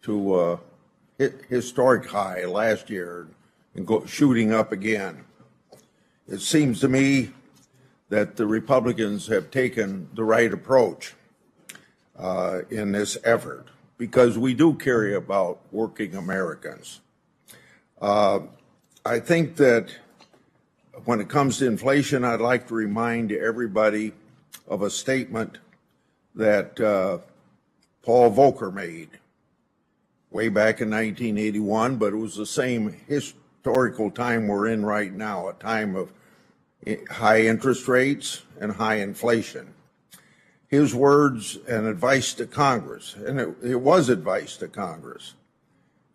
to historic high last year and shooting up again. It seems to me that the Republicans have taken the right approach in this effort, because we do care about working Americans. I think that when it comes to inflation, I'd like to remind everybody of a statement that Paul Volcker made way back in 1981, but it was the same historical time we're in right now, a time of high interest rates and high inflation. His words and advice to Congress, and it was advice to Congress,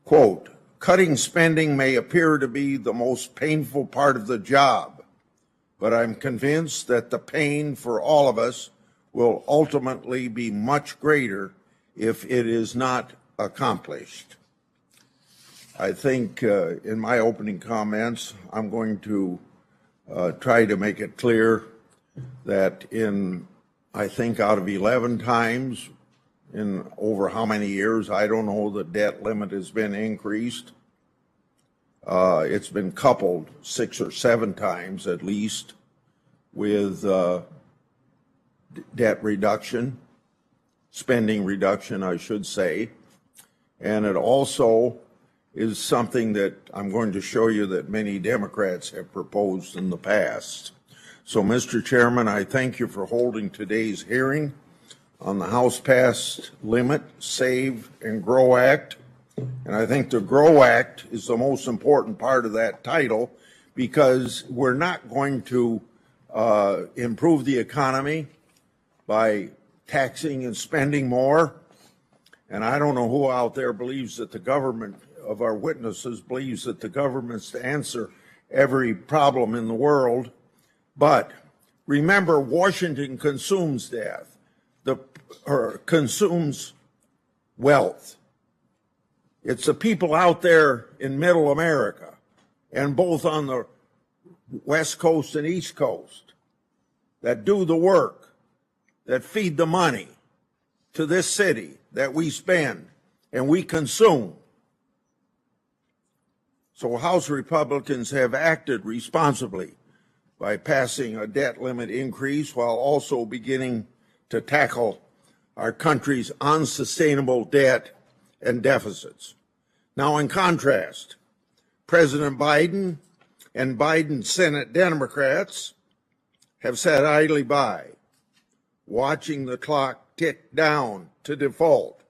quote, "Cutting spending may appear to be the most painful part of the job, but I'm convinced that the pain for all of us will ultimately be much greater if it is not accomplished." I think in my opening comments, I'm going to try to make it clear that I think out of 11 times in over how many years, I don't know, the debt limit has been increased. It's been coupled 6 or 7 times at least with debt reduction, spending reduction, I should say. And it also is something that I'm going to show you that many Democrats have proposed in the past. So, Mr. Chairman, I thank you for holding today's hearing on the House-passed Limit, Save, and Grow Act. And I think the Grow Act is the most important part of that title, because we're not going to improve the economy by taxing and spending more. And I don't know who out there believes that the government, of our witnesses, believes that the government's to answer every problem in the world. But remember, Washington consumes consumes wealth. It's the people out there in middle America, and both on the West Coast and East Coast, that do the work, that feed the money to this city that we spend and we consume. So House Republicans have acted responsibly by passing a debt limit increase while also beginning to tackle our country's unsustainable debt and deficits. Now, in contrast, President Biden and Biden's Senate Democrats have sat idly by, watching the clock tick down to default.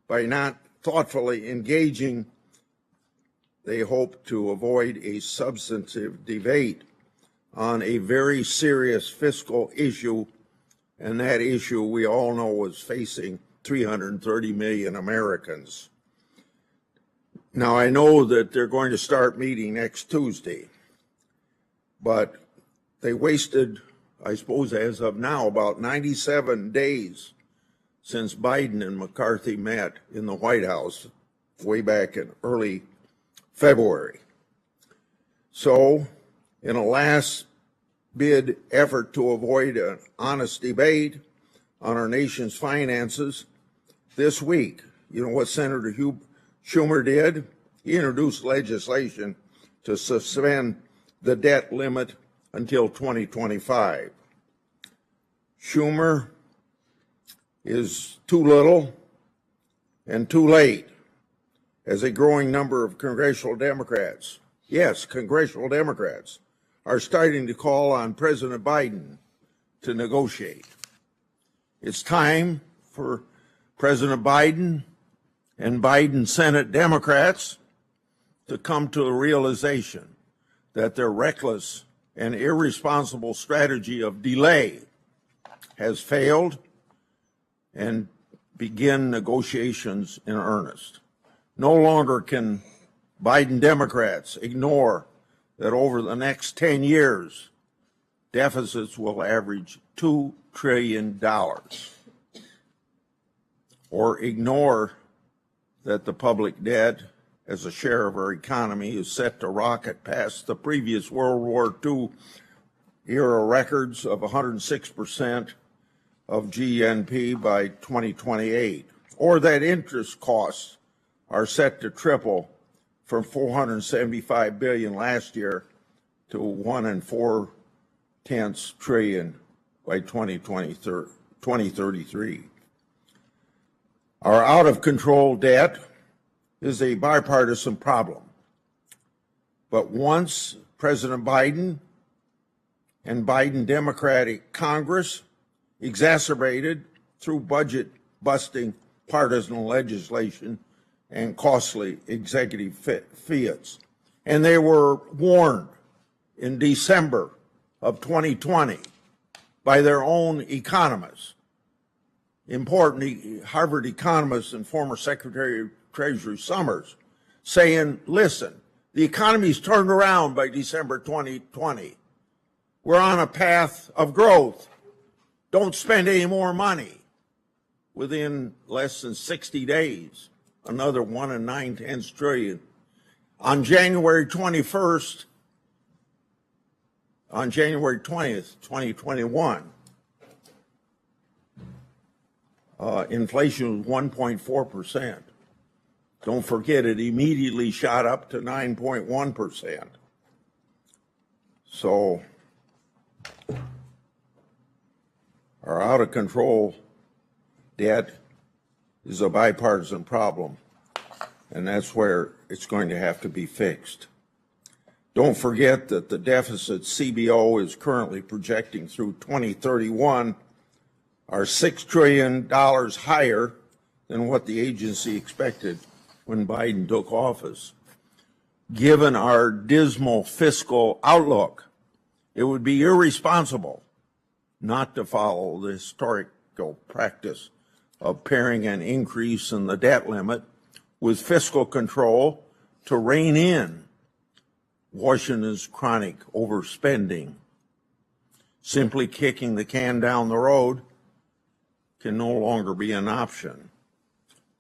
By not thoughtfully engaging, they hope to avoid a substantive debate on a very serious fiscal issue, and that issue we all know is facing 330 million Americans. Now, I know that they're going to start meeting next Tuesday, but they wasted, I suppose as of now, about 97 days since Biden and McCarthy met in the White House way back in early February. So, in a last bid effort to avoid an honest debate on our nation's finances, this week, you know what Senator Schumer did? He introduced legislation to suspend the debt limit until 2025. Schumer is too little and too late, as a growing number of congressional Democrats, yes, congressional Democrats, are starting to call on President Biden to negotiate. It's time for President Biden and Biden's Senate Democrats to come to the realization that their reckless and irresponsible strategy of delay has failed, and begin negotiations in earnest. No longer can Biden Democrats ignore that over the next 10 years, deficits will average $2 trillion, or ignore that the public debt as a share of our economy is set to rocket past the previous World War II era records of 106% of GNP by 2028, or that interest costs are set to triple from $475 billion last year to $1.4 trillion by 2033. Our out-of-control debt is a bipartisan problem. But once President Biden and Biden Democratic Congress exacerbated through budget-busting partisan legislation and costly executive fiats. And they were warned in December of 2020 by their own economists, important Harvard economist and former Secretary of Treasury Summers, saying, listen, the economy's turned around by December 2020. We're on a path of growth. Don't spend any more money. Within less than 60 days, another $1.9 trillion. On January 20th, 2021, inflation was 1.4%. Don't forget, it immediately shot up to 9.1%. So our out-of-control debt is a bipartisan problem, and that's where it's going to have to be fixed. Don't forget that the deficit CBO is currently projecting through 2031 are $6 trillion higher than what the agency expected when Biden took office. Given our dismal fiscal outlook, it would be irresponsible not to follow the historical practice of pairing an increase in the debt limit with fiscal control to rein in Washington's chronic overspending. Simply kicking the can down the road can no longer be an option.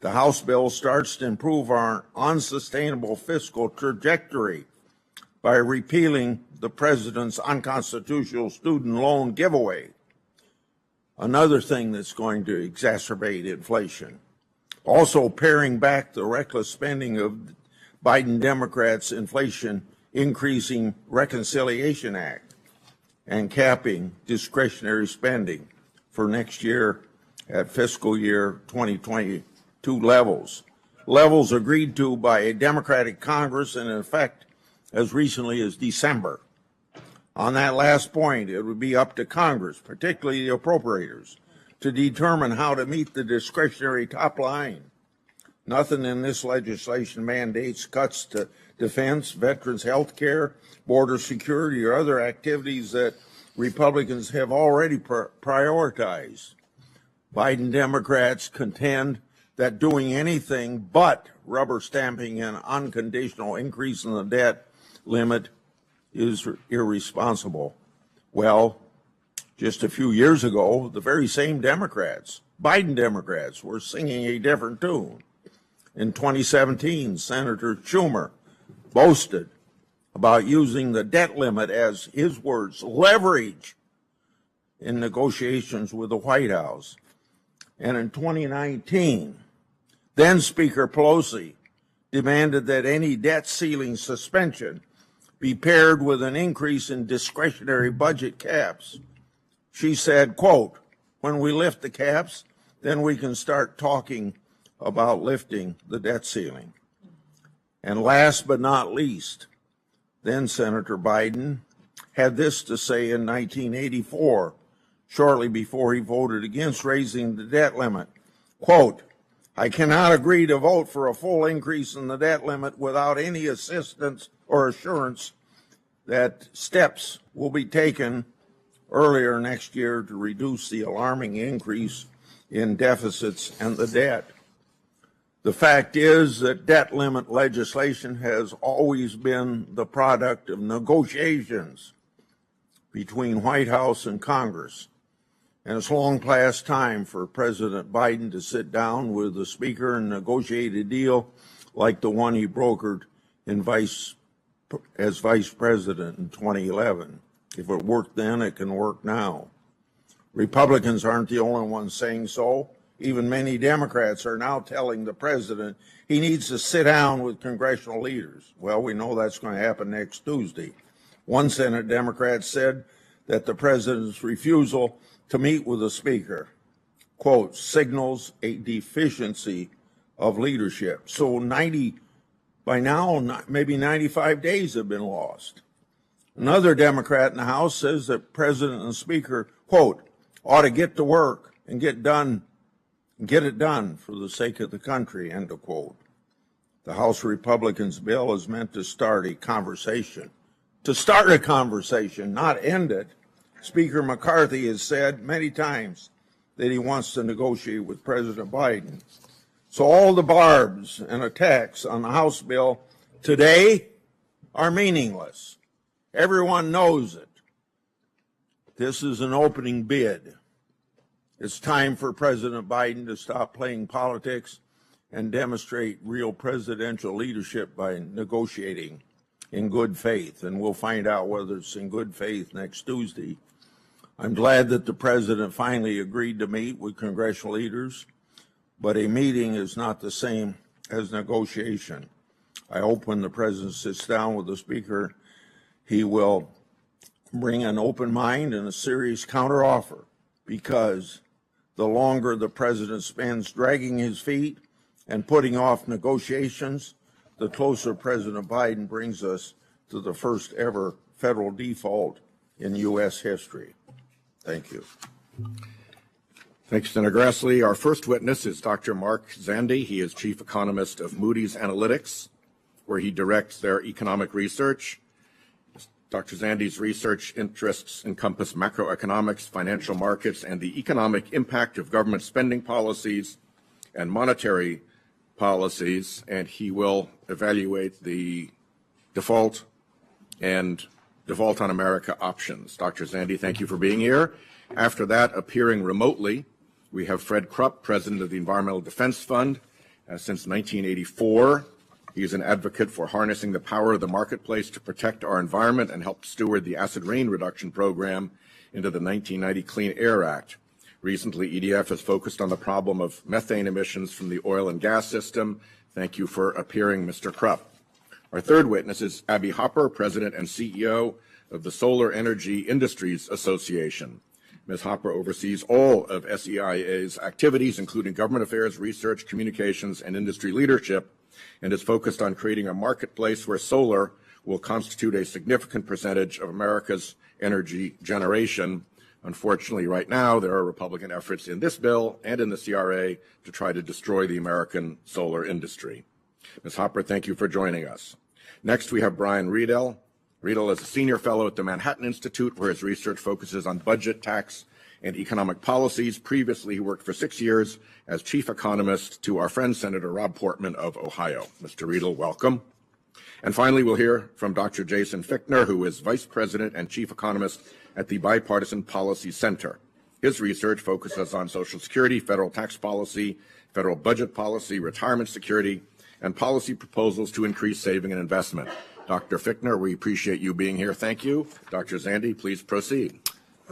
The House bill starts to improve our unsustainable fiscal trajectory by repealing the president's unconstitutional student loan giveaway, another thing that's going to exacerbate inflation. Also paring back the reckless spending of Biden Democrats' Inflation Increasing Reconciliation Act and capping discretionary spending for next year at fiscal year 2022 levels agreed to by a Democratic Congress and in effect as recently as December. On that last point, it would be up to Congress, particularly the appropriators, to determine how to meet the discretionary top line. Nothing in this legislation mandates cuts to defense, veterans' health care, border security, or other activities that Republicans have already prioritized. Biden Democrats contend that doing anything but rubber stamping an unconditional increase in the debt limit is irresponsible. Well, just a few years ago, the very same Democrats, Biden Democrats, were singing a different tune. In 2017, Senator Schumer boasted about using the debt limit as, his words, leverage in negotiations with the White House. And in 2019, then Speaker Pelosi demanded that any debt ceiling suspension be paired with an increase in discretionary budget caps. She said, quote, when we lift the caps, then we can start talking about lifting the debt ceiling. And last but not least, then Senator Biden had this to say in 1984, shortly before he voted against raising the debt limit, quote, I cannot agree to vote for a full increase in the debt limit without any assistance or assurance that steps will be taken earlier next year to reduce the alarming increase in deficits and the debt. The fact is that debt limit legislation has always been the product of negotiations between White House and Congress. And it's long past time for President Biden to sit down with the Speaker and negotiate a deal like the one he brokered as Vice President in 2011. If it worked then, it can work now. Republicans aren't the only ones saying so. Even many Democrats are now telling the president he needs to sit down with congressional leaders. Well, we know that's going to happen next Tuesday. One Senate Democrat said that the president's refusal to meet with the speaker, quote, signals a deficiency of leadership. So by now, maybe 95 days have been lost. Another Democrat in the House says that President and Speaker, quote, ought to get to work and get it done for the sake of the country, end of quote. The House Republicans' bill is meant to start a conversation. To start a conversation, not end it. Speaker McCarthy has said many times that he wants to negotiate with President Biden. So all the barbs and attacks on the House bill today are meaningless. Everyone knows it. This is an opening bid. It's time for President Biden to stop playing politics and demonstrate real presidential leadership by negotiating in good faith. And we'll find out whether it's in good faith next Tuesday. I'm glad that the president finally agreed to meet with congressional leaders, but a meeting is not the same as negotiation. I hope when the president sits down with the speaker, he will bring an open mind and a serious counteroffer, because the longer the president spends dragging his feet and putting off negotiations, the closer President Biden brings us to the first ever federal default in U.S. history. Thank you. Thank you, Senator Grassley. Our first witness is Dr. Mark Zandi. He is chief economist of Moody's Analytics, where he directs their economic research. Dr. Zandi's research interests encompass macroeconomics, financial markets, and the economic impact of government spending policies and monetary policies, and he will evaluate the default and default on America options. Dr. Zandi, thank you for being here. After that, appearing remotely, we have Fred Krupp, president of the Environmental Defense Fund. Since 1984, he is an advocate for harnessing the power of the marketplace to protect our environment and help steward the acid rain reduction program into the 1990 Clean Air Act. Recently, EDF has focused on the problem of methane emissions from the oil and gas system. Thank you for appearing, Mr. Krupp. Our third witness is Abby Hopper, president and CEO of the Solar Energy Industries Association. Ms. Hopper oversees all of SEIA's activities, including government affairs, research, communications, and industry leadership, and is focused on creating a marketplace where solar will constitute a significant percentage of America's energy generation. Unfortunately, right now, there are Republican efforts in this bill and in the CRA to try to destroy the American solar industry. Ms. Hopper, thank you for joining us. Next, we have Brian Riedel. Riedel is a senior fellow at the Manhattan Institute, where his research focuses on budget, tax, and economic policies. Previously, he worked for 6 years as chief economist to our friend Senator Rob Portman of Ohio. Mr. Riedel, welcome. And finally, we'll hear from Dr. Jason Fichtner, who is vice president and chief economist at the Bipartisan Policy Center. His research focuses on Social Security, federal tax policy, federal budget policy, retirement security, and policy proposals to increase saving and investment. Dr. Fichtner, we appreciate you being here. Thank you. Dr. Zandi, please proceed.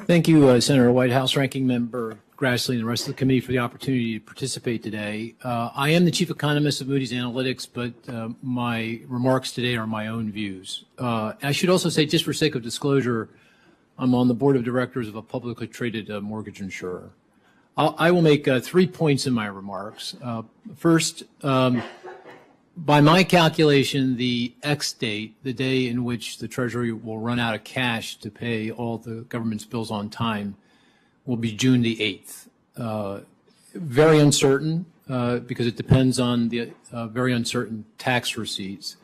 Thank you, Senator Whitehouse, Ranking Member Grassley, and the rest of the committee for the opportunity to participate today. I am the chief economist of Moody's Analytics, but my remarks today are my own views. I should also say, just for sake of disclosure, I'm on the board of directors of a publicly traded mortgage insurer. I will make 3 points in my remarks. First, by my calculation, the X date, the day in which the Treasury will run out of cash to pay all the government's bills on time, will be June the 8th. Very uncertain because it depends on the very uncertain tax receipts.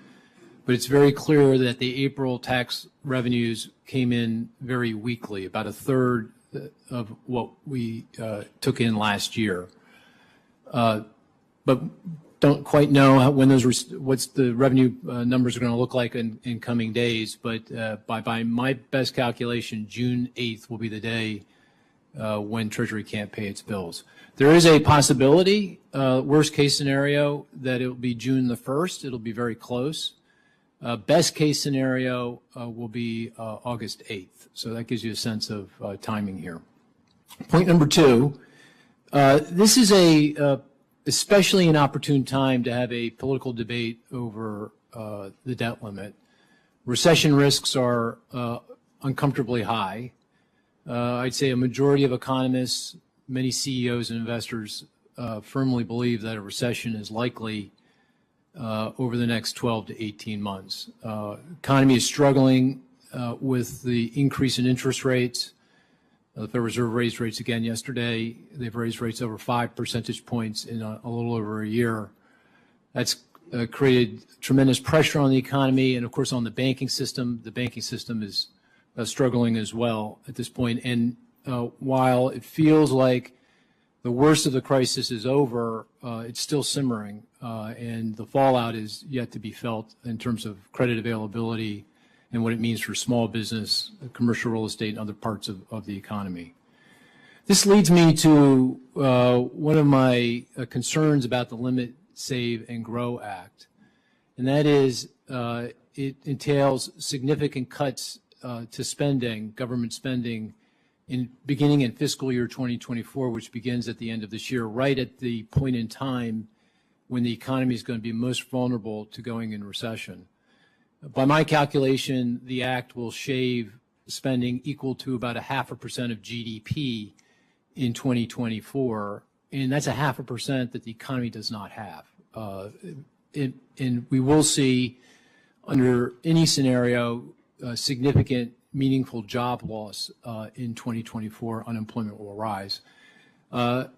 But it's very clear that the April tax revenues came in very weakly, about a third of what we took in last year. But don't quite know when what's the revenue numbers are going to look like in coming days, but by my best calculation, June 8th will be the day when Treasury can't pay its bills. There is a possibility, worst case scenario, that it will be June the 1st. It'll be very close. Best case scenario will be August 8th. So that gives you a sense of timing here. Point number two. This is especially an opportune time to have a political debate over the debt limit. Recession risks are uncomfortably high. I'd say a majority of economists, many CEOs and investors firmly believe that a recession is likely over the next 12 to 18 months. Economy is struggling with the increase in interest rates. The Federal Reserve raised rates again yesterday. They've raised rates over 5 percentage points in a little over a year. That's created tremendous pressure on the economy and, of course, on the banking system. The banking system is struggling as well at this point. And while it feels like the worst of the crisis is over, it's still simmering, and the fallout is yet to be felt in terms of credit availability and what it means for small business, commercial real estate, and other parts of the economy. This leads me to one of my concerns about the Limit, Save, and Grow Act, and that is it entails significant cuts to spending, government spending, beginning in fiscal year 2024, which begins at the end of this year, right at the point in time when the economy is going to be most vulnerable to going in recession. By my calculation, the act will shave spending equal to about 0.5% of GDP in 2024, and that's 0.5% that the economy does not have. And we will see, under any scenario, significant, meaningful job loss in 2024. Unemployment will rise. I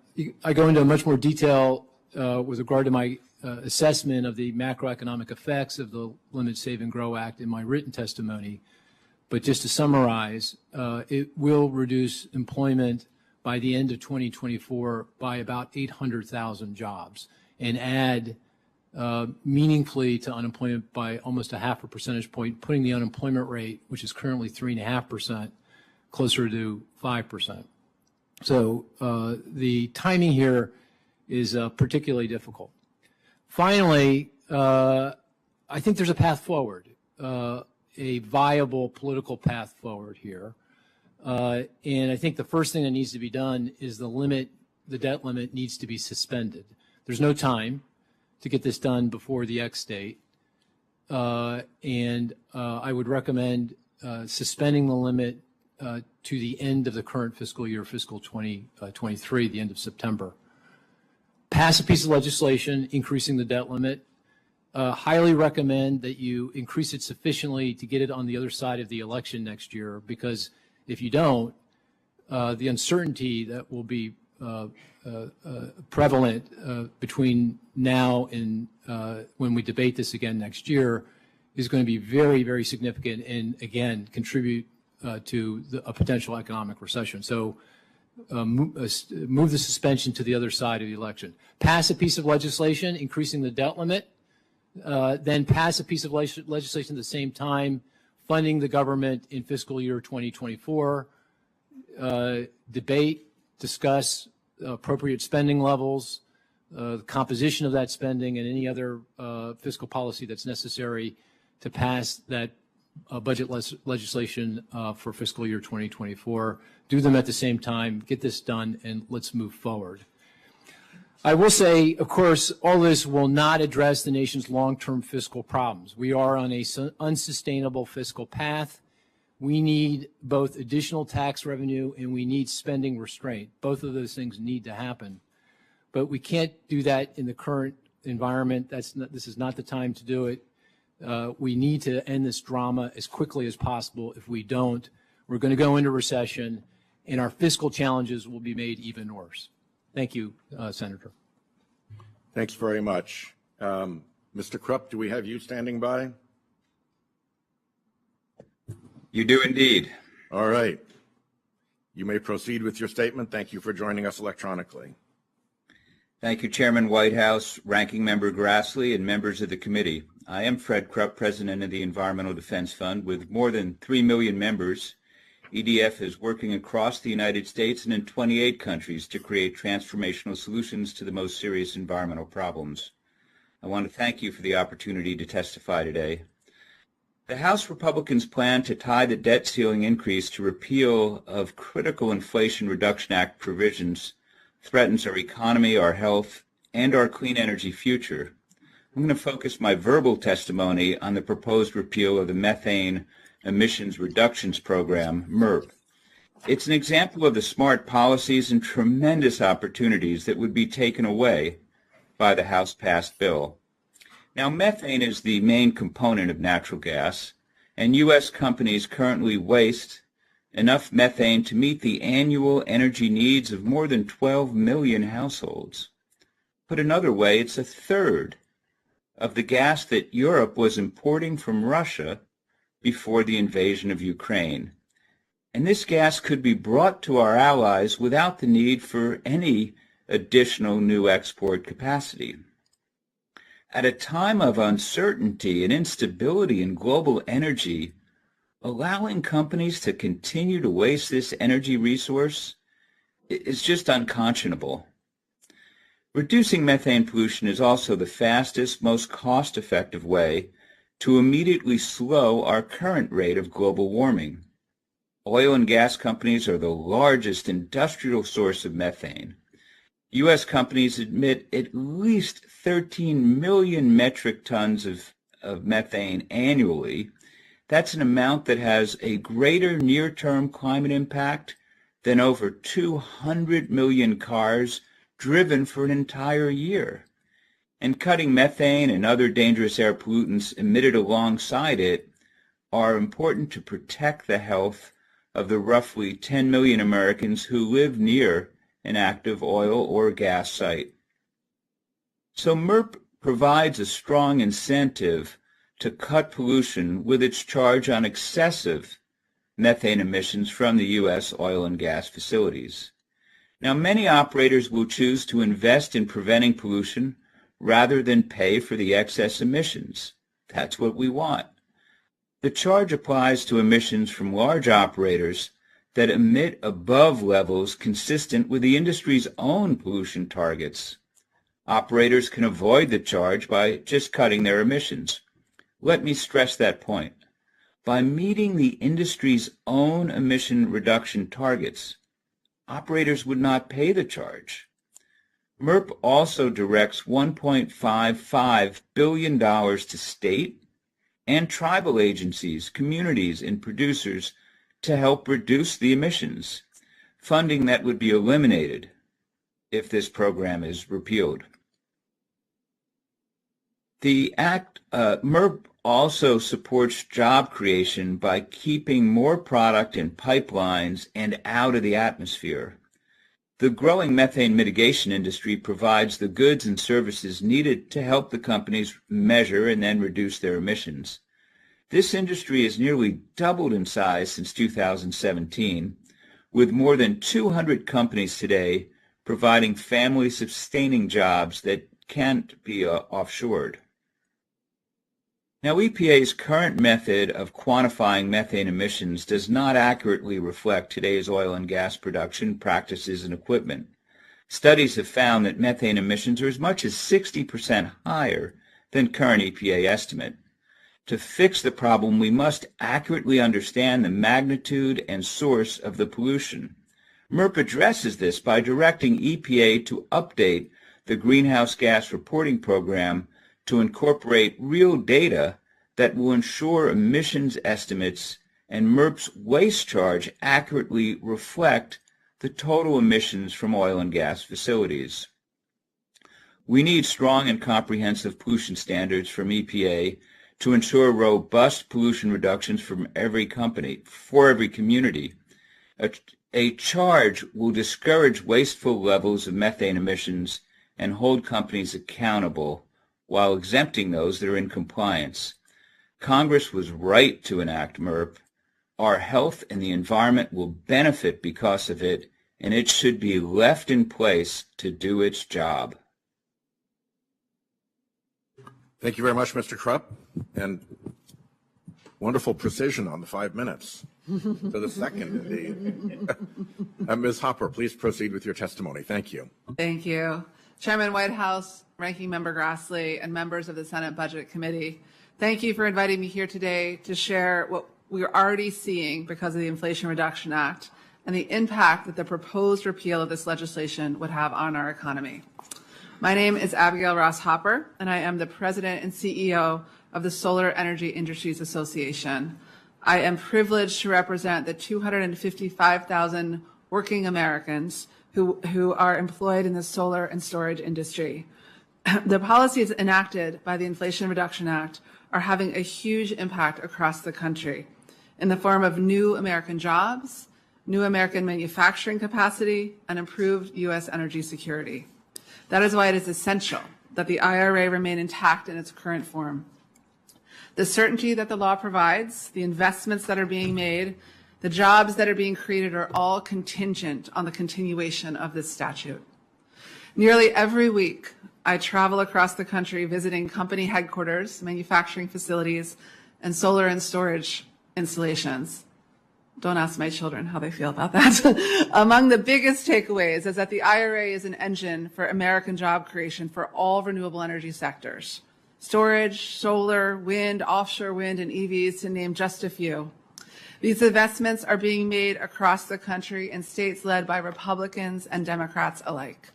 go into much more detail with regard to my assessment of the macroeconomic effects of the Limit, Save, and Grow Act in my written testimony. But just to summarize, it will reduce employment by the end of 2024 by about 800,000 jobs and add meaningfully to unemployment by almost 0.5 percentage point, putting the unemployment rate, which is currently 3.5%, closer to 5%. So the timing here is particularly difficult. Finally, I think there's a path forward, a viable political path forward here. And I think the first thing that needs to be done is the debt limit needs to be suspended. There's no time to get this done before the X date. And I would recommend suspending the limit to the end of the current fiscal year, fiscal 2023, the end of September. Pass a piece of legislation increasing the debt limit. Highly recommend that you increase it sufficiently to get it on the other side of the election next year, because if you don't, the uncertainty that will be prevalent between now and when we debate this again next year is going to be very, very significant and, again, contribute to a potential economic recession. So move the suspension to the other side of the election. Pass a piece of legislation increasing the debt limit, then pass a piece of legislation at the same time funding the government in fiscal year 2024, debate, discuss appropriate spending levels, the composition of that spending, and any other fiscal policy that's necessary to pass that budget legislation for fiscal year 2024. Do them at the same time, get this done, and let's move forward. I will say, of course, all this will not address the nation's long-term fiscal problems. We are on a unsustainable fiscal path. We need both additional tax revenue and we need spending restraint. Both of those things need to happen. But we can't do that in the current environment. This is not the time to do it. We need to end this drama as quickly as possible. If we don't, we're going to go into recession, and our fiscal challenges will be made even worse. Thank you, Senator. Thanks very much. Mr. Krupp, do we have you standing by? You do indeed. All right. You may proceed with your statement. Thank you for joining us electronically. Thank you, Chairman Whitehouse, Ranking Member Grassley, and members of the committee. I am Fred Krupp, President of the Environmental Defense Fund. With more than 3 million members, EDF is working across the United States and in 28 countries to create transformational solutions to the most serious environmental problems. I want to thank you for the opportunity to testify today. The House Republicans plan to tie the debt ceiling increase to repeal of critical Inflation Reduction Act provisions threatens our economy, our health, and our clean energy future. I'm going to focus my verbal testimony on the proposed repeal of the Methane Emissions Reductions Program, MERP. It's an example of the smart policies and tremendous opportunities that would be taken away by the House-passed bill. Now, methane is the main component of natural gas, and U.S. companies currently waste enough methane to meet the annual energy needs of more than 12 million households. Put another way, it's a third of the gas that Europe was importing from Russia before the invasion of Ukraine. And this gas could be brought to our allies without the need for any additional new export capacity. At a time of uncertainty and instability in global energy, allowing companies to continue to waste this energy resource is just unconscionable. Reducing methane pollution is also the fastest, most cost-effective way to immediately slow our current rate of global warming. Oil and gas companies are the largest industrial source of methane. U.S. companies emit at least 13 million metric tons of methane annually. That's an amount that has a greater near-term climate impact than over 200 million cars driven for an entire year. And cutting methane and other dangerous air pollutants emitted alongside it are important to protect the health of the roughly 10 million Americans who live near an active oil or gas site. So MERP provides a strong incentive to cut pollution with its charge on excessive methane emissions from the U.S. oil and gas facilities. Now, many operators will choose to invest in preventing pollution rather than pay for the excess emissions. That's what we want. The charge applies to emissions from large operators that emit above levels consistent with the industry's own pollution targets. Operators can avoid the charge by just cutting their emissions. Let me stress that point. By meeting the industry's own emission reduction targets, operators would not pay the charge. MERP also directs $1.55 billion to state and tribal agencies, communities, and producers to help reduce the emissions, funding that would be eliminated if this program is repealed. The MERP also supports job creation by keeping more product in pipelines and out of the atmosphere. The growing methane mitigation industry provides the goods and services needed to help the companies measure and then reduce their emissions. This industry has nearly doubled in size since 2017, with more than 200 companies today providing family-sustaining jobs that can't be offshored. Now, EPA's current method of quantifying methane emissions does not accurately reflect today's oil and gas production practices and equipment. Studies have found that methane emissions are as much as 60% higher than current EPA estimate. To fix the problem, we must accurately understand the magnitude and source of the pollution. MERP addresses this by directing EPA to update the Greenhouse Gas Reporting Program to incorporate real data that will ensure emissions estimates and MERP's waste charge accurately reflect the total emissions from oil and gas facilities. We need strong and comprehensive pollution standards from EPA to ensure robust pollution reductions from every company, for every community. A charge will discourage wasteful levels of methane emissions and hold companies accountable while exempting those that are in compliance. Congress was right to enact MERP. Our health and the environment will benefit because of it, and it should be left in place to do its job. Thank you very much, Mr. Krupp, and wonderful precision on the 5 minutes. To the second, indeed. Ms. Hopper, please proceed with your testimony. Thank you. Thank you. Chairman Whitehouse, Ranking Member Grassley, and members of the Senate Budget Committee, thank you for inviting me here today to share what we are already seeing because of the Inflation Reduction Act and the impact that the proposed repeal of this legislation would have on our economy. My name is Abigail Ross Hopper, and I am the President and CEO of the Solar Energy Industries Association. I am privileged to represent the 255,000 working Americans who are employed in the solar and storage industry. The policies enacted by the Inflation Reduction Act are having a huge impact across the country in the form of new American jobs, new American manufacturing capacity, and improved U.S. energy security. That is why it is essential that the IRA remain intact in its current form. The certainty that the law provides, the investments that are being made, the jobs that are being created are all contingent on the continuation of this statute. Nearly every week, I travel across the country visiting company headquarters, manufacturing facilities, and solar and storage installations. Don't ask my children how they feel about that. Among the biggest takeaways is that the IRA is an engine for American job creation for all renewable energy sectors. Storage, solar, wind, offshore wind, and EVs, to name just a few. These investments are being made across the country in states led by Republicans and Democrats alike.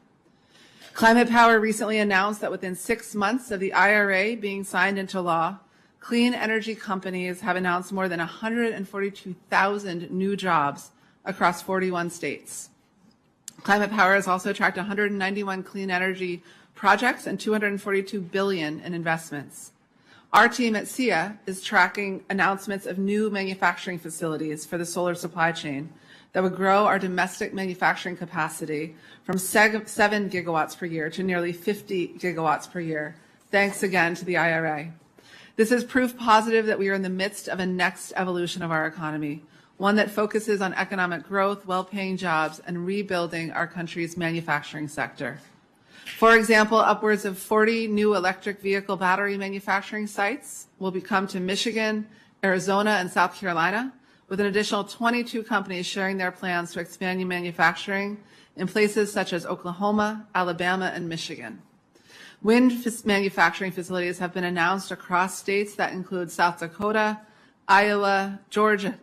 Climate Power recently announced that within 6 months of the IRA being signed into law, clean energy companies have announced more than 142,000 new jobs across 41 states. Climate Power has also tracked 191 clean energy projects and $242 billion in investments. Our team at SEIA is tracking announcements of new manufacturing facilities for the solar supply chain that would grow our domestic manufacturing capacity from 7 gigawatts per year to nearly 50 gigawatts per year, thanks again to the IRA. This is proof positive that we are in the midst of a next evolution of our economy, one that focuses on economic growth, well-paying jobs, and rebuilding our country's manufacturing sector. For example, upwards of 40 new electric vehicle battery manufacturing sites will come to Michigan, Arizona, and South Carolina, with an additional 22 companies sharing their plans to expand manufacturing in places such as Oklahoma, Alabama, and Michigan. Wind manufacturing facilities have been announced across states that include South Dakota, Iowa, Georgia,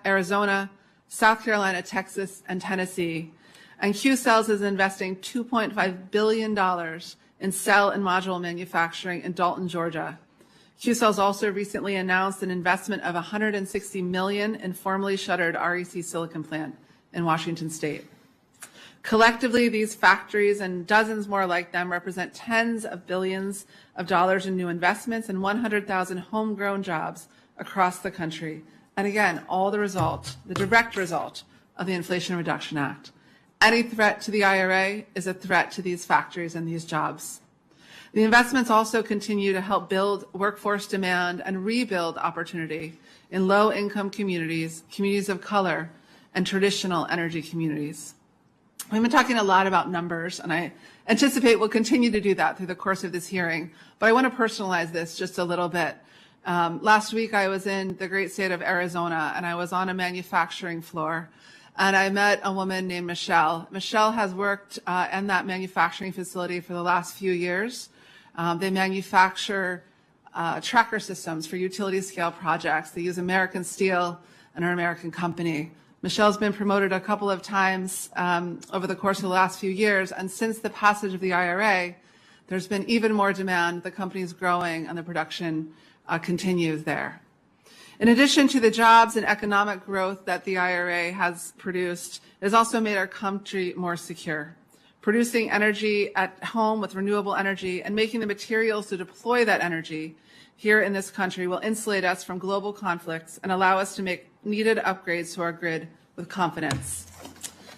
Arizona, South Carolina, Texas, and Tennessee. And Qcells is investing $2.5 billion in cell and module manufacturing in Dalton, Georgia. Qcells also recently announced an investment of $160 million in formerly shuttered REC Silicon plant in Washington State. Collectively, these factories and dozens more like them represent tens of billions of dollars in new investments and 100,000 homegrown jobs across the country. And again, all the direct result of the Inflation Reduction Act. Any threat to the IRA is a threat to these factories and these jobs. The investments also continue to help build workforce demand and rebuild opportunity in low-income communities, communities of color, and traditional energy communities. We've been talking a lot about numbers, and I anticipate we'll continue to do that through the course of this hearing, but I want to personalize this just a little bit. Last week, I was in the great state of Arizona, and I was on a manufacturing floor, and I met a woman named Michelle. Michelle has worked in that manufacturing facility for the last few years. They manufacture tracker systems for utility scale projects. They use American steel and are an American company. Michelle's been promoted a couple of times over the course of the last few years, and since the passage of the IRA, there's been even more demand. The company's growing, and the production continues there. In addition to the jobs and economic growth that the IRA has produced, it has also made our country more secure. Producing energy at home with renewable energy and making the materials to deploy that energy here in this country will insulate us from global conflicts and allow us to make needed upgrades to our grid with confidence.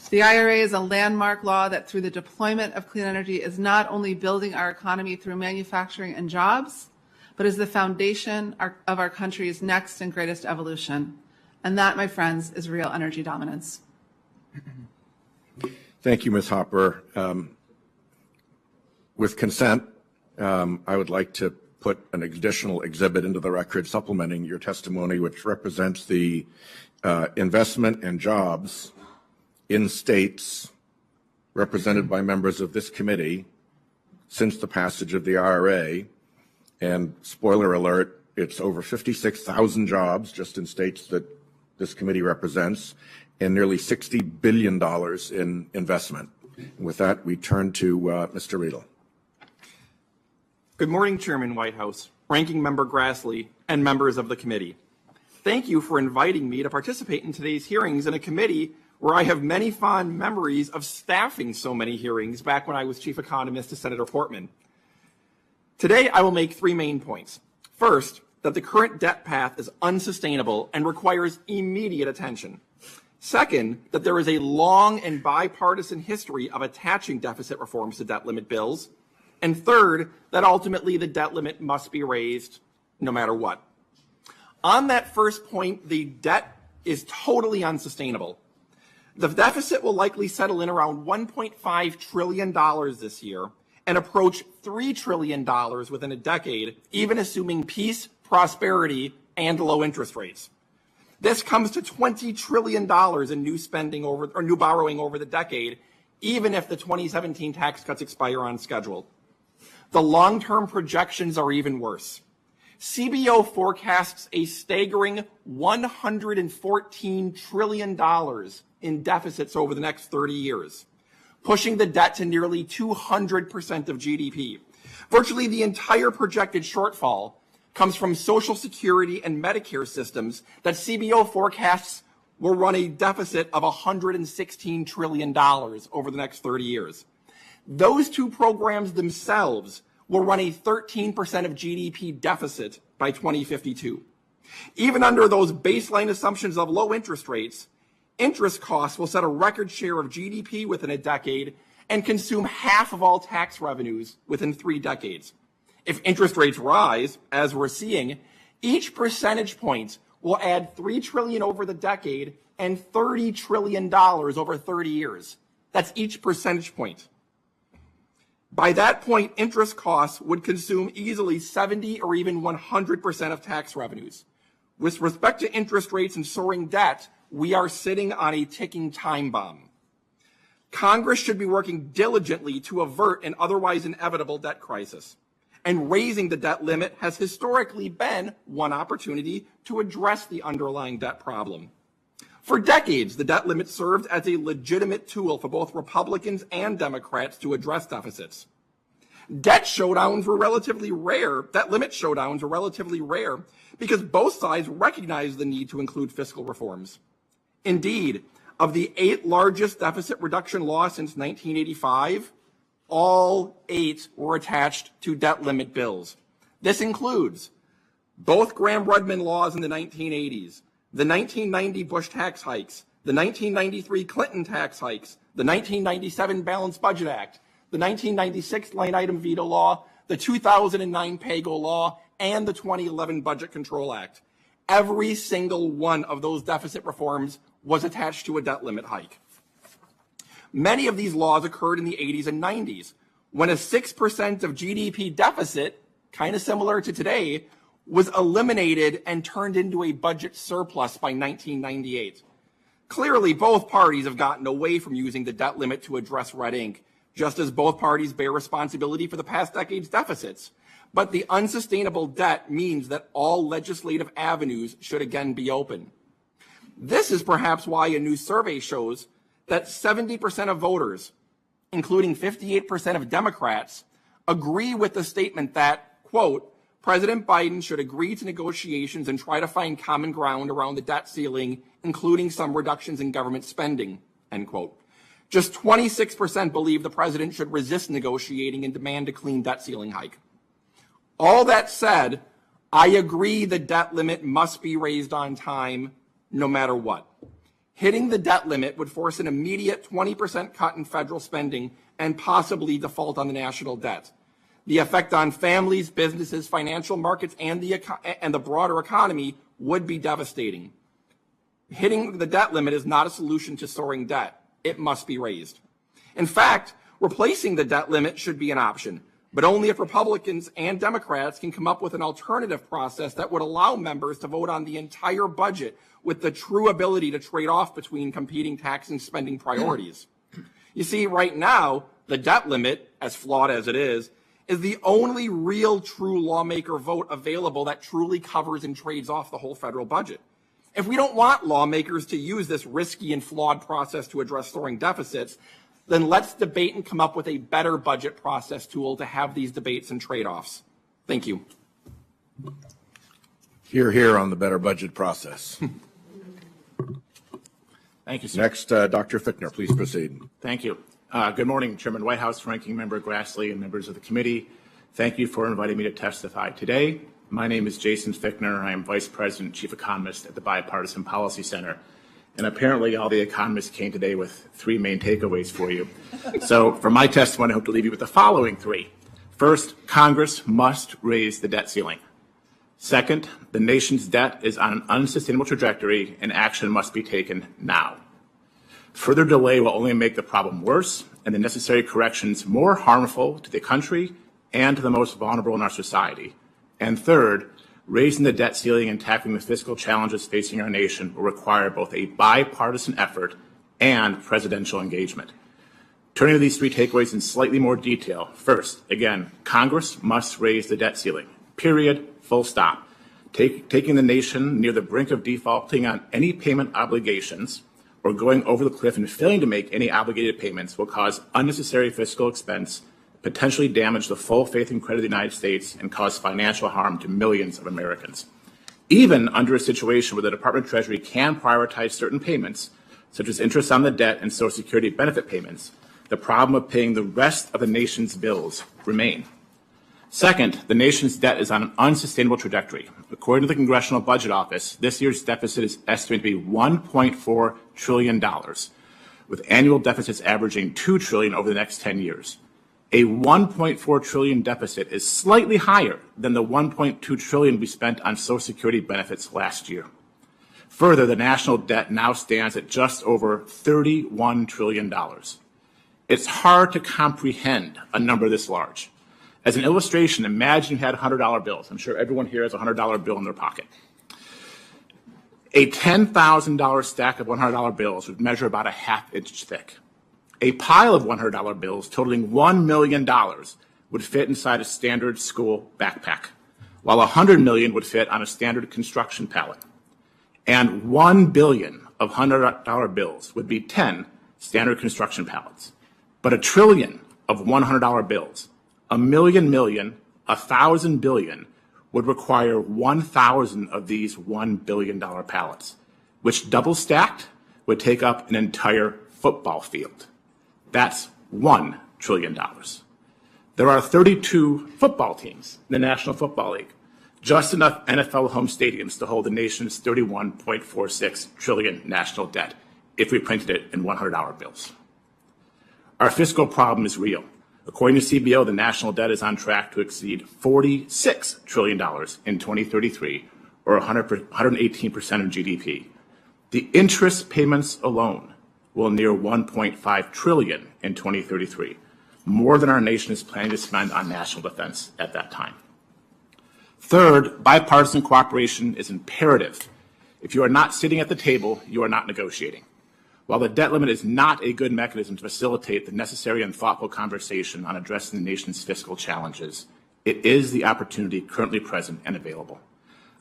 The IRA is a landmark law that through the deployment of clean energy is not only building our economy through manufacturing and jobs, but is the foundation of our country's next and greatest evolution. And that, my friends, is real energy dominance. Thank you, Ms. Hopper. With consent, I would like to put an additional exhibit into the record supplementing your testimony, which represents the investment and jobs in states represented by members of this committee since the passage of the IRA. And spoiler alert, it's over 56,000 jobs just in states that this committee represents, and nearly $60 billion in investment. With that, we turn to Mr. Riedel. Good morning, Chairman Whitehouse, Ranking Member Grassley, and members of the committee. Thank you for inviting me to participate in today's hearings in a committee where I have many fond memories of staffing so many hearings back when I was chief economist to Senator Portman. Today, I will make three main points. First, that the current debt path is unsustainable and requires immediate attention. Second, that there is a long and bipartisan history of attaching deficit reforms to debt limit bills. And third, that ultimately the debt limit must be raised no matter what. On that first point, the debt is totally unsustainable. The deficit will likely settle in around $1.5 trillion this year and approach $3 trillion within a decade, even assuming peace, prosperity, and low interest rates. This comes to $20 trillion in new spending new borrowing over the decade, even if the 2017 tax cuts expire on schedule. The long-term projections are even worse. CBO forecasts a staggering $114 trillion in deficits over the next 30 years, pushing the debt to nearly 200% of GDP. Virtually the entire projected shortfall comes from Social Security and Medicare systems that CBO forecasts will run a deficit of $116 trillion over the next 30 years. Those two programs themselves will run a 13% of GDP deficit by 2052. Even under those baseline assumptions of low interest rates, interest costs will set a record share of GDP within a decade and consume half of all tax revenues within 3 decades. If interest rates rise, as we're seeing, each percentage point will add $3 trillion over the decade and $30 trillion over 30 years. That's each percentage point. By that point, interest costs would consume easily 70 or even 100% of tax revenues. With respect to interest rates and soaring debt, we are sitting on a ticking time bomb. Congress should be working diligently to avert an otherwise inevitable debt crisis. And raising the debt limit has historically been one opportunity to address the underlying debt problem. For decades, the debt limit served as a legitimate tool for both Republicans and Democrats to address deficits. Debt showdowns were relatively rare. Debt limit showdowns were relatively rare because both sides recognized the need to include fiscal reforms. Indeed, of the 8 largest deficit reduction laws since 1985, all 8 were attached to debt limit bills. This includes both Gramm-Rudman laws in the 1980s, the 1990 Bush tax hikes, the 1993 Clinton tax hikes, the 1997 Balanced Budget Act, the 1996 line item veto law, the 2009 PAYGO law, and the 2011 Budget Control Act. Every single one of those deficit reforms was attached to a debt limit hike. Many of these laws occurred in the 80s and 90s, when a 6% of GDP deficit, kind of similar to today, was eliminated and turned into a budget surplus by 1998. Clearly, both parties have gotten away from using the debt limit to address red ink, just as both parties bear responsibility for the past decade's deficits. But the unsustainable debt means that all legislative avenues should again be open. This is perhaps why a new survey shows that 70% of voters, including 58% of Democrats, agree with the statement that, quote, President Biden should agree to negotiations and try to find common ground around the debt ceiling, including some reductions in government spending, end quote. Just 26% believe the president should resist negotiating and demand a clean debt ceiling hike. All that said, I agree the debt limit must be raised on time no matter what. Hitting the debt limit would force an immediate 20% cut in federal spending and possibly default on the national debt. The effect on families, businesses, financial markets, and the broader economy would be devastating. Hitting the debt limit is not a solution to soaring debt. It must be raised. In fact, replacing the debt limit should be an option, but only if Republicans and Democrats can come up with an alternative process that would allow members to vote on the entire budget with the true ability to trade off between competing tax and spending priorities. You see, right now, the debt limit, as flawed as it is the only real true lawmaker vote available that truly covers and trades off the whole federal budget. If we don't want lawmakers to use this risky and flawed process to address soaring deficits, then let's debate and come up with a better budget process tool to have these debates and trade-offs. Thank you. Hear, hear on the better budget process. Thank you, sir. Next, Dr. Fichtner, please proceed. Thank you. Good morning, Chairman Whitehouse, Ranking Member Grassley, and members of the committee. Thank you for inviting me to testify today. My name is Jason Fichtner. I am Vice President, Chief Economist at the Bipartisan Policy Center. And apparently all the economists came today with three main takeaways for you. So for my testimony, I hope to leave you with the following three. First, Congress must raise the debt ceiling. Second, the nation's debt is on an unsustainable trajectory and action must be taken now. Further delay will only make the problem worse and the necessary corrections more harmful to the country and to the most vulnerable in our society. And third, raising the debt ceiling and tackling the fiscal challenges facing our nation will require both a bipartisan effort and presidential engagement. Turning to these three takeaways in slightly more detail. First, again, Congress must raise the debt ceiling, period, full stop. Taking the nation near the brink of defaulting on any payment obligations or going over the cliff and failing to make any obligated payments will cause unnecessary fiscal expense, potentially damage the full faith and credit of the United States, and cause financial harm to millions of Americans. Even under a situation where the Department of Treasury can prioritize certain payments, such as interest on the debt and Social Security benefit payments, the problem of paying the rest of the nation's bills remain. Second, the nation's debt is on an unsustainable trajectory. According to the Congressional Budget Office, this year's deficit is estimated to be $1.4 trillion, with annual deficits averaging $2 trillion over the next 10 years. A $1.4 trillion deficit is slightly higher than the $1.2 trillion we spent on Social Security benefits last year. Further, the national debt now stands at just over $31 trillion. It's hard to comprehend a number this large. As an illustration, imagine you had $100 bills. I'm sure everyone here has a $100 bill in their pocket. A $10,000 stack of $100 bills would measure about a half-inch thick. A pile of $100 bills totaling $1 million would fit inside a standard school backpack, while $100 million would fit on a standard construction pallet. And 1 billion of $100 bills would be 10 standard construction pallets. But 1 trillion of $100 bills, 1,000,000 million, 1,000 billion, would require 1,000 of these $1 billion pallets, which double stacked would take up an entire football field. That's $1 trillion. There are 32 football teams in the National Football League, just enough NFL home stadiums to hold the nation's $31.46 trillion national debt if we printed it in $100 bills. Our fiscal problem is real. According to CBO, the national debt is on track to exceed $46 trillion in 2033, or 118% of GDP. The interest payments alone will near $1.5 trillion in 2033, more than our nation is planning to spend on national defense at that time. Third, bipartisan cooperation is imperative. If you are not sitting at the table, you are not negotiating. While the debt limit is not a good mechanism to facilitate the necessary and thoughtful conversation on addressing the nation's fiscal challenges, it is the opportunity currently present and available.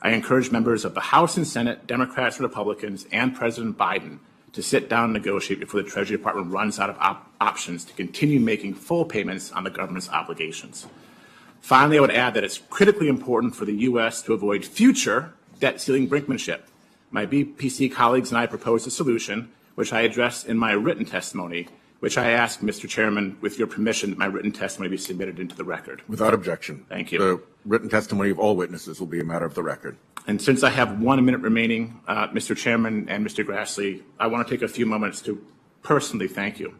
I encourage members of the House and Senate, Democrats and Republicans, and President Biden to sit down and negotiate before the Treasury Department runs out of options to continue making full payments on the government's obligations. Finally, I would add that it's critically important for the U.S. to avoid future debt ceiling brinkmanship. My BPC colleagues and I proposed a solution, which I addressed in my written testimony, which I ask, Mr. Chairman, with your permission, that my written testimony be submitted into the record. Without objection. Thank you. The written testimony of all witnesses will be a matter of the record. And since I have 1 minute remaining, Mr. Chairman and Mr. Grassley, I want to take a few moments to personally thank you.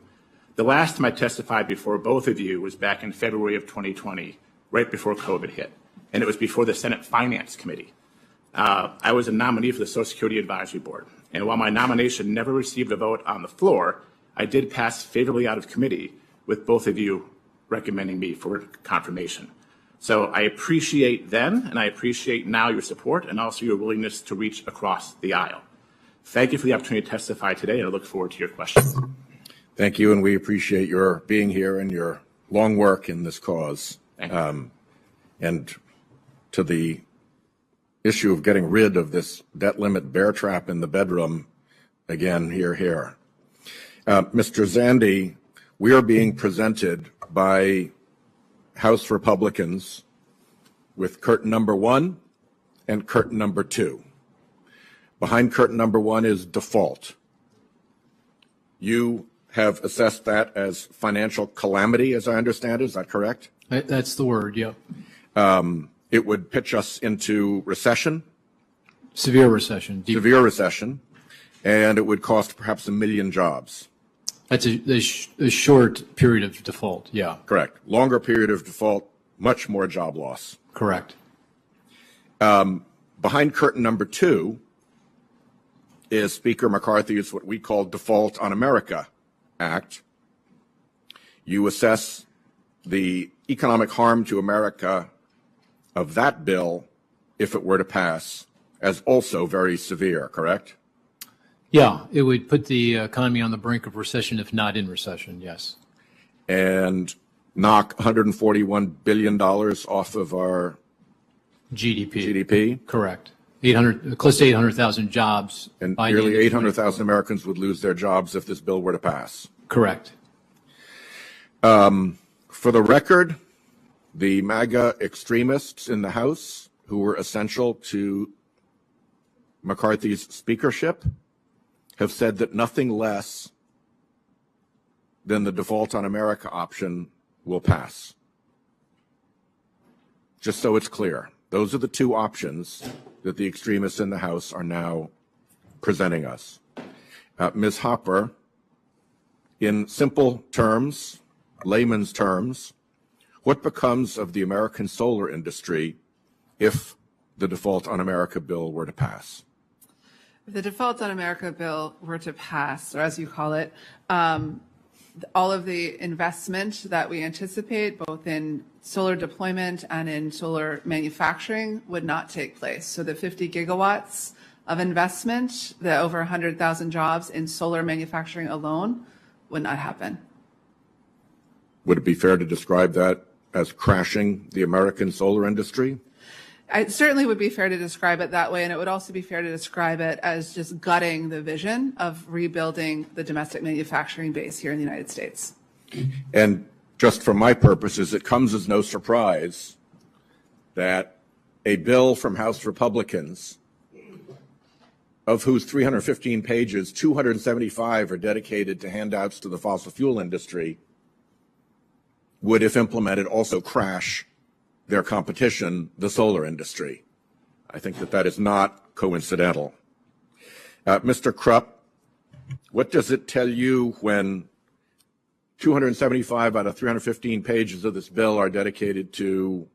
The last time I testified before both of you was back in February of 2020, right before COVID hit, and it was before the Senate Finance Committee. I was a nominee for the Social Security Advisory Board, and while my nomination never received a vote on the floor, I did pass favorably out of committee, with both of you recommending me for confirmation. So I appreciate then, and I appreciate now your support and also your willingness to reach across the aisle. Thank you for the opportunity to testify today, and I look forward to your questions. Thank you, and we appreciate your being here and your long work in this cause. Thank you. And to the issue of getting rid of this debt limit bear trap in the bedroom, again, here. Mr. Zandi, we are being presented by House Republicans with curtain number 1 and curtain number 2. Behind curtain number 1 is default. You have assessed that as financial calamity, as I understand it. Is that correct? That's the word, yep. It would pitch us into recession. Severe recession. Severe recession, and it would cost perhaps 1 million jobs. That's a short period of default, yeah. Correct. Longer period of default, much more job loss. Correct. Behind curtain number 2 is Speaker McCarthy's what we call Default on America Act. You assess the economic harm to America of that bill, if it were to pass, as also very severe, correct? Yeah, it would put the economy on the brink of recession, if not in recession, yes. And knock $141 billion off of our GDP. Correct. Close to 800,000 jobs. And nearly 800,000 Americans would lose their jobs if this bill were to pass. Correct. For the record, the MAGA extremists in the House who were essential to McCarthy's speakership have said that nothing less than the Default on America option will pass. Just so it's clear, those are the two options that the extremists in the House are now presenting us. Ms. Hopper, in simple terms, layman's terms, what becomes of the American solar industry if the Default on America bill were to pass? If the Default on America bill were to pass, or as you call it, all of the investment that we anticipate, both in solar deployment and in solar manufacturing, would not take place. So the 50 gigawatts of investment, the over 100,000 jobs in solar manufacturing alone would not happen. Would it be fair to describe that as crashing the American solar industry? It certainly would be fair to describe it that way, and it would also be fair to describe it as just gutting the vision of rebuilding the domestic manufacturing base here in the United States. And just for my purposes, it comes as no surprise that a bill from House Republicans, of whose 315 pages, 275 are dedicated to handouts to the fossil fuel industry, would, if implemented, also crash their competition, the solar industry. I think that that is not coincidental. Mr. Krupp, what does it tell you when 275 out of 315 pages of this bill are dedicated to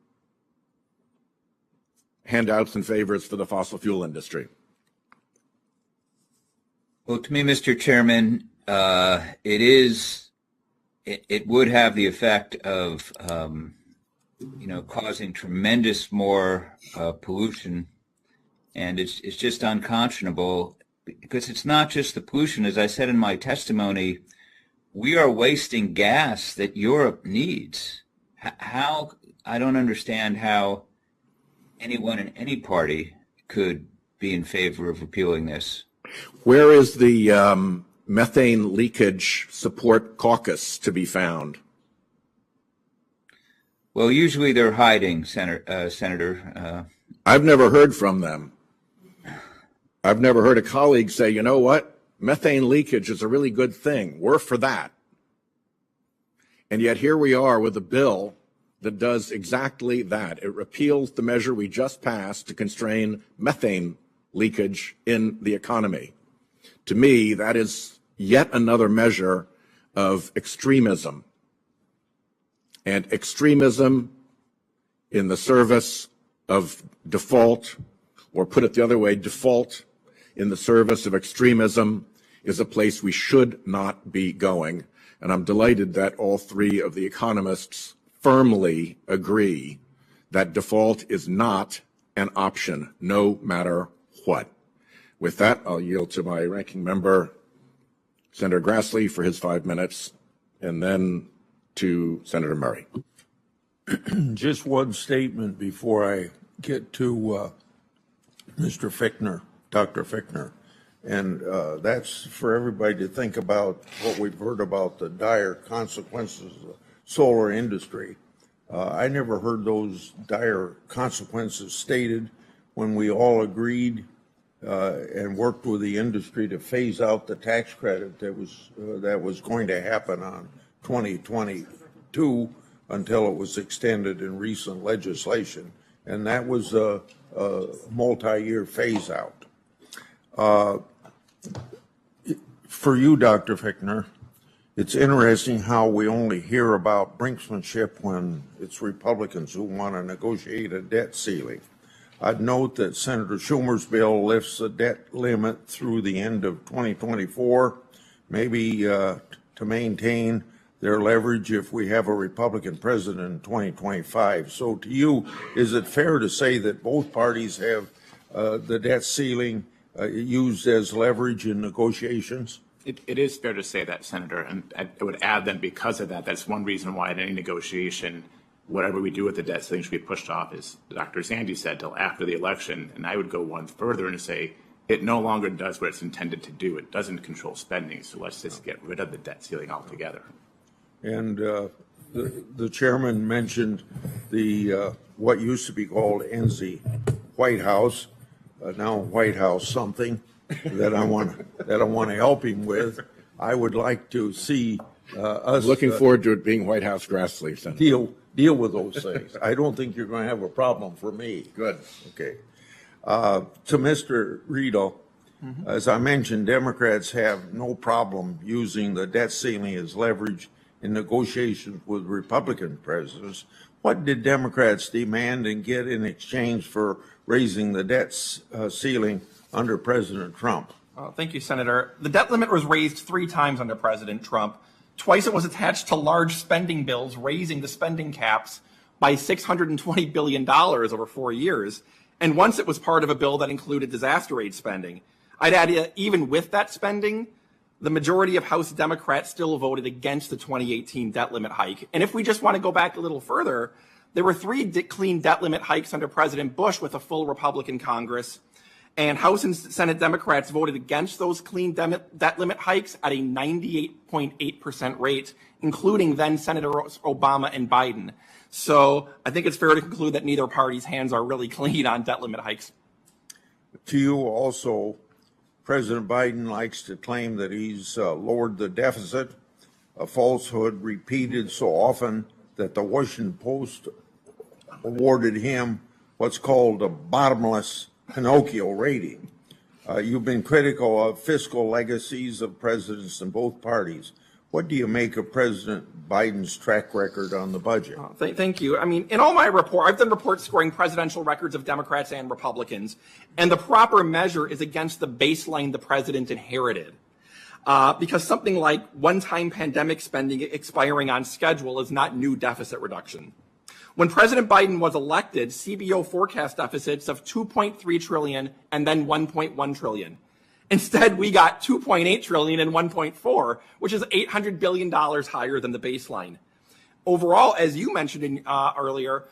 handouts and favors for the fossil fuel industry? Well, to me, Mr. Chairman, it would have the effect of causing tremendous more pollution, and it's just unconscionable, because it's not just the pollution. As I said in my testimony, we are wasting gas that Europe needs. How I don't understand how anyone in any party could be in favor of repealing this. Where is the methane leakage support caucus to be found? Well, usually they're hiding, Senator. I've never heard from them. I've never heard a colleague say, you know what, methane leakage is a really good thing. We're for that. And yet here we are with a bill that does exactly that. It repeals the measure we just passed to constrain methane leakage in the economy. To me, that is yet another measure of extremism. And extremism in the service of default, or put it the other way, default in the service of extremism, is a place we should not be going. And I'm delighted that all three of the economists firmly agree that default is not an option, no matter what. With that, I'll yield to my ranking member, Senator Grassley, for his 5 minutes, and then to Senator Murray. Just one statement before I get to Mr. Fichtner, Dr. Fichtner. And that's for everybody to think about what we've heard about the dire consequences of the solar industry. I never heard those dire consequences stated when we all agreed and worked with the industry to phase out the tax credit that was going to happen on 2022 until it was extended in recent legislation. And that was a multi-year phase out. For you, Dr. Fichtner, it's interesting how we only hear about Brinkmanship when it's Republicans who want to negotiate a debt ceiling. I'd note that Senator Schumer's bill lifts the debt limit through the end of 2024, maybe to maintain their leverage if we have a Republican president in 2025. So to you, is it fair to say that both parties have the debt ceiling used as leverage in negotiations? It is fair to say that, Senator, and I would add that because of that, that's one reason why in any negotiation, whatever we do with the debt ceiling should be pushed off, as Dr. Zandy said, till after the election. And I would go one further and say it no longer does what it's intended to do. It doesn't control spending, so let's just get rid of the debt ceiling altogether. And the chairman mentioned the what used to be called NZ White House, now White House something that I want to help him with. I would like to see us Looking forward to it being White House Grassley, Senator. deal with those things. I don't think you're going to have a problem for me. Good. Okay. To Mr. Riedel, as I mentioned, Democrats have no problem using the debt ceiling as leverage in negotiations with Republican presidents. What did Democrats demand and get in exchange for raising the debt ceiling under President Trump? Thank you, Senator. The debt limit was raised 3 times under President Trump. Twice it was attached to large spending bills, raising the spending caps by $620 billion over 4 years. And once it was part of a bill that included disaster aid spending. I'd add, even with that spending, the majority of House Democrats still voted against the 2018 debt limit hike. And if we just want to go back a little further, there were 3 clean debt limit hikes under President Bush with a full Republican Congress. And House and Senate Democrats voted against those clean debt limit hikes at a 98.8% rate, including then Senators Obama and Biden. So I think it's fair to conclude that neither party's hands are really clean on debt limit hikes. To you also, President Biden likes to claim that he's lowered the deficit, a falsehood repeated so often that the Washington Post awarded him what's called a bottomless Pinocchio rating. You've been critical of fiscal legacies of presidents in both parties. What do you make of President Biden's track record on the budget? Thank you. I mean, in all my report, I've done reports scoring presidential records of Democrats and Republicans, and the proper measure is against the baseline the president inherited. Because something like one-time pandemic spending expiring on schedule is not new deficit reduction. When President Biden was elected, CBO forecast deficits of $2.3 trillion and then $1.1 trillion. Instead, we got $2.8 trillion and $1.4, which is $800 billion higher than the baseline. Overall, as you mentioned earlier,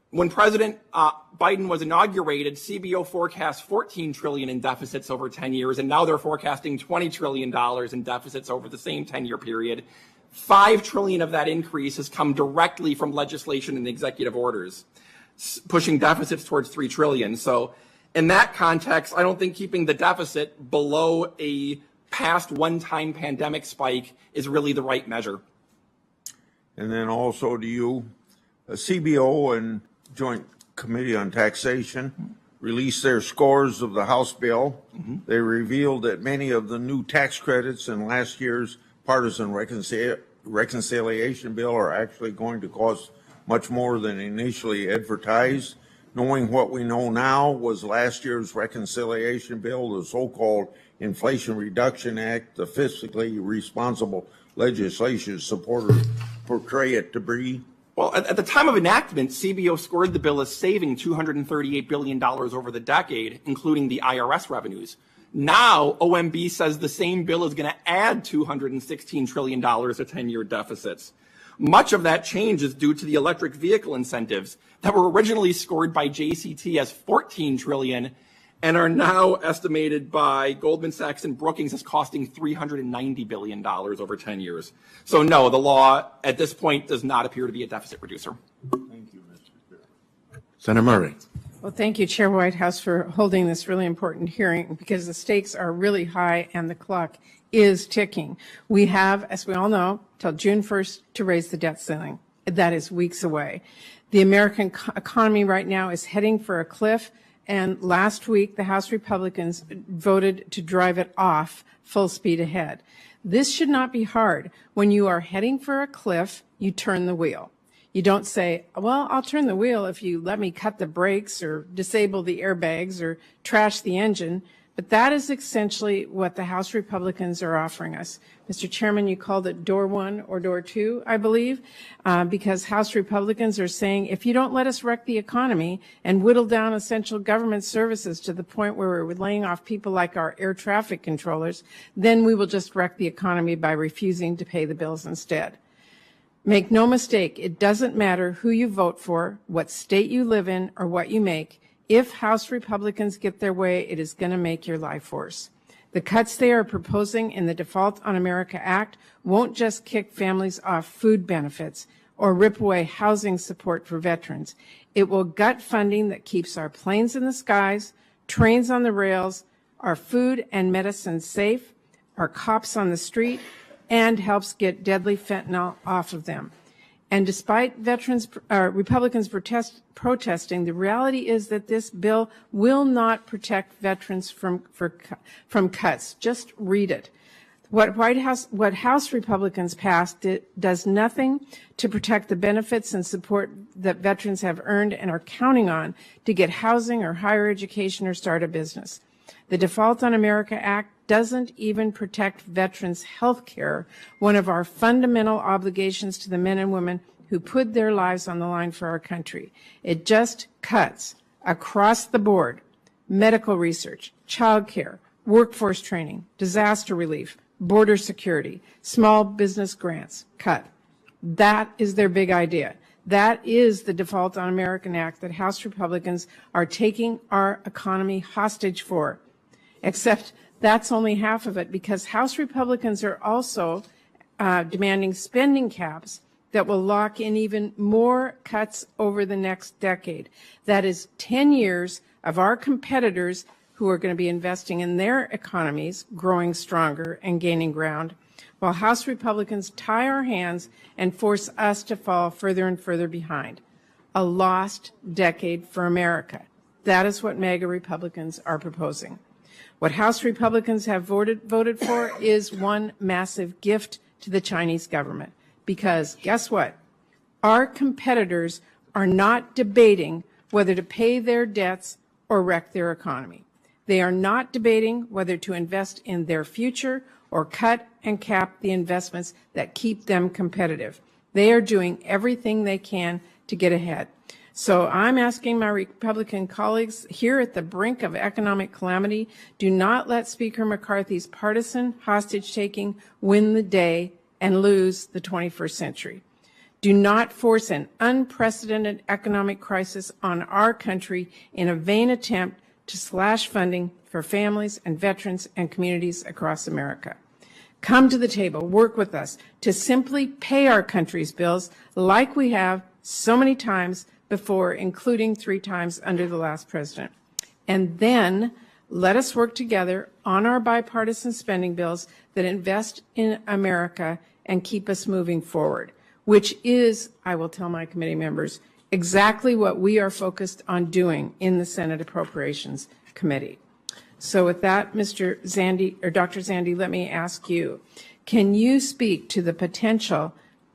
when President Biden was inaugurated, CBO forecast $14 trillion in deficits over 10 years, and now they're forecasting $20 trillion in deficits over the same 10-year period. $5 trillion of that increase has come directly from legislation and executive orders, pushing deficits towards $3 trillion. So in that context, I don't think keeping the deficit below a past one-time pandemic spike is really the right measure. And then also to you, CBO and Joint Committee on Taxation released their scores of the House bill. They revealed that many of the new tax credits in last year's partisan reconciliation bill are actually going to cost much more than initially advertised. Knowing what we know now, was last year's reconciliation bill, the so-called Inflation Reduction Act, the fiscally responsible legislation supporters portray it to be? Well, at the time of enactment, CBO scored the bill as saving $238 billion over the decade, including the IRS revenues. Now, OMB says the same bill is going to add $216 trillion to 10-year deficits. Much of that change is due to the electric vehicle incentives that were originally scored by JCT as $14 trillion and are now estimated by Goldman Sachs and Brookings as costing $390 billion over 10 years. So no, the law at this point does not appear to be a deficit reducer. Thank you, Mr. Chair. Senator Murray. Well, thank you, Chair Whitehouse, for holding this really important hearing, because the stakes are really high and the clock is ticking. We have, as we all know, till June 1st to raise the debt ceiling. That is weeks away. The American economy right now is heading for a cliff, and last week the House Republicans voted to drive it off full speed ahead. This should not be hard. When you are heading for a cliff, you turn the wheel. You don't say, well, I'll turn the wheel if you let me cut the brakes or disable the airbags or trash the engine. But that is essentially what the House Republicans are offering us. Mr. Chairman, you called it door one or door two, I believe, because House Republicans are saying, if you don't let us wreck the economy and whittle down essential government services to the point where we're laying off people like our air traffic controllers, then we will just wreck the economy by refusing to pay the bills instead. Make no mistake, it doesn't matter who you vote for, what state you live in, or what you make. If House Republicans get their way, it is going to make your life worse. The cuts they are proposing in the Default on America Act won't just kick families off food benefits or rip away housing support for veterans. It will gut funding that keeps our planes in the skies, trains on the rails, our food and medicine safe, our cops on the street, and helps get deadly fentanyl off of them. And despite Republicans protesting, the reality is that this bill will not protect veterans from cuts. Just read it. What House Republicans passed does nothing to protect the benefits and support that veterans have earned and are counting on to get housing or higher education or start a business. The Default on America Act doesn't even protect veterans' health care, one of our fundamental obligations to the men and women who put their lives on the line for our country. It just cuts across the board: medical research, child care, workforce training, disaster relief, border security, small business grants. Cut. That is their big idea. That is the Default on America Act that House Republicans are taking our economy hostage for. Except that's only half of it, because House Republicans are also demanding spending caps that will lock in even more cuts over the next decade. That is 10 years of our competitors who are going to be investing in their economies, growing stronger and gaining ground, while House Republicans tie our hands and force us to fall further and further behind. A lost decade for America. That is what MAGA Republicans are proposing. What House Republicans have voted for is one massive gift to the Chinese government. Because guess what? Our competitors are not debating whether to pay their debts or wreck their economy. They are not debating whether to invest in their future or cut and cap the investments that keep them competitive. They are doing everything they can to get ahead. So I'm asking my Republican colleagues here at the brink of economic calamity, do not let Speaker McCarthy's partisan hostage-taking win the day and lose the 21st century. Do not force an unprecedented economic crisis on our country in a vain attempt to slash funding for families and veterans and communities across America. Come to the table, work with us to simply pay our country's bills like we have so many times before, including 3 times under the last president. And then let us work together on our bipartisan spending bills that invest in America and keep us moving forward, which is, I will tell my committee members, exactly what we are focused on doing in the Senate Appropriations Committee. So with that, Mr. Zandi, or Dr. Zandi, let me ask you, can you speak to the potential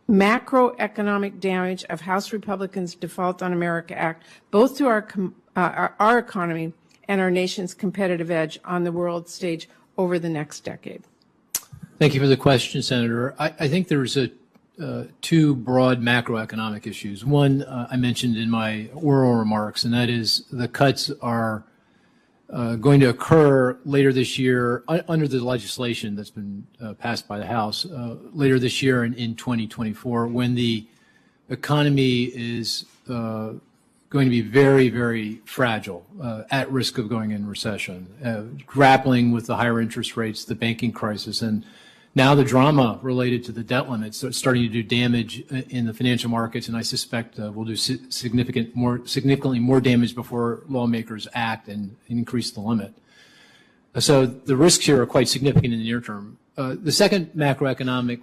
macroeconomic damage of House Republicans' Default on America Act, both to our economy and our nation's competitive edge on the world stage over the next decade? Thank you for the question, Senator. I think there's two broad macroeconomic issues. One I mentioned in my oral remarks, and that is the cuts are going to occur later this year under the legislation that's been passed by the House later this year and in 2024, when the economy is going going to be very, very fragile, at risk of going in recession, grappling with the higher interest rates, the banking crisis, and now the drama related to the debt limits starting to do damage in the financial markets, and I suspect will do significantly more damage before lawmakers act and increase the limit. So the risks here are quite significant in the near term. The second macroeconomic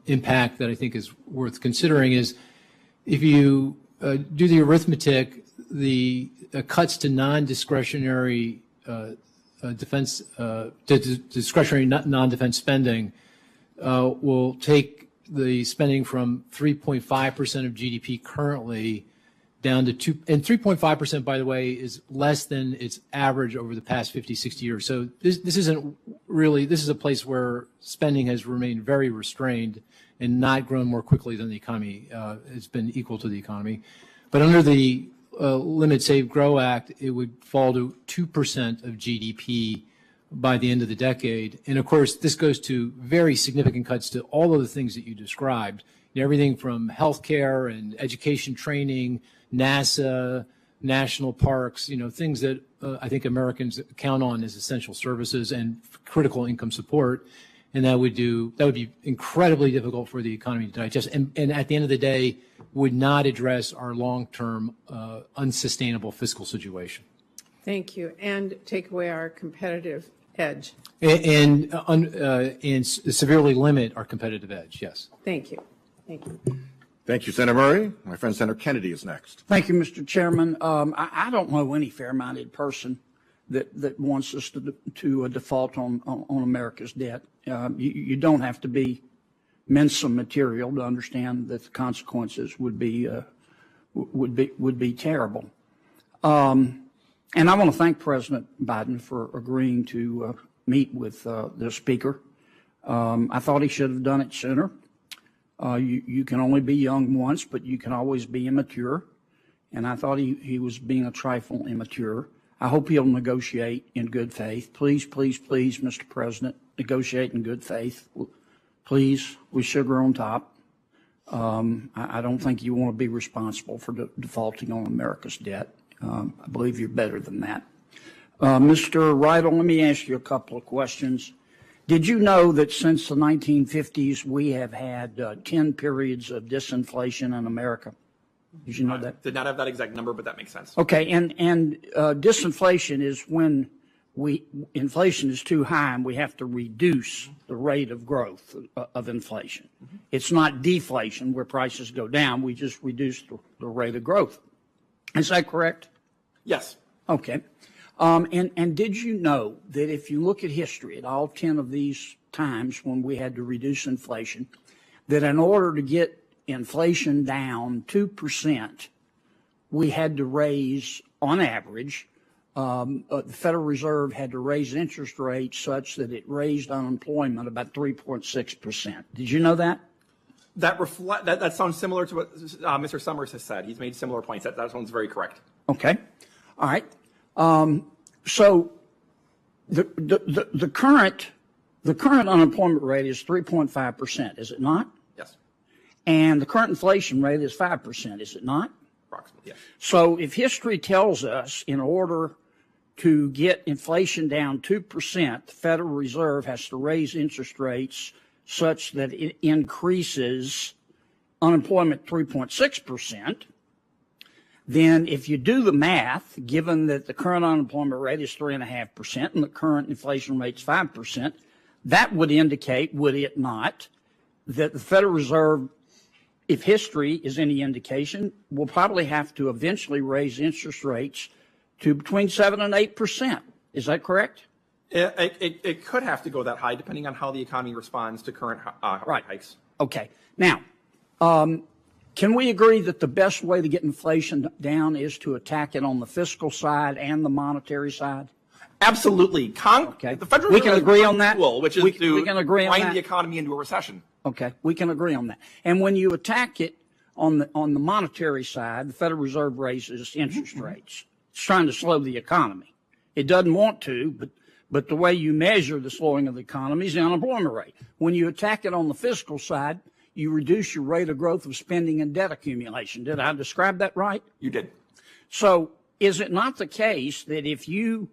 impact that I think is worth considering is if you do the arithmetic, the cuts to non-discretionary discretionary non-defense spending will take the spending from 3.5% of GDP currently down to 2, and 3.5%, by the way, is less than its average over the past 50, 60 years. So this isn't really, this is a place where spending has remained very restrained and not grown more quickly than the economy has been equal to the economy. But under the Limit, Save, Grow Act, it would fall to 2% of GDP by the end of the decade. And of course, this goes to very significant cuts to all of the things that you described, everything from healthcare and education training, NASA, national parks, things that I think Americans count on as essential services and critical income support. And that would be incredibly difficult for the economy to digest. And at the end of the day, would not address our long-term unsustainable fiscal situation. Thank you. And take away our competitive edge. And severely limit our competitive edge, yes. Thank you. Thank you. Thank you, Senator Murray. My friend Senator Kennedy is next. Thank you, Mr. Chairman. I don't know any fair-minded person that wants us to default on America's debt. You don't have to be Mensa material to understand that the consequences would be terrible. And I want to thank President Biden for agreeing to meet with the Speaker. I thought he should have done it sooner. You can only be young once, but you can always be immature. And I thought he was being a trifle immature. I hope he'll negotiate in good faith. Please, please, please, Mr. President, negotiate in good faith. Please, with sugar on top. I don't think you want to be responsible for defaulting on America's debt. I believe you're better than that. Mr. Rydell, let me ask you a couple of questions. Did you know that since the 1950s we have had 10 periods of disinflation in America? Did you know that? Did not have that exact number, but that makes sense. Okay, and disinflation is when inflation is too high and we have to reduce the rate of growth of inflation. Mm-hmm. It's not deflation where prices go down. We just reduce the rate of growth. Is that correct? Yes. Okay. And did you know that if you look at history, at all 10 of these times when we had to reduce inflation, that in order to get inflation down 2%, we had to raise, on average, the Federal Reserve had to raise interest rates such that it raised unemployment about 3.6%. Did you know that? That sounds similar to what Mr. Summers has said. He's made similar points. That sounds very correct. Okay. All right. So the current unemployment rate is 3.5%, is it not? Yes. And the current inflation rate is 5%, is it not? Approximately, yes. So if history tells us in order to get inflation down 2%, the Federal Reserve has to raise interest rates such that it increases unemployment 3.6%, then if you do the math, given that the current unemployment rate is 3.5% and the current inflation rate is 5%, that would indicate, would it not, that the Federal Reserve, if history is any indication, will probably have to eventually raise interest rates to between 7 and 8%. Is that correct? It could have to go that high depending on how the economy responds to current rate hikes. Okay. Now, can we agree that the best way to get inflation down is to attack it on the fiscal side and the monetary side? Absolutely. Okay. The Federal we can Reserve agree on that. Tool, which is we to can agree on wind that. the economy into a recession. Okay, we can agree on that. And when you attack it on the monetary side, the Federal Reserve raises interest rates. It's trying to slow the economy. It doesn't want to, but the way you measure the slowing of the economy is the unemployment rate. When you attack it on the fiscal side, you reduce your rate of growth of spending and debt accumulation. Did I describe that right? You did. So is it not the case that if you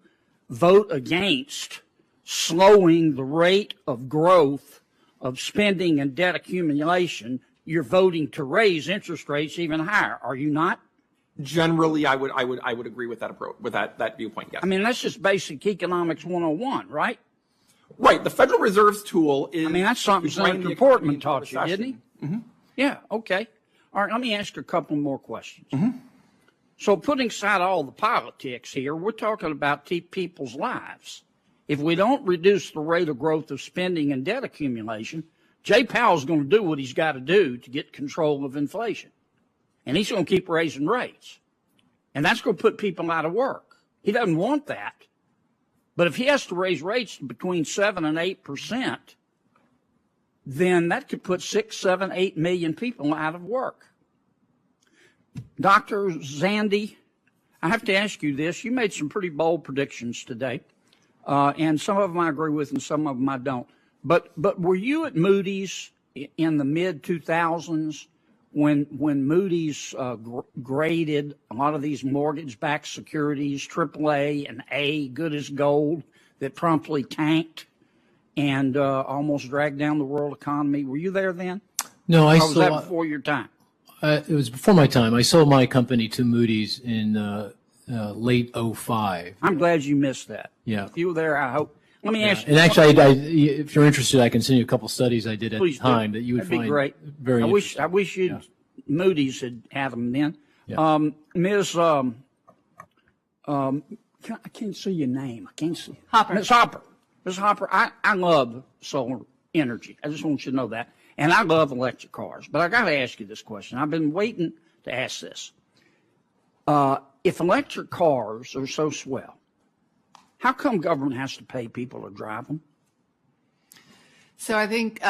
vote against slowing the rate of growth of spending and debt accumulation, you're voting to raise interest rates even higher? Are you not? Generally, I would agree with that approach, with that viewpoint. Yes. I mean, that's just basic economics 101, right? Right. The Federal Reserve's tool is. I mean, that's something to bring the Senator economy Portman into taught you, recession. didn't he? Mm-hmm. Yeah. Okay. All right. Let me ask you a couple more questions. Mm-hmm. So, putting aside all the politics here, we're talking about people's lives. If we don't reduce the rate of growth of spending and debt accumulation, Jay Powell's going to do what he's got to do to get control of inflation. And he's going to keep raising rates. And that's going to put people out of work. He doesn't want that. But if he has to raise rates between 7 and 8%, then that could put 6, 7, 8 million people out of work. Dr. Zandi, I have to ask you this. You made some pretty bold predictions today, and some of them I agree with and some of them I don't. But were you at Moody's in the mid-2000s when Moody's graded a lot of these mortgage-backed securities, AAA and A, good as gold, that promptly tanked and almost dragged down the world economy? Were you there then? No, Or was that before your time? It was before my time. I sold my company to Moody's in late '05. I'm glad you missed that. Yeah. If you were there, I hope. Let me ask you. And actually, if you're interested, I can send you a couple studies I did at the time that you would That'd find be great. very interesting. I wish Moody's had them then. Yeah. Ms. I can't see your name. I can't see. Hopper. Ms. Hopper. Ms. Hopper, I love solar energy. I just want you to know that. And I love electric cars. But I got to ask you this question. I've been waiting to ask this. If electric cars are so swell, how come government has to pay people to drive them? So I think,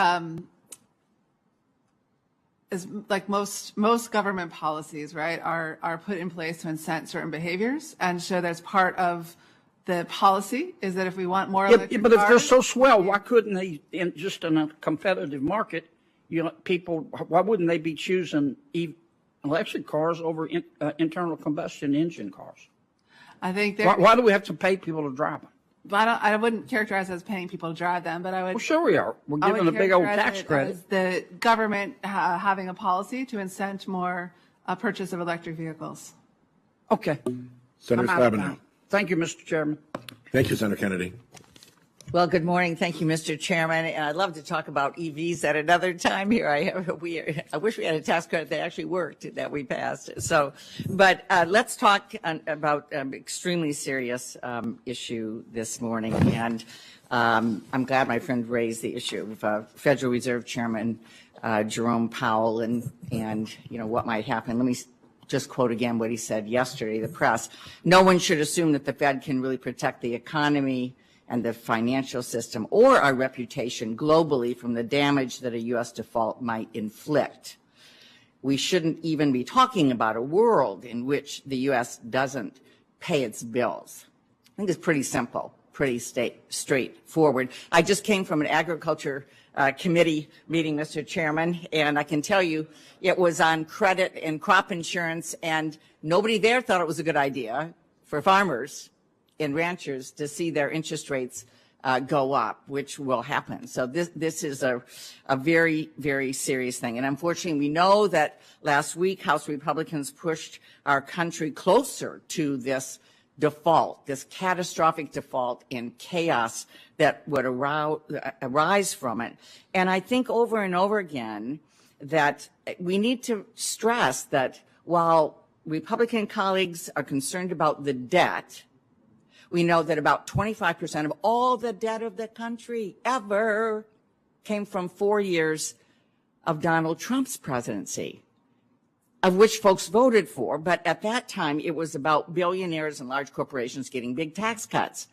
as like most government policies, right, are put in place to incent certain behaviors, and so that's part of the policy is that if we want more electric but if they're cars, so swell, why couldn't they, in a competitive market, people, why wouldn't they be choosing electric cars over internal combustion engine cars? I think Why do we have to pay people to drive them? I wouldn't characterize it as paying people to drive them, but I would. Well, sure we are. We're I would giving a big old characterize tax it credit. as the government having a policy to incent more purchase of electric vehicles. Okay. Senator I'm out of Stabenow. time. Thank you, Mr. Chairman. Thank you, Senator Kennedy. Well, good morning. Thank you, Mr. Chairman. And I'd love to talk about EVs at another time here. I wish we had a tax credit that actually worked that we passed. So, but let's talk about an extremely serious issue this morning. And I'm glad my friend raised the issue of Federal Reserve Chairman Jerome Powell and what might happen. Let me just quote again what he said yesterday to the press. No one should assume that the Fed can really protect the economy and the financial system or our reputation globally from the damage that a U.S. default might inflict. We shouldn't even be talking about a world in which the U.S. doesn't pay its bills. I think it's pretty simple, pretty straightforward. I just came from an agriculture committee meeting, Mr. Chairman, and I can tell you it was on credit and crop insurance, and nobody there thought it was a good idea for farmers and ranchers to see their interest rates go up, which will happen. So this is a very, very serious thing. And unfortunately, we know that last week House Republicans pushed our country closer to this default, this catastrophic default and chaos that would arise from it. And I think over and over again that we need to stress that while Republican colleagues are concerned about the debt, we know that about 25% of all the debt of the country ever came from 4 years of Donald Trump's presidency, of which folks voted for. But at that time, it was about billionaires and large corporations getting big tax cuts.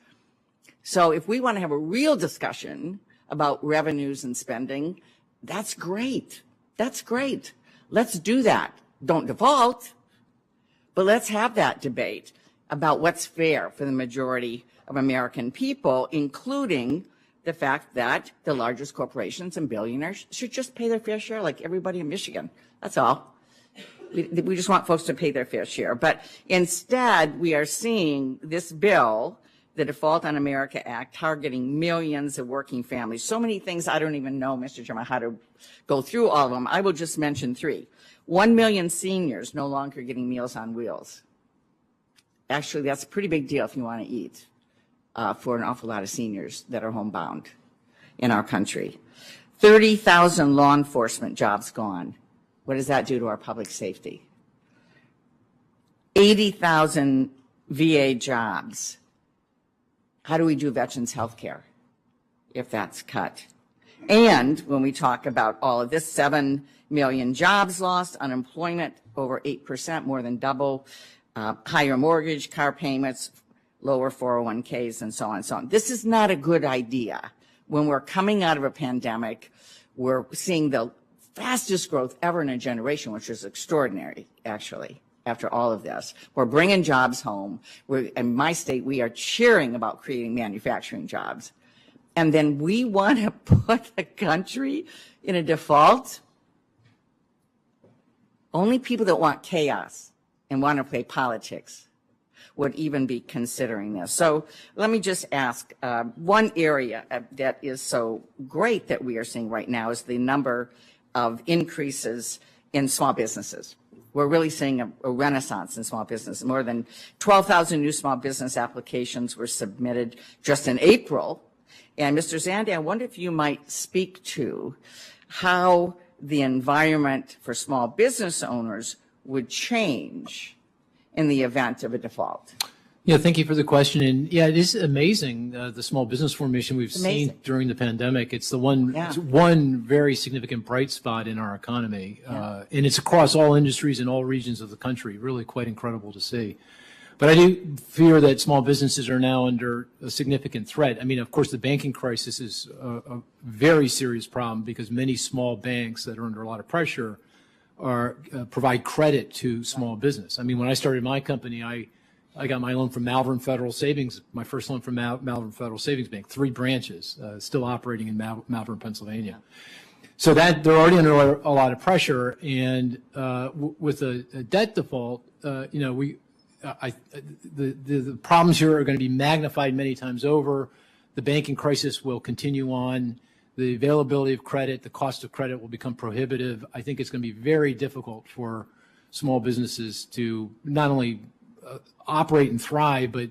So if we want to have a real discussion about revenues and spending, that's great. That's great. Let's do that. Don't default, but let's have that debate about what's fair for the majority of American people, including the fact that the largest corporations and billionaires should just pay their fair share like everybody in Michigan. That's all. We just want folks to pay their fair share. But instead, we are seeing this bill, the Default on America Act, targeting millions of working families. So many things I don't even know, Mr. Chairman, how to go through all of them. I will just mention 3. 1 million seniors no longer getting Meals on Wheels. Actually, that's a pretty big deal if you want to eat for an awful lot of seniors that are homebound in our country. 30,000 law enforcement jobs gone. What does that do to our public safety? 80,000 VA jobs. How do we do veterans health care if that's cut? And when we talk about all of this, 7 million jobs lost, unemployment over 8%, more than double, higher mortgage, car payments, lower 401ks, and so on and so on. This is not a good idea. When we're coming out of a pandemic, we're seeing the fastest growth ever in a generation, which is extraordinary, actually, after all of this. We're bringing jobs home. In my state, we are cheering about creating manufacturing jobs. And then we want to put the country in a default? Only people that want chaos and want to play politics would even be considering this. So let me just ask, one area that is so great that we are seeing right now is the number of increases in small businesses. We're really seeing a renaissance in small business. More than 12,000 new small business applications were submitted just in April. And Mr. Zandi, I wonder if you might speak to how the environment for small business owners would change in the event of a default. Yeah, thank you for the question. And yeah, it is amazing, the small business formation we've seen during the pandemic. It's it's one very significant bright spot in our economy. And it's across all industries and all regions of the country. Really quite incredible to see. But I do fear that small businesses are now under a significant threat. I mean, of course, the banking crisis is a very serious problem because many small banks that are under a lot of pressure provide credit to small business. I mean, when I started my company, I got my loan from Malvern Federal Savings, my first loan from Malvern Federal Savings Bank, 3 branches, still operating in Malvern, Pennsylvania. So that they're already under a lot of pressure, and with a debt default, the problems here are going to be magnified many times over. The banking crisis will continue on. The availability of credit, the cost of credit will become prohibitive. I think it's going to be very difficult for small businesses to not only operate and thrive, but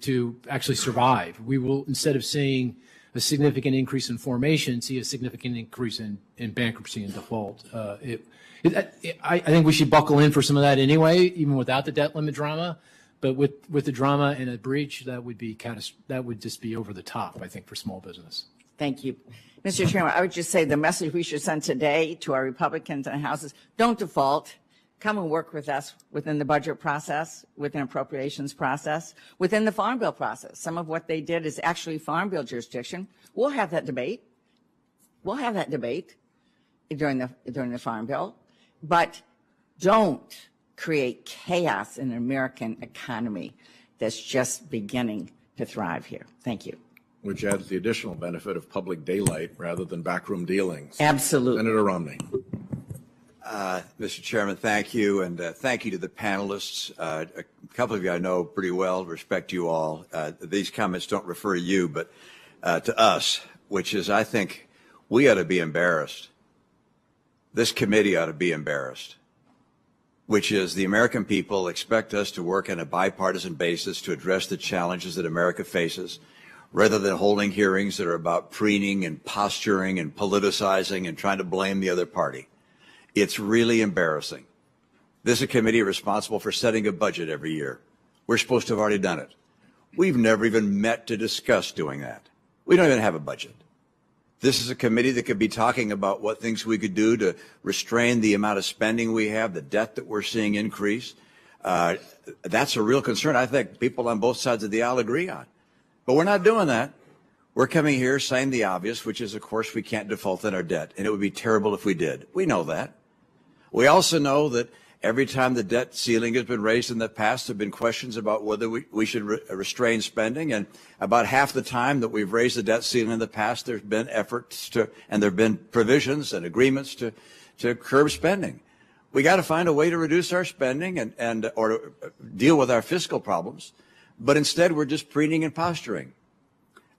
to actually survive. We will, instead of seeing a significant increase in formation, see a significant increase in bankruptcy and default. I think we should buckle in for some of that anyway, even without the debt limit drama. But with the drama and a breach, that would just be over the top, I think, for small business. Thank you. Mr. Chairman, I would just say the message we should send today to our Republicans in the House is don't default. Come and work with us within the budget process, within appropriations process, within the Farm Bill process. Some of what they did is actually Farm Bill jurisdiction. We'll have that debate. We'll have that debate during the Farm Bill. But don't create chaos in the American economy that's just beginning to thrive here. Thank you. Which adds the additional benefit of public daylight rather than backroom dealings. Absolutely. Senator Romney. Mr. Chairman, thank you, and thank you to the panelists. A couple of you I know pretty well, respect you all. These comments don't refer to you, but to us, which is, I think, we ought to be embarrassed. This committee ought to be embarrassed, which is the American people expect us to work on a bipartisan basis to address the challenges that America faces, rather than holding hearings that are about preening and posturing and politicizing and trying to blame the other party. It's really embarrassing. This is a committee responsible for setting a budget every year. We're supposed to have already done it. We've never even met to discuss doing that. We don't even have a budget. This is a committee that could be talking about what things we could do to restrain the amount of spending we have, the debt that we're seeing increase. That's a real concern I think people on both sides of the aisle agree on. But we're not doing that. We're coming here saying the obvious, which is, of course, we can't default on our debt, and it would be terrible if we did. We know that. We also know that Every time the debt ceiling has been raised in the past, there have been questions about whether we should restrain spending. And about half the time that we've raised the debt ceiling in the past, there's been efforts and there have been provisions and agreements to curb spending. We got to find a way to reduce our spending or deal with our fiscal problems. But instead, we're just preening and posturing.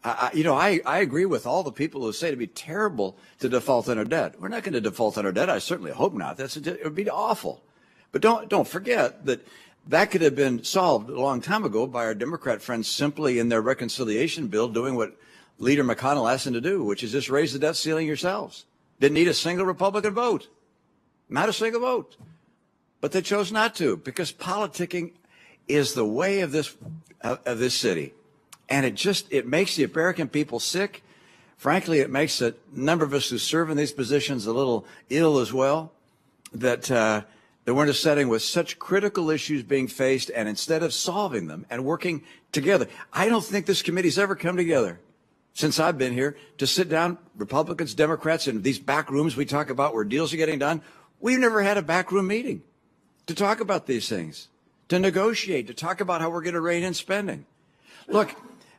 I agree with all the people who say it'd be terrible to default on our debt. We're not going to default on our debt. I certainly hope not. It would be awful. But don't forget that could have been solved a long time ago by our Democrat friends simply in their reconciliation bill doing what Leader McConnell asked them to do, which is just raise the debt ceiling yourselves. Didn't need a single Republican vote. Not a single vote. But they chose not to because politicking is the way of this city. And it makes the American people sick. Frankly, it makes a number of us who serve in these positions a little ill as well, that we're in a setting with such critical issues being faced, and instead of solving them and working together, I don't think this committee's ever come together since I've been here to sit down, Republicans, Democrats, in these back rooms we talk about where deals are getting done. We've never had a backroom meeting to talk about these things, to negotiate, to talk about how we're going to rein in spending. Look,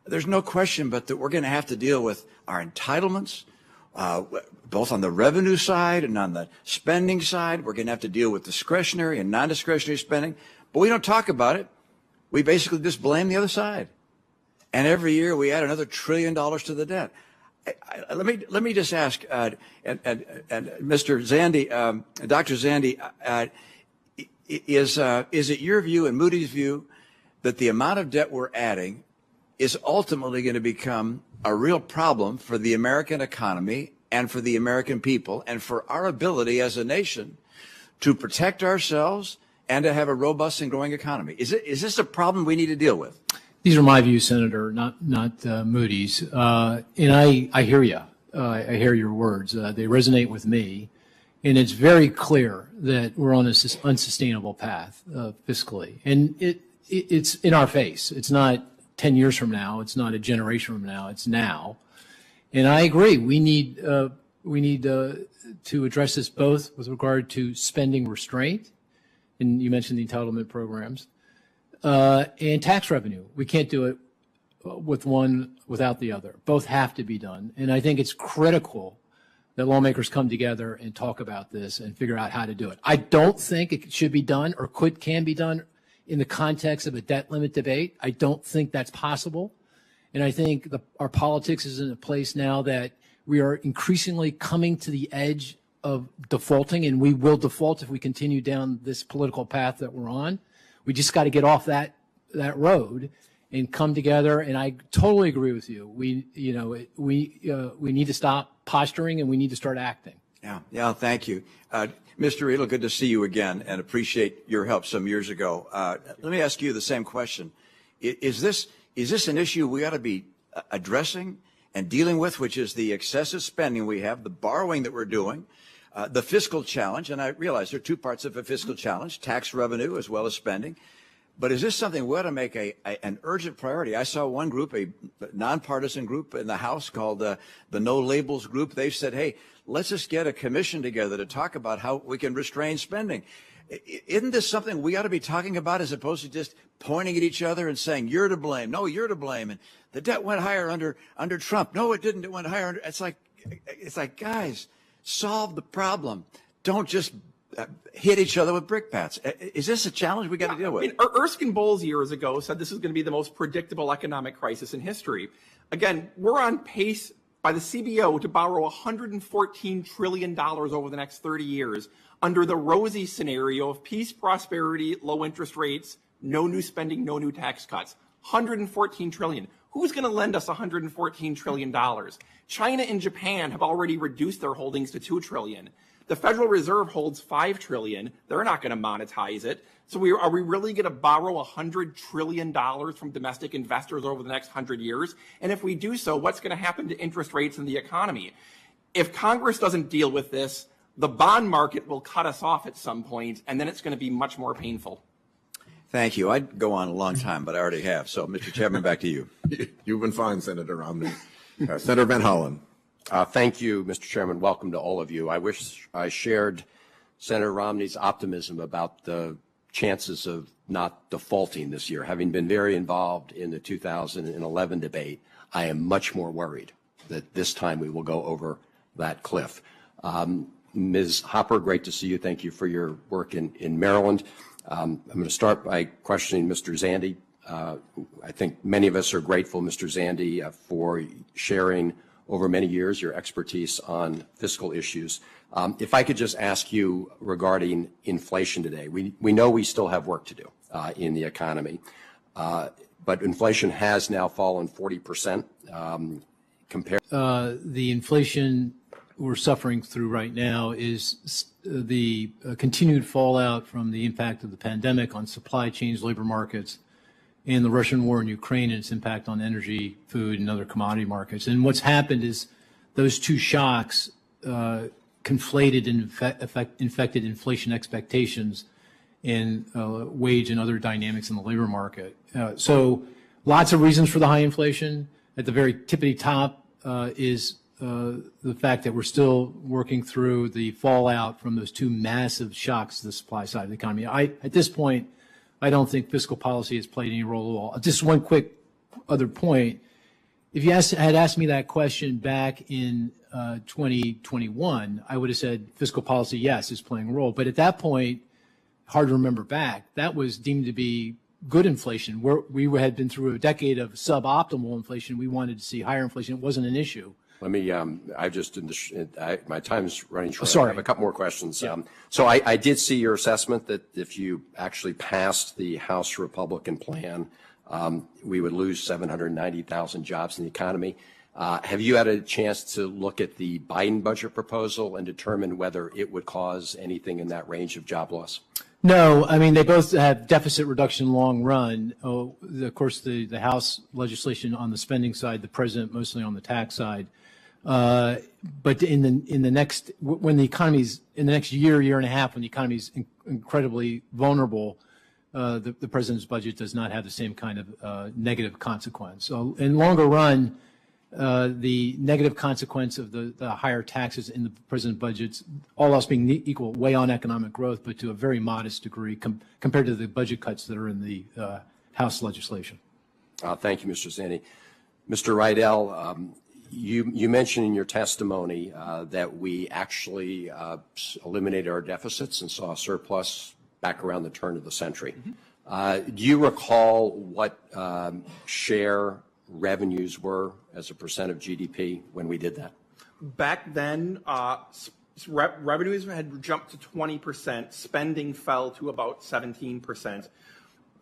there's no question but that we're going to have to deal with our entitlements, both on the revenue side and on the spending side. We're going to have to deal with discretionary and non-discretionary spending. But we don't talk about it. We basically just blame the other side. And every year we add another $1 trillion to the debt. Let me just ask, and Mr. Zandi, Dr. Zandi, is it your view and Moody's view that the amount of debt we're adding is ultimately going to become a real problem for the American economy and for the American people and for our ability as a nation to protect ourselves and to have a robust and growing economy? Is this a problem we need to deal with? These are my views, Senator, not Moody's. And I hear you. I hear your words. They resonate with me. And it's very clear that we're on an unsustainable path fiscally. And it's in our face. It's not 10 years from now. It's not a generation from now. It's now. And I agree. We need to address this both with regard to spending restraint, and you mentioned the entitlement programs, and tax revenue. We can't do it with one without the other. Both have to be done. And I think it's critical that lawmakers come together and talk about this and figure out how to do it. I don't think it should be done or can be done in the context of a debt limit debate. I don't think that's possible. And I think our politics is in a place now that we are increasingly coming to the edge of defaulting, and we will default if we continue down this political path that we're on. We just got to get off that road and come together. And I totally agree with you. We need to stop posturing and we need to start acting. Yeah. Thank you. Mr. Riedel, good to see you again and appreciate your help some years ago. Let me ask you the same question. Is this an issue we ought to be addressing and dealing with, which is the excessive spending we have, the borrowing that we're doing, the fiscal challenge? And I realize there are two parts of a fiscal challenge, tax revenue as well as spending. But is this something we ought to make an urgent priority? I saw one group, a nonpartisan group in the House called the No Labels Group. They've said, hey, let's just get a commission together to talk about how we can restrain spending. Isn't this something we ought to be talking about as opposed to just pointing at each other and saying, you're to blame. No, you're to blame. And the debt went higher under Trump. No, it didn't. It went higher. It's like, guys, solve the problem. Don't just hit each other with brickbats. Is this a challenge we got to deal with? Erskine Bowles years ago said this is going to be the most predictable economic crisis in history. Again, we're on pace by the CBO to borrow $114 trillion over the next 30 years under the rosy scenario of peace, prosperity, low interest rates, no new spending, no new tax cuts. $114 trillion. Who's going to lend us $114 trillion? China and Japan have already reduced their holdings to $2 trillion. The Federal Reserve holds $5 trillion. They're not going to monetize it. So are we really going to borrow $100 trillion from domestic investors over the next 100 years? And if we do so, what's going to happen to interest rates in the economy? If Congress doesn't deal with this, the bond market will cut us off at some point, and then it's going to be much more painful. Thank you. I'd go on a long time, but I already have. So, Mr. Chairman, back to you. You've been fine, Senator Romney. Senator Van Hollen. Thank you, Mr. Chairman. Welcome to all of you. I wish I shared Senator Romney's optimism about the chances of not defaulting this year. Having been very involved in the 2011 debate, I am much more worried that this time we will go over that cliff. Ms. Hopper, great to see you. Thank you for your work in Maryland. I'm going to start by questioning Mr. Zandi. I think many of us are grateful, Mr. Zandi, for sharing over many years your expertise on fiscal issues. If I could just ask you regarding inflation today. We know we still have work to do in the economy, but inflation has now fallen 40% compared. The inflation we're suffering through right now is the continued fallout from the impact of the pandemic on supply chains, labor markets, and the Russian war in Ukraine and its impact on energy, food, and other commodity markets. And what's happened is those two shocks conflated and infected inflation expectations and wage and other dynamics in the labor market. So lots of reasons for the high inflation. At the very tippity top is the fact that we're still working through the fallout from those two massive shocks to the supply side of the economy. At this point, I don't think fiscal policy has played any role at all. Just one quick other point. If you had asked me that question back in 2021, I would have said fiscal policy, yes, is playing a role. But at that point, hard to remember back, that was deemed to be good inflation. We had been through a decade of suboptimal inflation. We wanted to see higher inflation. It wasn't an issue. Let me, my time's running short. Sorry. I have a couple more questions. Yeah. So I did see your assessment that if you actually passed the House Republican plan, we would lose 790,000 jobs in the economy. Have you had a chance to look at the Biden budget proposal and determine whether it would cause anything in that range of job loss? No, I mean, they both have deficit reduction long run. Of course, the House legislation on the spending side, the president mostly on the tax side. But in the next, when the economy's in the next year and a half, when the economy's incredibly vulnerable, the president's budget does not have the same kind of negative consequence. So in longer run, the negative consequence of the higher taxes in the president's budgets, all else being equal, weigh on economic growth, but to a very modest degree compared to the budget cuts that are in the House legislation. Thank you, Mr. Zandi. Mr. Rydell, you mentioned in your testimony that we actually eliminated our deficits and saw a surplus back around the turn of the century. Mm-hmm. Do you recall what share revenues were as a percent of GDP when we did that? Back then, revenues had jumped to 20%. Spending fell to about 17%.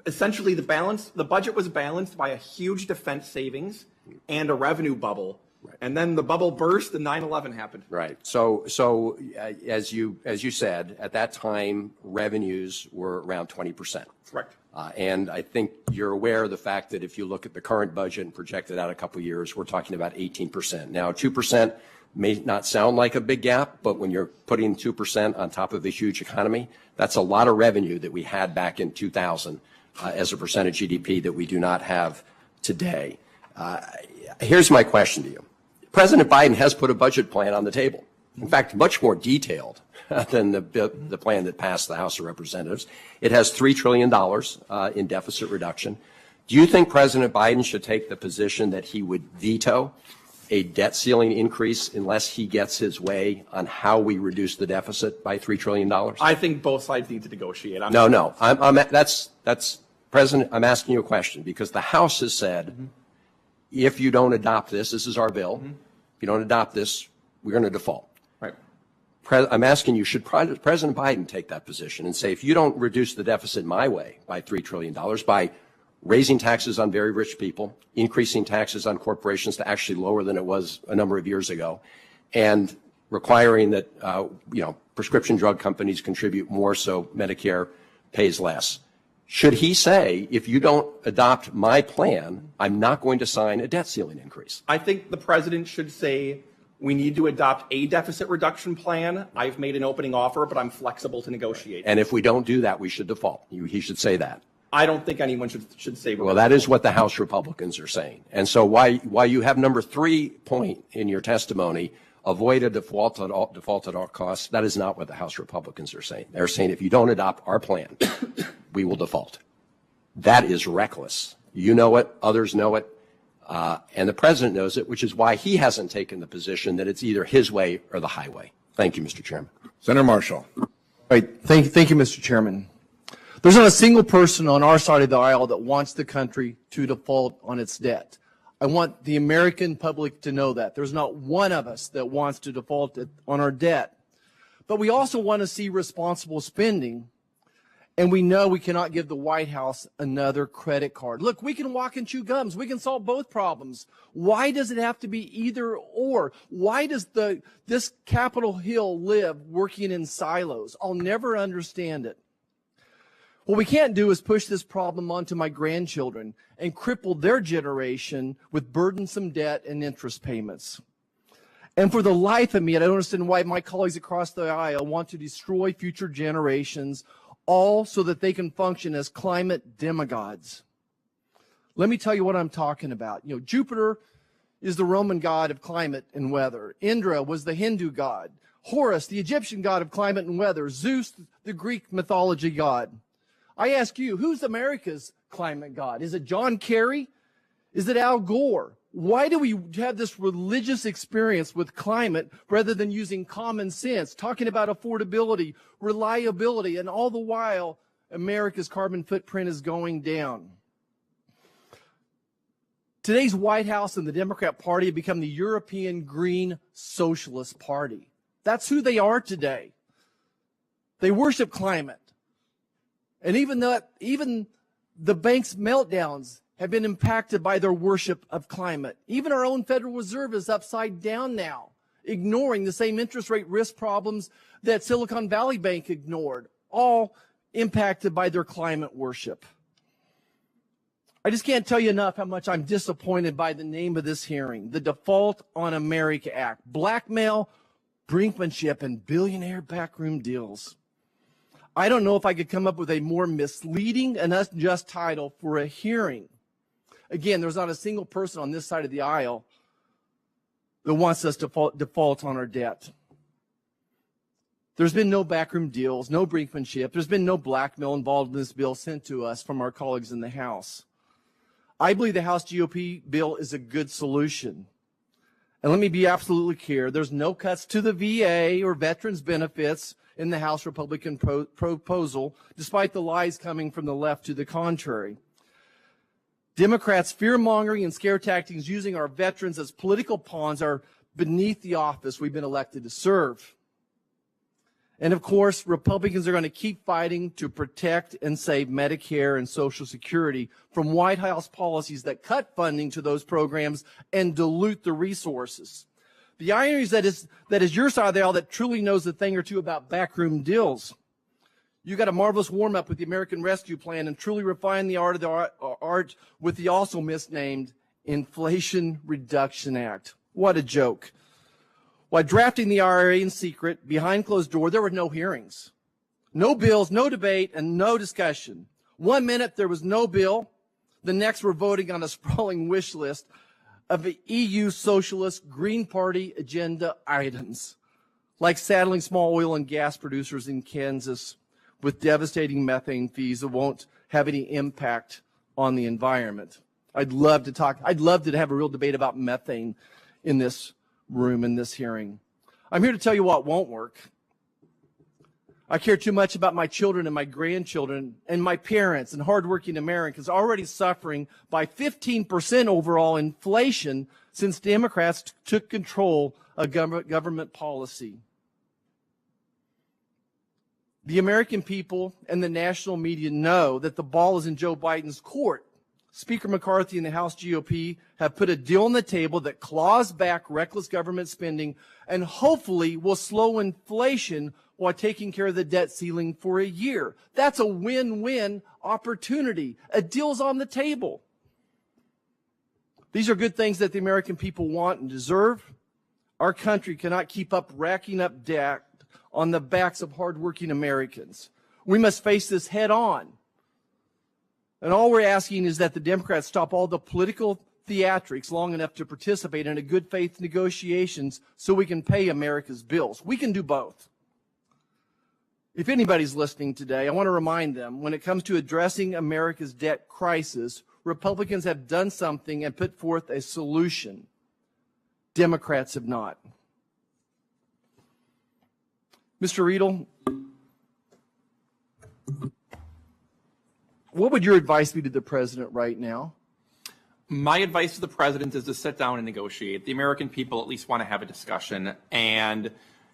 Essentially, the budget was balanced by a huge defense savings and a revenue bubble. Right. And then the bubble burst and 9/11 happened. Right. So as you said, at that time, revenues were around 20%. Correct. And I think you're aware of the fact that if you look at the current budget and project it out a couple of years, we're talking about 18%. Now, 2% may not sound like a big gap, but when you're putting 2% on top of a huge economy, that's a lot of revenue that we had back in 2000 as a percent of GDP that we do not have today. Here's my question to you. President Biden has put a budget plan on the table. In fact, much more detailed than the plan that passed the House of Representatives. It has $3 trillion in deficit reduction. Do you think President Biden should take the position that he would veto a debt ceiling increase unless he gets his way on how we reduce the deficit by $3 trillion? I think both sides need to negotiate. No. That's President. I'm asking you a question because the House has said, mm-hmm. If you don't adopt this is our bill. Mm-hmm. If you don't adopt this, we're going to default. Right. I'm asking you, should President Biden take that position and say, if you don't reduce the deficit my way by $3 trillion, by raising taxes on very rich people, increasing taxes on corporations to actually lower than it was a number of years ago, and requiring that prescription drug companies contribute more so Medicare pays less. Should he say, if you don't adopt my plan, I'm not going to sign a debt ceiling increase? I think the president should say, we need to adopt a deficit reduction plan. I've made an opening offer, but I'm flexible to negotiate. And if we don't do that, we should default. He should say that. I don't think anyone should say. Well, that is what the House Republicans are saying. And so why you have number 3 point in your testimony avoid a default at all costs. That is not what the House Republicans are saying. They're saying if you don't adopt our plan, we will default. That is reckless. You know it, others know it, and the president knows it, which is why he hasn't taken the position that it's either his way or the highway. Thank you, Mr. Chairman. Senator Marshall. Right. Thank you, Mr. Chairman. There's not a single person on our side of the aisle that wants the country to default on its debt. I want the American public to know that. There's not one of us that wants to default on our debt. But we also want to see responsible spending, and we know we cannot give the White House another credit card. Look, we can walk and chew gums. We can solve both problems. Why does it have to be either or? Why does this Capitol Hill live working in silos? I'll never understand it. What we can't do is push this problem onto my grandchildren and cripple their generation with burdensome debt and interest payments. And for the life of me, I don't understand why my colleagues across the aisle want to destroy future generations, all so that they can function as climate demigods. Let me tell you what I'm talking about. You know, Jupiter is the Roman god of climate and weather. Indra was the Hindu god. Horus, the Egyptian god of climate and weather. Zeus, the Greek mythology god. I ask you, who's America's climate god? Is it John Kerry? Is it Al Gore? Why do we have this religious experience with climate rather than using common sense, talking about affordability, reliability, and all the while America's carbon footprint is going down? Today's White House and the Democrat Party have become the European Green Socialist Party. That's who they are today. They worship climate. And even the bank's meltdowns have been impacted by their worship of climate. Even our own Federal Reserve is upside down now, ignoring the same interest rate risk problems that Silicon Valley Bank ignored, all impacted by their climate worship. I just can't tell you enough how much I'm disappointed by the name of this hearing, the Default on America Act, Blackmail, Brinkmanship, and Billionaire Backroom Deals. I don't know if I could come up with a more misleading and unjust title for a hearing. Again, there's not a single person on this side of the aisle that wants us to default on our debt. There's been no backroom deals, no brinkmanship. There's been no blackmail involved in this bill sent to us from our colleagues in the House. I believe the House GOP bill is a good solution. And let me be absolutely clear, there's no cuts to the VA or veterans benefits in the House Republican proposal, despite the lies coming from the left to the contrary. Democrats' fear-mongering and scare tactics using our veterans as political pawns are beneath the office we've been elected to serve. And of course, Republicans are going to keep fighting to protect and save Medicare and Social Security from White House policies that cut funding to those programs and dilute the resources. The irony is that is your side of the aisle that truly knows a thing or two about backroom deals. You got a marvelous warm-up with the American Rescue Plan and truly refine the art of the art with the also misnamed Inflation Reduction Act. What a joke. While drafting the IRA in secret, behind closed door, there were no hearings. No bills, no debate, and no discussion. 1 minute there was no bill. The next we're voting on a sprawling wish list of the EU socialist Green Party agenda items, like saddling small oil and gas producers in Kansas with devastating methane fees that won't have any impact on the environment. I'd love to have a real debate about methane in this room, in this hearing. I'm here to tell you what won't work. I care too much about my children and my grandchildren and my parents and hardworking Americans already suffering by 15% overall inflation since Democrats took control of government policy. The American people and the national media know that the ball is in Joe Biden's court. Speaker McCarthy and the House GOP have put a deal on the table that claws back reckless government spending and hopefully will slow inflation while taking care of the debt ceiling for a year. That's a win-win opportunity. A deal's on the table. These are good things that the American people want and deserve. Our country cannot keep up racking up debt on the backs of hardworking Americans. We must face this head on. And all we're asking is that the Democrats stop all the political theatrics long enough to participate in a good faith negotiations so we can pay America's bills. We can do both. If anybody's listening today, I want to remind them, when it comes to addressing America's debt crisis, Republicans have done something and put forth a solution. Democrats have not. Mr. Riedel, what would your advice be to the president right now? My advice to the president is to sit down and negotiate. The American people at least want to have a discussion, and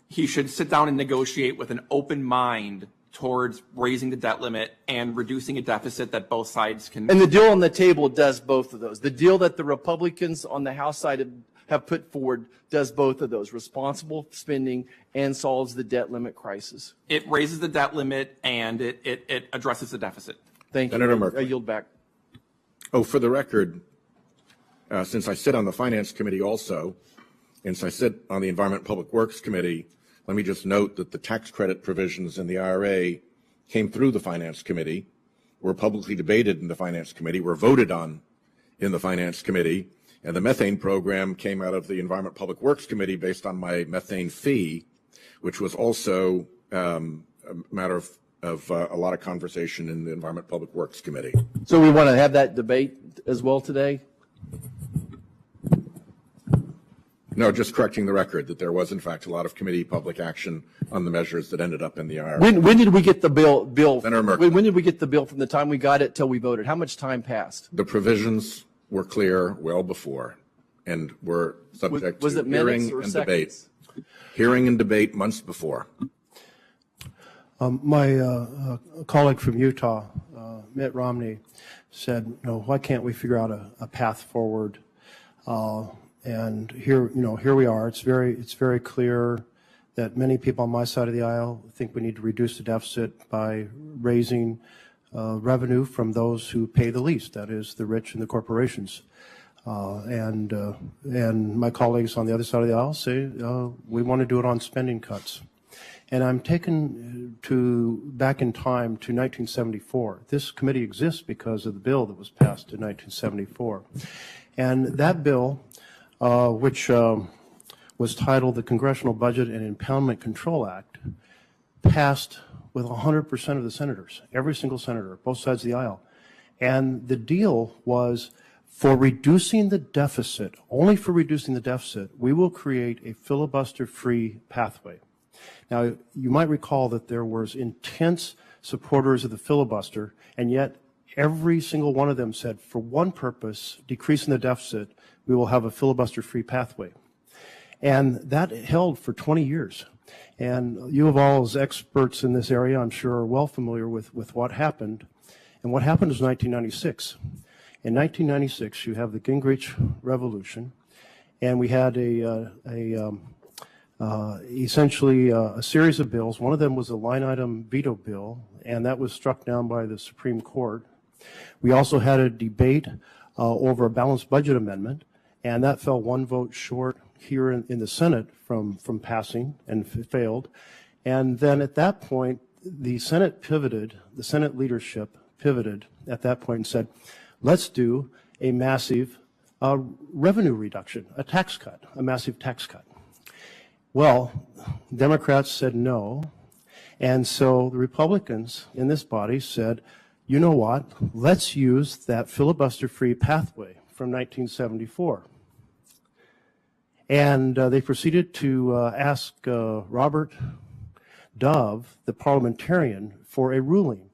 he should sit down and negotiate with an open mind towards raising the debt limit and reducing a deficit that both sides can. And the deal on the table does both of those. The deal that the Republicans on the House side have put forward does both of those, responsible spending and solves the debt limit crisis. It raises the debt limit and it addresses the deficit. Thank you. Senator Merkley. I yield back. Oh, for the record, since I sit on the Finance Committee also, and since I sit on the Environment and Public Works Committee, let me just note that the tax credit provisions in the IRA came through the Finance Committee, were publicly debated in the Finance Committee, were voted on in the Finance Committee, and the methane program came out of the Environment and Public Works Committee based on my methane fee, which was also a matter of a lot of conversation in the Environment and Public Works Committee. So we want to have that debate as well today? No, just correcting the record that there was, in fact, a lot of committee public action on the measures that ended up in the IRA. When did we get the bill? Senator Merkley. When did we get the bill from the time we got it till we voted? How much time passed? The provisions were clear well before and were subject Was to it minutes hearing or and seconds? debate. Hearing and debate months before. My colleague from Utah, Mitt Romney, said, why can't we figure out a path forward? And here we are. It's very clear that many people on my side of the aisle think we need to reduce the deficit by raising revenue from those who pay the least, that is, the rich and the corporations. And my colleagues on the other side of the aisle say we want to do it on spending cuts. And I'm taken back in time to 1974. This committee exists because of the bill that was passed in 1974. And that bill, which was titled the Congressional Budget and Impoundment Control Act, passed with 100% of the senators, every single senator, both sides of the aisle. And the deal was, for reducing the deficit, only for reducing the deficit, we will create a filibuster-free pathway. Now, you might recall that there was intense supporters of the filibuster, and yet every single one of them said, for one purpose, decreasing the deficit, we will have a filibuster-free pathway. And that held for 20 years. And you of all, as experts in this area, I'm sure are well familiar with what happened. And what happened was 1996. In 1996, you have the Gingrich Revolution, and we had essentially a series of bills. One of them was a line item veto bill, and that was struck down by the Supreme Court. We also had a debate over a balanced budget amendment, and that fell one vote short here in the Senate from passing and failed. And then at that point, the Senate leadership pivoted at that point and said, let's do a massive revenue reduction, a tax cut, a massive tax cut. Well, Democrats said no, and so the Republicans in this body said, you know what, let's use that filibuster-free pathway from 1974. And they proceeded to ask Robert Dove, the parliamentarian, for a ruling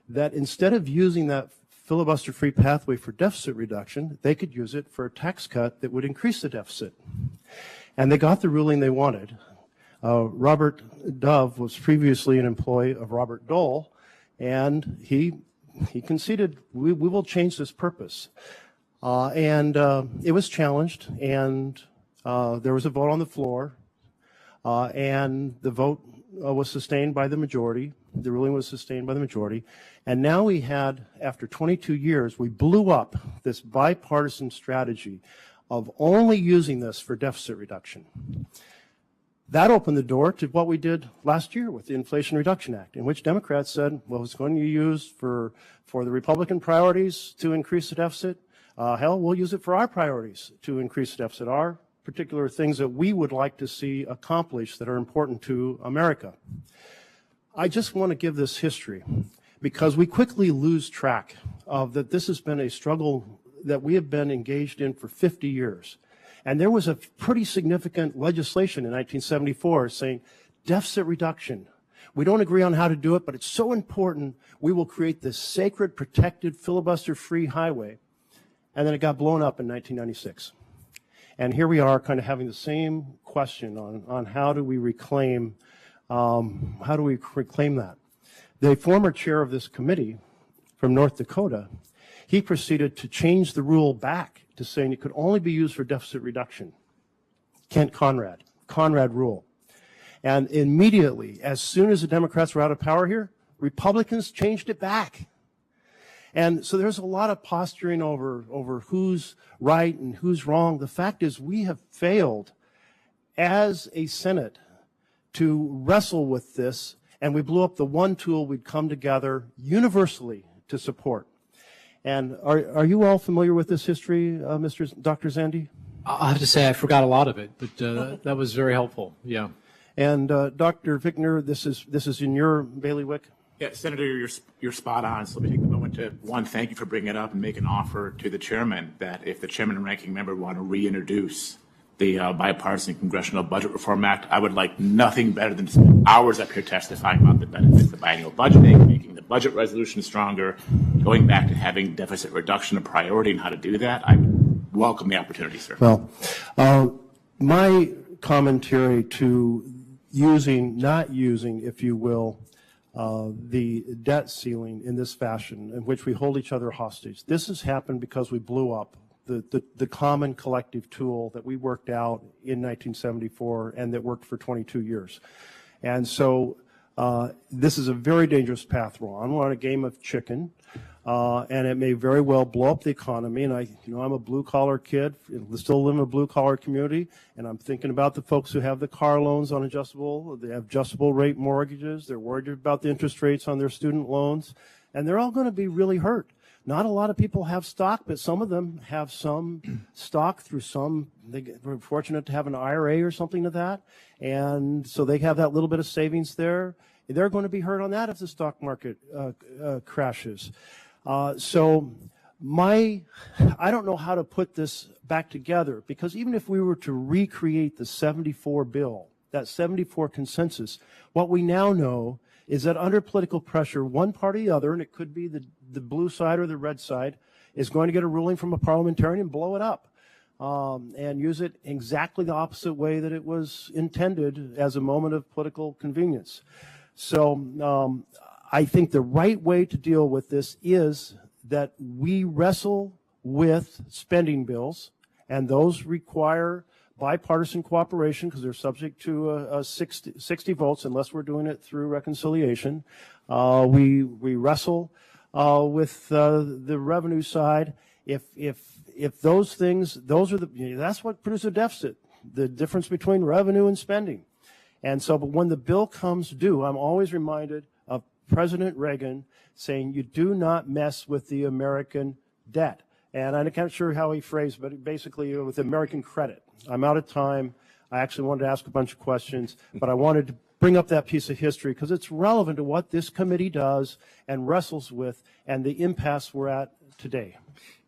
that instead of using that filibuster-free pathway for deficit reduction, they could use it for a tax cut that would increase the deficit. And they got the ruling they wanted. Robert Dove was previously an employee of Robert Dole, and he conceded, we will change this purpose. And it was challenged, and there was a vote on the floor, and the vote was sustained by the majority. The ruling was sustained by the majority. And now we had, after 22 years, we blew up this bipartisan strategy of only using this for deficit reduction. That opened the door to what we did last year with the Inflation Reduction Act, in which Democrats said, well, it's going to be used for the Republican priorities to increase the deficit. Hell, we'll use it for our priorities to increase the deficit, our particular things that we would like to see accomplished that are important to America. I just want to give this history because we quickly lose track of that this has been a struggle that we have been engaged in for 50 years. And there was a pretty significant legislation in 1974 saying deficit reduction. We don't agree on how to do it, but it's so important we will create this sacred, protected, filibuster-free highway. And then it got blown up in 1996. And here we are kind of having the same question on how do we reclaim that. The former chair of this committee from North Dakota, he proceeded to change the rule back to saying it could only be used for deficit reduction. Conrad rule. And immediately, as soon as the Democrats were out of power here, Republicans changed it back. And so there's a lot of posturing over who's right and who's wrong. The fact is we have failed as a Senate to wrestle with this, and we blew up the one tool we'd come together universally to support. And are you all familiar with this history, Dr. Zandi? I'll have to say I forgot a lot of it, but that was very helpful. Yeah. And Dr. Fichtner, this is in your bailiwick. Yeah, Senator, you're spot on. So let me take the moment to, one, thank you for bringing it up and make an offer to the chairman that if the chairman and ranking member want to reintroduce the Bipartisan Congressional Budget Reform Act, I would like nothing better than to spend hours up here testifying about the benefits of biennial budgeting, making the budget resolution stronger, going back to having deficit reduction a priority and how to do that. I would welcome the opportunity, sir. Well, my commentary to not using, if you will, the debt ceiling in this fashion in which we hold each other hostage. This has happened because we blew up the common collective tool that we worked out in 1974 and that worked for 22 years. And so this is a very dangerous path we're on. We're on a game of chicken, and it may very well blow up the economy. And I'm a blue-collar kid, still live in a blue-collar community, and I'm thinking about the folks who have the car loans on they have adjustable rate mortgages. They're worried about the interest rates on their student loans, and they're all going to be really hurt. Not a lot of people have stock, but some of them have some stock through we're fortunate to have an IRA or something to that. And so they have that little bit of savings there. They're going to be hurt on that if the stock market crashes. So I don't know how to put this back together, because even if we were to recreate the 74 bill, that 74 consensus, what we now know is that under political pressure, one party or the other, and it could be the blue side or the red side, is going to get a ruling from a parliamentarian and blow it up and use it exactly the opposite way that it was intended as a moment of political convenience. So I think the right way to deal with this is that we wrestle with spending bills, and those require bipartisan cooperation because they're subject to 60 votes unless we're doing it through reconciliation. We wrestle with the revenue side. If those things, that's what produces a deficit, the difference between revenue and spending. And so, but when the bill comes due, I'm always reminded of President Reagan saying, you do not mess with the American debt. And I'm not sure how he phrased, but basically with American credit. I'm out of time. I actually wanted to ask a bunch of questions, but I wanted to bring up that piece of history because it's relevant to what this committee does and wrestles with and the impasse we're at today.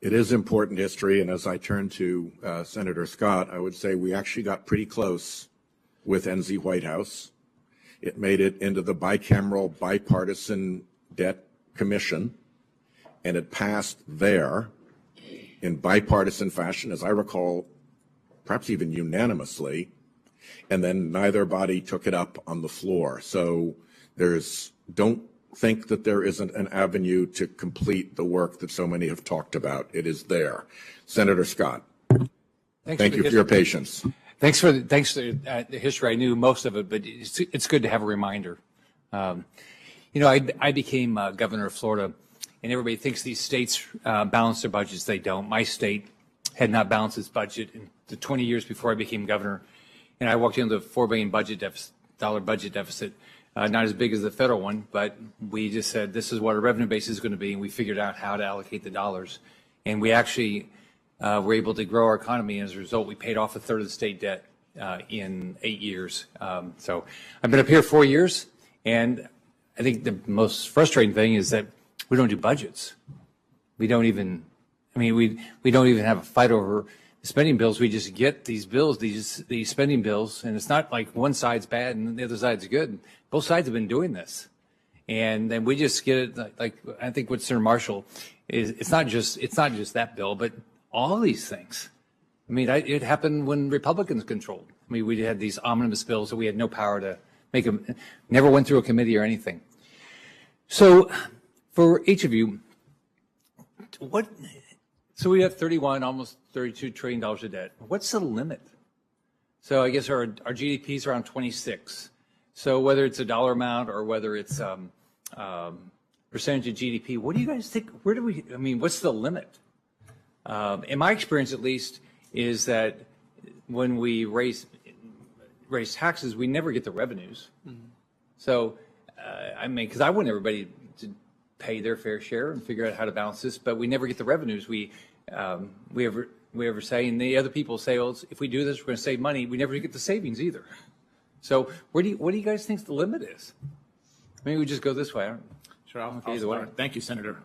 It is important history, and as I turn to Senator Scott, I would say we actually got pretty close with NZ Whitehouse. It made it into the bicameral bipartisan debt commission, and it passed there in bipartisan fashion, as I recall, perhaps even unanimously, and then neither body took it up on the floor. So don't think that there isn't an avenue to complete the work that so many have talked about. It is there. Senator Scott, thank you for your patience. Thanks for the history. I knew most of it, but it's good to have a reminder. I became governor of Florida, and everybody thinks these states balance their budgets. They don't. My state had not balanced its budget in the 20 years before I became governor, and I walked into a $4 billion budget deficit, not as big as the federal one, but we just said this is what our revenue base is going to be, and we figured out how to allocate the dollars. And we actually we're able to grow our economy. And as a result, we paid off a third of the state debt in 8 years. So I've been up here 4 years, and I think the most frustrating thing is that we don't do budgets. We don't even, we don't even have a fight over spending bills. We just get these bills, these spending bills, and it's not like one side's bad and the other side's good. Both sides have been doing this. And then we just get it, like I think what Senator Marshall is, it's not just that bill, but all these things. It happened when Republicans controlled. We had these omnibus bills that we had no power to make them, never went through a committee or anything. So for each of you, so we have 31, almost $32 trillion of debt. What's the limit? So I guess our GDP is around 26. So whether it's a dollar amount or whether it's percentage of GDP, what do you guys think? What's the limit? In my experience, at least, is that when we raise taxes, we never get the revenues. Mm-hmm. So, because I want everybody to pay their fair share and figure out how to balance this, but we never get the revenues. We ever say, and the other people say, well, if we do this, we're going to save money. We never get the savings either. So, what do you guys think the limit is? Maybe we just go this way. Sure, I'll start. Thank you, Senator.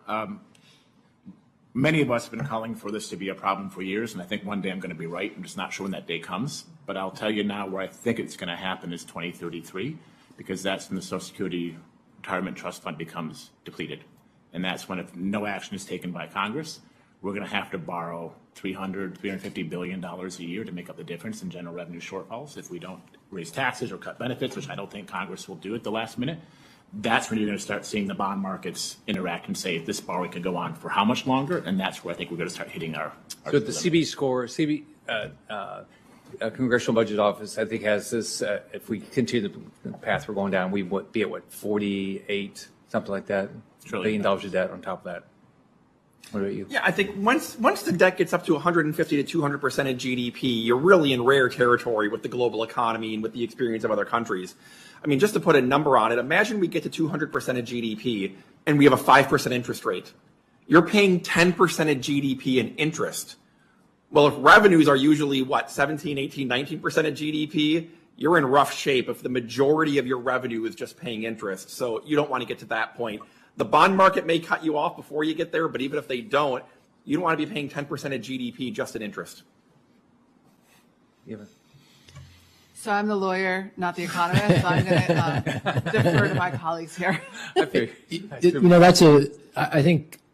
Many of us have been calling for this to be a problem for years, and I think one day I'm going to be right. I'm just not sure when that day comes. But I'll tell you now where I think it's going to happen is 2033, because that's when the Social Security Retirement Trust Fund becomes depleted. And that's when, if no action is taken by Congress, we're going to have to borrow $350 billion a year to make up the difference in general revenue shortfalls if we don't raise taxes or cut benefits, which I don't think Congress will do at the last minute. That's when you're going to start seeing the bond markets interact and say, if this borrowing could go on for how much longer? And that's where I think we're going to start hitting our so the CB score, Congressional Budget Office, I think has this, if we continue the path we're going down, we would be at 48, something like that, $1 billion of debt on top of that. What about you? Yeah, I think once the debt gets up to 150 to 200% of GDP, you're really in rare territory with the global economy and with the experience of other countries. Just to put a number on it, imagine we get to 200% of GDP and we have a 5% interest rate. You're paying 10% of GDP in interest. Well, if revenues are usually, 17, 18, 19% of GDP, you're in rough shape if the majority of your revenue is just paying interest. So you don't want to get to that point. The bond market may cut you off before you get there, but even if they don't, you don't want to be paying 10% of GDP just in interest. Yeah. So I'm the lawyer, not the economist, so I'm going to defer to my colleagues here. I think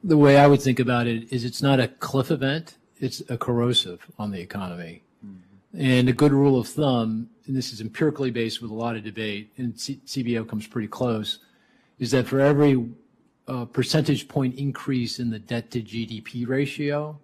the way I would think about it is it's not a cliff event, it's a corrosive on the economy. Mm-hmm. And a good rule of thumb, and this is empirically based with a lot of debate, and CBO comes pretty close, is that for every percentage point increase in the debt to GDP ratio,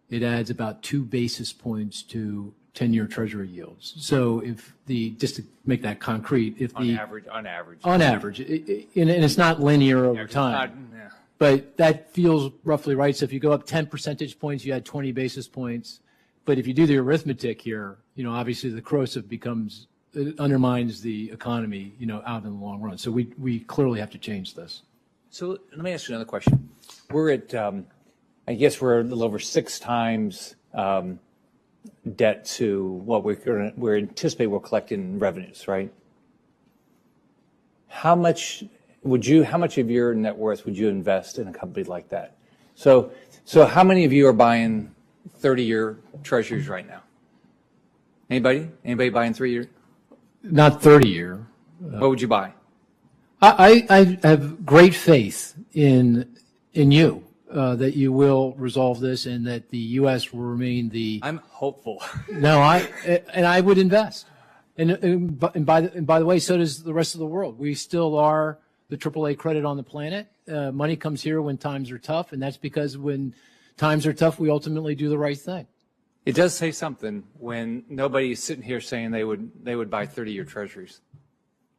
it adds about 2 basis points to 10-year Treasury yields. So just to make that concrete, on average, and it's not linear over time, but that feels roughly right. So if you go up 10 percentage points, you add 20 basis points. But if you do the arithmetic here, obviously the corrosive it undermines the economy, out in the long run. So we clearly have to change this. So let me ask you another question. We're at, I guess we're a little over 6 times debt to what we're anticipating we'll collect in revenues, right? How much of your net worth would you invest in a company like that? So how many of you are buying 30-year treasuries right now? Anybody buying 3-year? Not 30-year. What would you buy? I have great faith in you. That you will resolve this and that the U.S. will remain I'm hopeful. No, I would invest. And by the way, so does the rest of the world. We still are the AAA credit on the planet. Money comes here when times are tough, and that's because when times are tough, we ultimately do the right thing. It does say something when nobody's sitting here saying they would buy 30-year treasuries,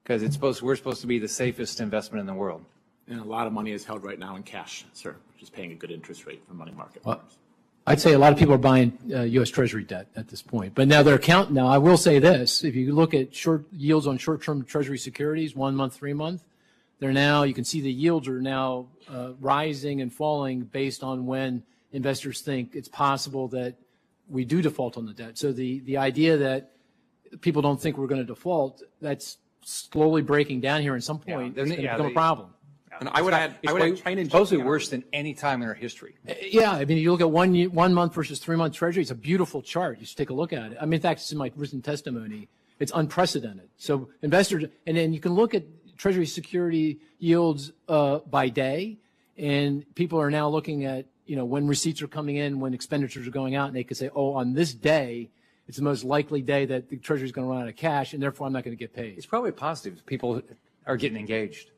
because we're supposed to be the safest investment in the world. And a lot of money is held right now in cash, sir, which is paying a good interest rate for money market funds. I'd say a lot of people are buying U.S. Treasury debt at this point. But now they're counting. Now, I will say this. If you look at short yields on short-term Treasury securities, 1 month, 3 month, you can see the yields are now rising and falling based on when investors think it's possible that we do default on the debt. So the idea that people don't think we're going to default, that's slowly breaking down here. At some point, it's going to become a problem. And I would add, It's supposedly worse than any time in our history. Yeah, I mean, you look at 1 month versus 3 month Treasury. It's a beautiful chart. You should take a look at it. I mean, in fact, it's in my written testimony. It's unprecedented. So investors, and then you can look at Treasury security yields by day, and people are now looking at, you know, when receipts are coming in, when expenditures are going out, and they could say, oh, on this day, it's the most likely day that the Treasury is going to run out of cash, and therefore I'm not going to get paid. It's probably positive. People are getting engaged.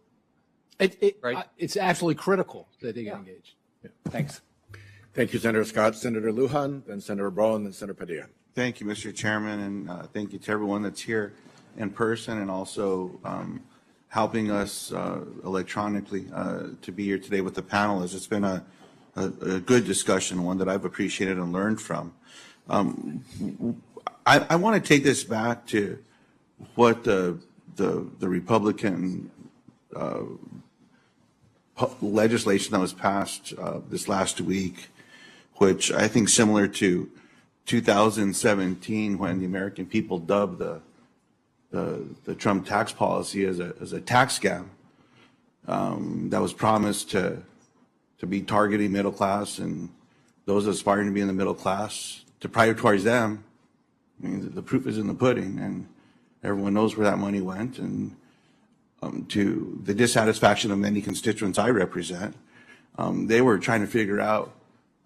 Right? It's absolutely critical that they get engaged. Yeah. Thanks. Thank you, Senator Scott. Senator Lujan, then Senator Brown, then Senator Padilla. Thank you, Mr. Chairman, and thank you to everyone that's here in person and also helping us electronically to be here today with the panelists. It's been a good discussion, one that I've appreciated and learned from. I want to take this back to what the Republican legislation that was passed this last week, which I think similar to 2017 when the American people dubbed the Trump tax policy as a tax scam that was promised to be targeting middle class and those aspiring to be in the middle class, to prioritize them. I mean, the proof is in the pudding, and everyone knows where that money went, and to the dissatisfaction of many constituents I represent, they were trying to figure out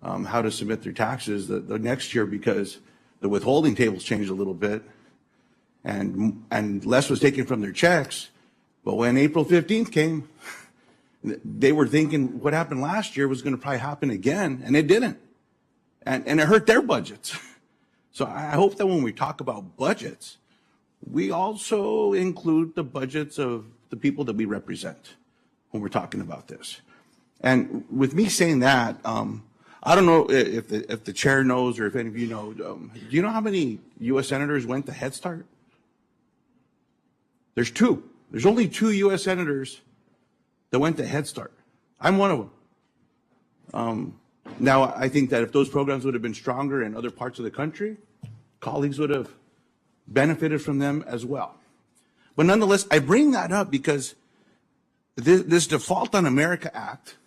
how to submit their taxes the next year because the withholding tables changed a little bit, and less was taken from their checks. But when April 15th came, they were thinking what happened last year was going to probably happen again, and it didn't. And it hurt their budgets. So I hope that when we talk about budgets, we also include the budgets of the people that we represent when we're talking about this. And with me saying that, I don't know if the chair knows or if any of you know, do you know how many U.S. senators went to Head Start? There's 2. There's only 2 U.S. senators that went to Head Start. I'm one of them. Now, I think that if those programs would have been stronger in other parts of the country, colleagues would have benefited from them as well. But nonetheless, I bring that up because this Default on America Act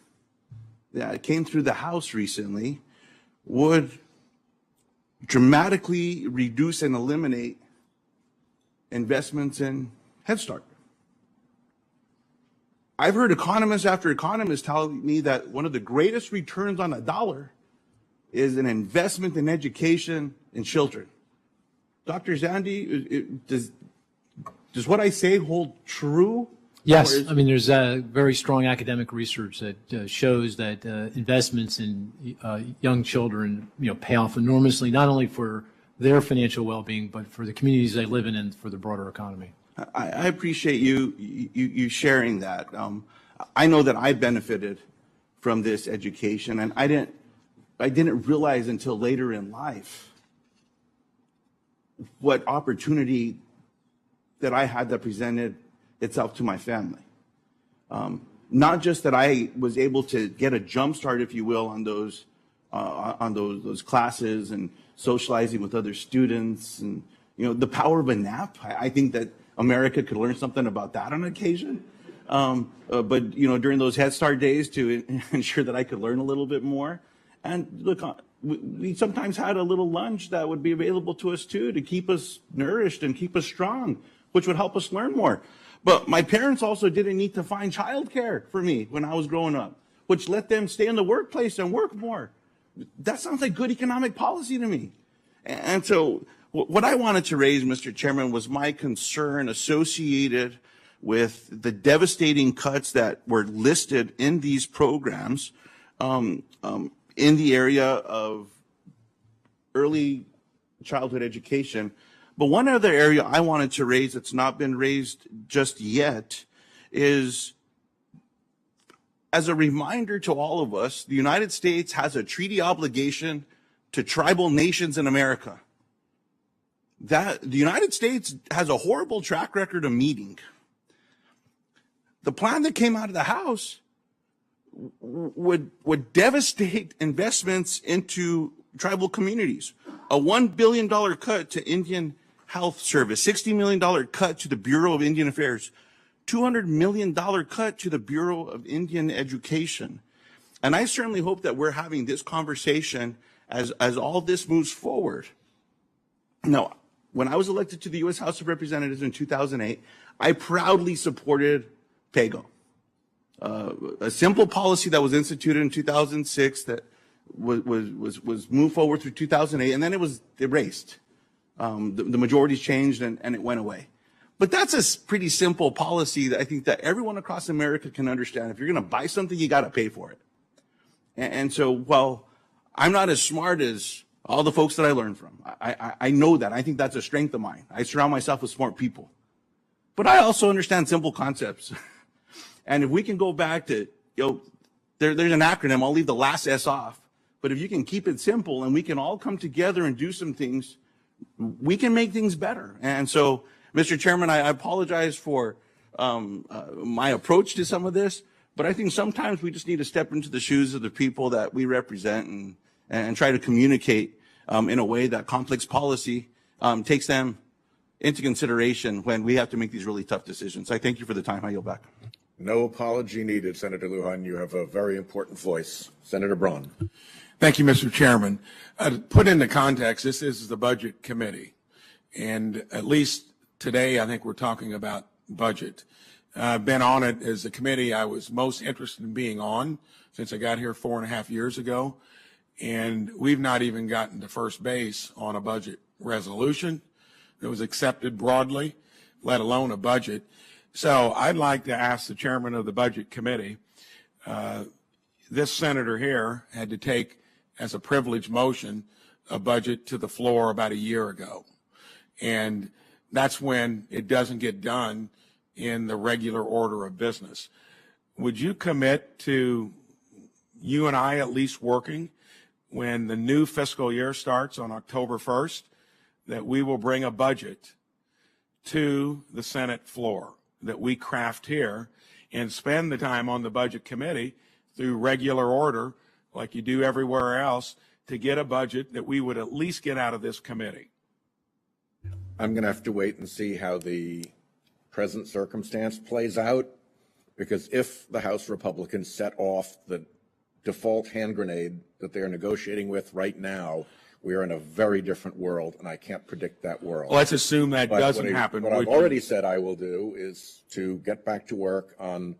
that came through the House recently would dramatically reduce and eliminate investments in Head Start. I've heard economist after economist tell me that one of the greatest returns on a dollar is an investment in education in children. Dr. Zandi, does what I say hold true? Yes, I mean, there's very strong academic research that shows that investments in young children, you know, pay off enormously, not only for their financial well-being, but for the communities they live in and for the broader economy. I appreciate you sharing that. I know that I benefited from this education, and I didn't realize until later in life what opportunity that I had that presented itself to my family. Not just that I was able to get a jump start, if you will, on those classes and socializing with other students, and you know, the power of a nap. I think that America could learn something about that on occasion. But you know, during those Head Start days, to ensure that I could learn a little bit more. And look, we sometimes had a little lunch that would be available to us too, to keep us nourished and keep us strong, which would help us learn more. But my parents also didn't need to find childcare for me when I was growing up, which let them stay in the workplace and work more. That sounds like good economic policy to me. And so what I wanted to raise, Mr. Chairman, was my concern associated with the devastating cuts that were listed in these programs in the area of early childhood education. But one other area I wanted to raise that's not been raised just yet is, as a reminder to all of us, the United States has a treaty obligation to tribal nations in America. That the United States has a horrible track record of meeting. The plan that came out of the House would devastate investments into tribal communities. A $1 billion cut to Indian Health Service, $60 million cut to the Bureau of Indian Affairs, $200 million cut to the Bureau of Indian Education. And I certainly hope that we're having this conversation as all this moves forward. Now, when I was elected to the U.S. House of Representatives in 2008, I proudly supported PAYGO, a simple policy that was instituted in 2006 that was moved forward through 2008, and then it was erased. The majorities changed and it went away. But that's a pretty simple policy that I think that everyone across America can understand. If you're going to buy something, you got to pay for it. And so while I'm not as smart as all the folks that I learned from, I know that. I think that's a strength of mine. I surround myself with smart people. But I also understand simple concepts. And if we can go back to, there's an acronym, I'll leave the last S off. But if you can keep it simple and we can all come together and do some things, we can make things better. And so, Mr. Chairman, I apologize for my approach to some of this, but I think sometimes we just need to step into the shoes of the people that we represent and try to communicate in a way that complex policy takes them into consideration when we have to make these really tough decisions. I thank you for the time. I yield back. No apology needed, Senator Lujan. You have a very important voice. Senator Braun. Thank you, Mr. Chairman. To put into context, this is the Budget Committee. And at least today, I think we're talking about budget. I've been on it as the committee I was most interested in being on since I got here 4.5 years ago. And we've not even gotten to first base on a budget resolution that was accepted broadly, let alone a budget. So I'd like to ask the chairman of the Budget Committee, this senator here had to take as a privileged motion a budget to the floor about a year ago. And that's when it doesn't get done in the regular order of business. Would you commit to you and I at least working when the new fiscal year starts on October 1st, that we will bring a budget to the Senate floor that we craft here and spend the time on the Budget Committee through regular order like you do everywhere else to get a budget that we would at least get out of this committee? I'm going to have to wait and see how the present circumstance plays out, because if the House Republicans set off the default hand grenade that they are negotiating with right now, we are in a very different world, and I can't predict that world. Well, let's assume that doesn't happen. What I've already said I will do is to get back to work on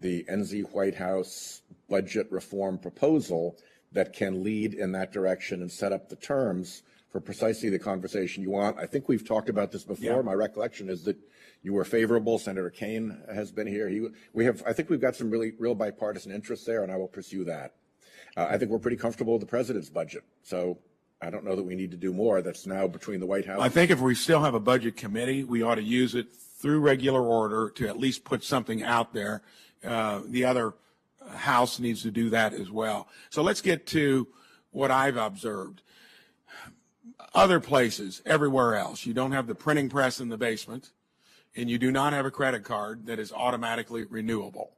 the NZ White House budget reform proposal that can lead in that direction and set up the terms for precisely the conversation you want. I think we've talked about this before. Yeah. My recollection is that you were favorable. Senator Kaine has been here. I think we've got some real bipartisan interests there, and I will pursue that. I think we're pretty comfortable with the president's budget. So I don't know that we need to do more. That's now between the White House. I think if we still have a budget committee, we ought to use it through regular order to at least put something out there. The other House needs to do that as well. So let's get to what I've observed. Other places, everywhere else, you don't have the printing press in the basement, and you do not have a credit card that is automatically renewable.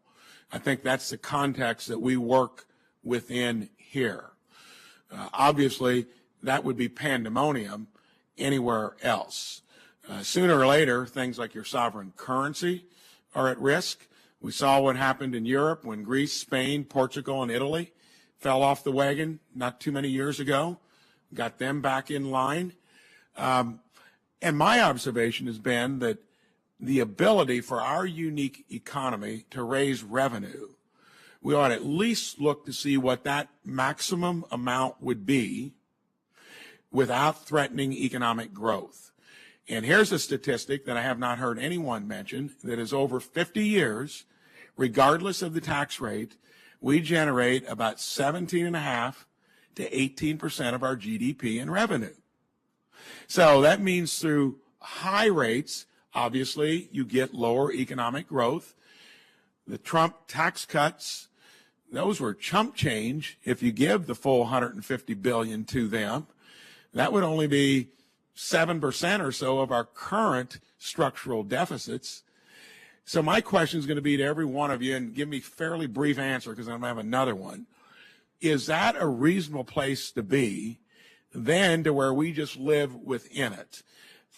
I think that's the context that we work within here. Obviously, that would be pandemonium anywhere else. Sooner or later, things like your sovereign currency are at risk. We saw what happened in Europe when Greece, Spain, Portugal, and Italy fell off the wagon not too many years ago, got them back in line. And my observation has been that the ability for our unique economy to raise revenue, we ought to at least look to see what that maximum amount would be without threatening economic growth. And here's a statistic that I have not heard anyone mention, that is over 50 years, regardless of the tax rate, we generate about 17.5% to 18% of our GDP in revenue. So that means through high rates, obviously, you get lower economic growth. The Trump tax cuts, those were chump change. If you give the full $150 billion to them, that would only be 7% or so of our current structural deficits. So my question is going to be to every one of you, and give me fairly brief answer because I'm going to have another one. Is that a reasonable place to be than to where we just live within it?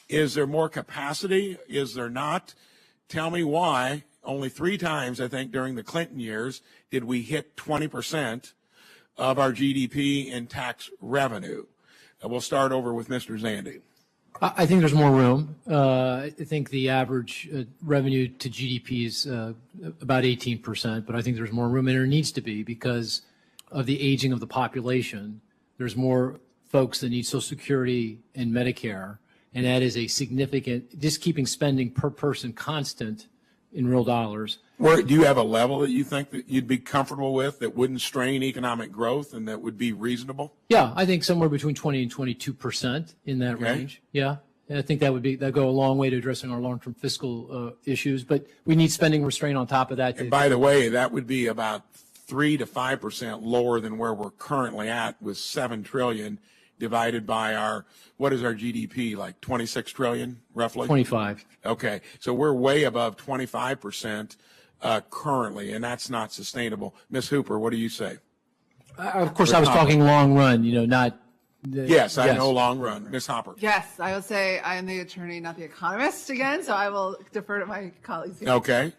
Is there more capacity? Is there not? Tell me why. Only 3 times, I think, during the Clinton years did we hit 20% of our GDP in tax revenue. We'll start over with Mr. Zandy. I think there's more room. I think the average revenue to GDP is about 18%, but I think there's more room, and there needs to be because of the aging of the population. There's more folks that need Social Security and Medicare, and that is a significant, just keeping spending per person constant in real dollars. Do you have a level that you think that you'd be comfortable with that wouldn't strain economic growth and that would be reasonable? Yeah, I think somewhere between 20 and 22% in that range. Yeah, and I think that'd go a long way to addressing our long-term fiscal issues. But we need spending restraint on top of that. And by the way, that would be about 3 to 5% lower than where we're currently at, with $7 trillion divided by what is our GDP, like 26 trillion, roughly? 25. Okay, so we're way above 25% currently, and that's not sustainable. Ms. Hooper, what do you say? Of course, I was talking long run, not. Yes, I know long run. Ms. Hopper. Yes, I will say I am the attorney, not the economist again, so I will defer to my colleagues here. Okay.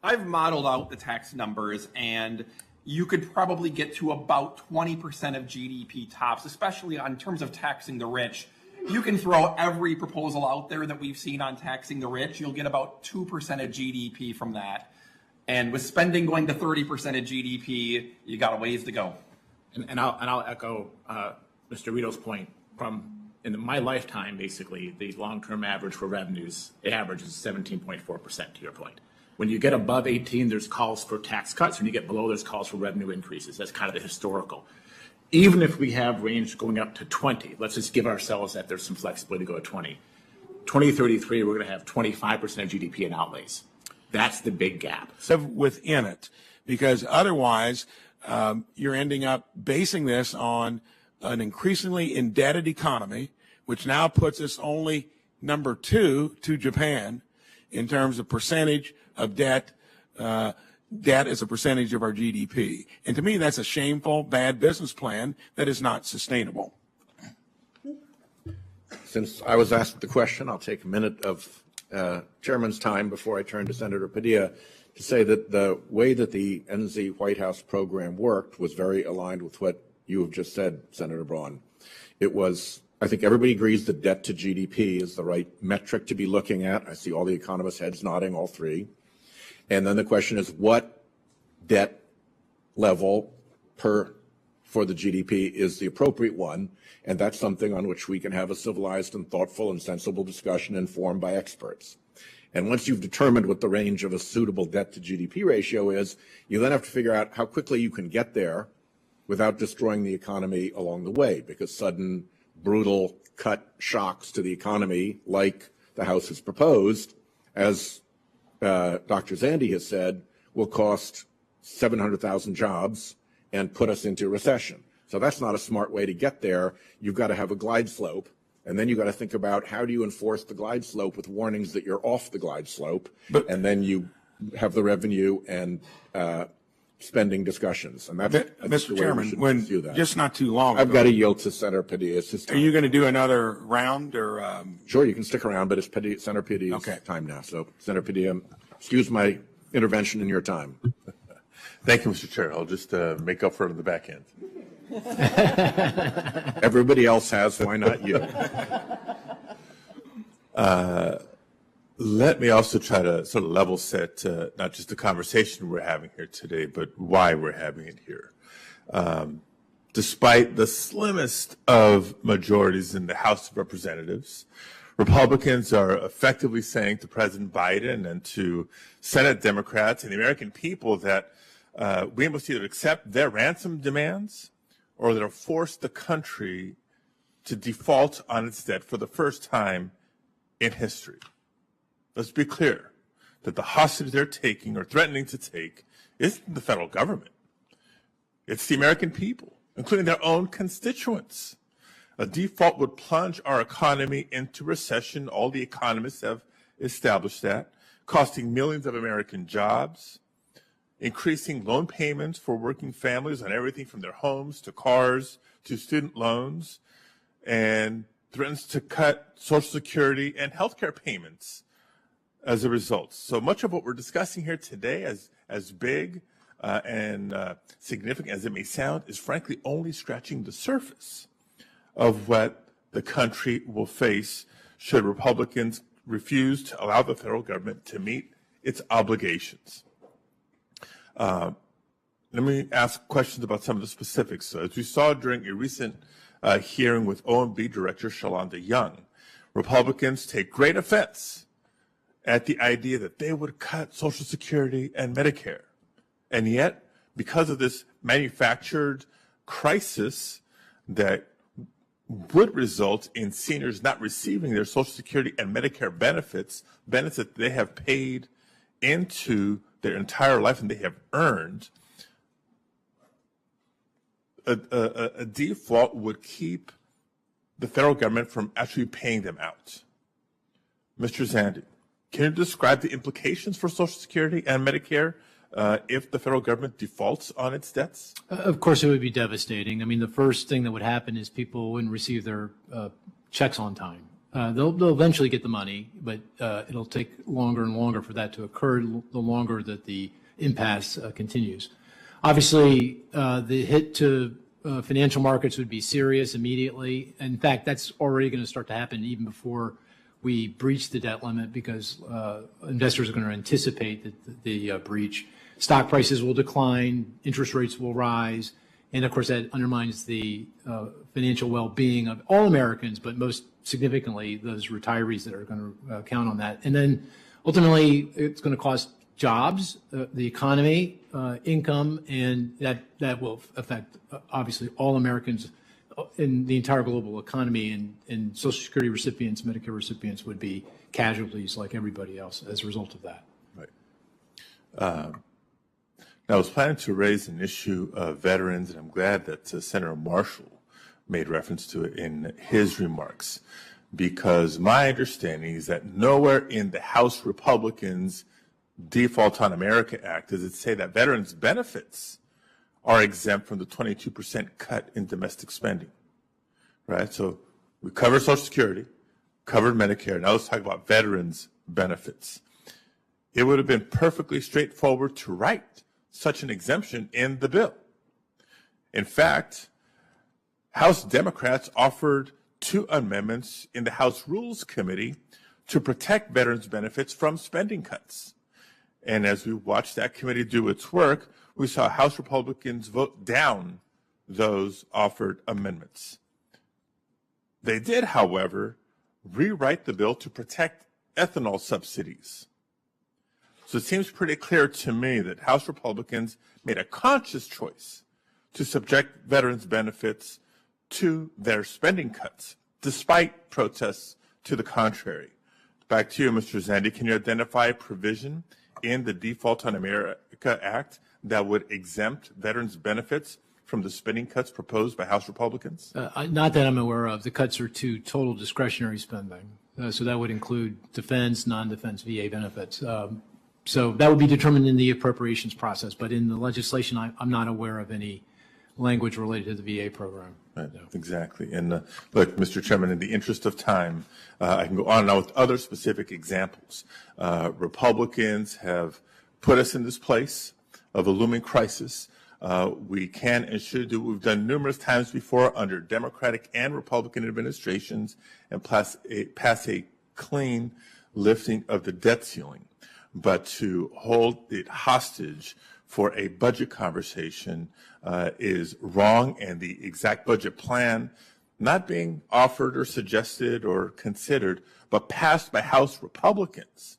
I've modeled out the tax numbers, and you could probably get to about 20% of GDP tops, especially in terms of taxing the rich. You can throw every proposal out there that we've seen on taxing the rich. You'll get about 2% of GDP from that. And with spending going to 30% of GDP, you got a ways to go. And I'll echo Mr. Rito's point. In my lifetime, basically, the long-term average for revenues, the average is 17.4%, to your point. When you get above 18, there's calls for tax cuts. When you get below, there's calls for revenue increases. That's kind of the historical. Even if we have range going up to 20, let's just give ourselves that there's some flexibility to go to 20. 2033, we're going to have 25% of GDP in outlays. That's the big gap. Within it, because otherwise you're ending up basing this on an increasingly indebted economy, which now puts us only number 2 to Japan in terms of percentage of debt as a percentage of our GDP. And to me, that's a shameful, bad business plan that is not sustainable. Since I was asked the question, I'll take a minute of Chairman's time before I turn to Senator Padilla to say that the way that the NZ White House program worked was very aligned with what you have just said, Senator Braun. It was, I think everybody agrees that debt to GDP is the right metric to be looking at. I see all the economist heads nodding, all three. And then the question is, what debt level for the GDP is the appropriate one? And that's something on which we can have a civilized and thoughtful and sensible discussion informed by experts. And once you've determined what the range of a suitable debt to GDP ratio is, you then have to figure out how quickly you can get there without destroying the economy along the way, because sudden, brutal cut shocks to the economy, like the House has proposed, as Dr. Zandy has said, will cost 700,000 jobs and put us into recession. So that's not a smart way to get there. You've got to have a glide slope, and then you've got to think about how do you enforce the glide slope with warnings that you're off the glide slope, and then you have the revenue and spending discussions. And that's Mr. Chairman, when just not too long I've ago, got to yield to Senator Padilla. Are you going to do another round or? Sure, you can stick around, but it's Senator Padilla's time now. So Senator Padilla, excuse my intervention in your time. Thank you, Mr. Chair. I'll just make up for it on the back end. Everybody else has, why not you? Let me also try to sort of level set not just the conversation we're having here today, but why we're having it here. Despite the slimmest of majorities in the House of Representatives, Republicans are effectively saying to President Biden and to Senate Democrats and the American people that we must either accept their ransom demands or they'll force the country to default on its debt for the first time in history. Let's be clear that the hostage they're taking or threatening to take isn't the federal government. It's the American people, including their own constituents. A default would plunge our economy into recession. All the economists have established that. costing millions of American jobs, increasing loan payments for working families on everything from their homes to cars to student loans, and threatens to cut Social Security and health care payments as a result. So much of what we're discussing here today, as big and significant as it may sound, is frankly only scratching the surface of what the country will face should Republicans refuse to allow the federal government to meet its obligations. Let me ask questions about some of the specifics. So as we saw during a recent hearing with OMB Director Shalonda Young, Republicans take great offense at the idea that they would cut Social Security and Medicare. And yet, because of this manufactured crisis that would result in seniors not receiving their Social Security and Medicare benefits that they have paid into their entire life and they have earned, a default would keep the federal government from actually paying them out. Mr. Zandi, can you describe the implications for Social Security and Medicare if the federal government defaults on its debts? Of course, it would be devastating. I mean, the first thing that would happen is people wouldn't receive their checks on time. They'll eventually get the money, but it'll take longer and longer for that to occur, the longer that the impasse continues. Obviously, the hit to financial markets would be serious immediately. In fact, that's already going to start to happen even before we breach the debt limit, because investors are going to anticipate the breach. Stock prices will decline, interest rates will rise, and of course that undermines the financial well-being of all Americans, but most significantly those retirees that are going to count on that. And then ultimately it's going to cost jobs, the economy, income, and that will affect obviously all Americans in the entire global economy, and Social Security recipients, Medicare recipients would be casualties like everybody else as a result of that. Right. Now, I was planning to raise an issue of veterans, and I'm glad that Senator Marshall made reference to it in his remarks, because my understanding is that nowhere in the House Republicans' Default on America Act does it say that veterans' benefits are exempt from the 22% cut in domestic spending, right? So we covered Social Security, covered Medicare. Now let's talk about veterans' benefits. It would have been perfectly straightforward to write such an exemption in the bill. In fact, House Democrats offered 2 amendments in the House Rules Committee to protect veterans' benefits from spending cuts. And as we watched that committee do its work, we saw House Republicans vote down those offered amendments. They did, however, rewrite the bill to protect ethanol subsidies. So it seems pretty clear to me that House Republicans made a conscious choice to subject veterans' benefits to their spending cuts, despite protests to the contrary. Back to you, Mr. Zandi. Can you identify a provision in the Default on America Act that would exempt veterans' benefits from the spending cuts proposed by House Republicans? Not that I'm aware of. The cuts are to total discretionary spending. So that would include defense, non-defense VA benefits. So that would be determined in the appropriations process. But in the legislation, I'm not aware of any language related to the VA program. Right, no. Exactly. And look, Mr. Chairman, in the interest of time, I can go on and on with other specific examples. Republicans have put us in this place of a looming crisis. We can and should do what we've done numerous times before under Democratic and Republican administrations and pass a clean lifting of the debt ceiling. But to hold it hostage for a budget conversation is wrong, and the exact budget plan not being offered or suggested or considered, but passed by House Republicans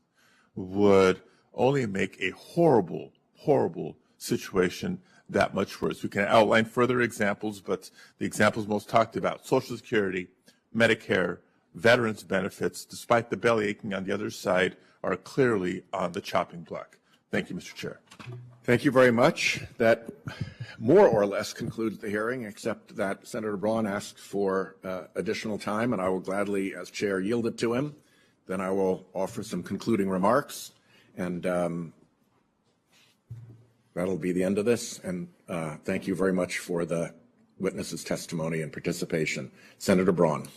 would only make a horrible, horrible situation that much worse. We can outline further examples, but the examples most talked about, Social Security, Medicare, veterans benefits, despite the belly aching on the other side, are clearly on the chopping block. Thank you, Mr. Chair. Thank you very much. That more or less concludes the hearing, except that Senator Braun asked for additional time, and I will gladly, as chair, yield it to him. Then I will offer some concluding remarks. And that'll be the end of this. And thank you very much for the witnesses' testimony and participation. Senator Braun.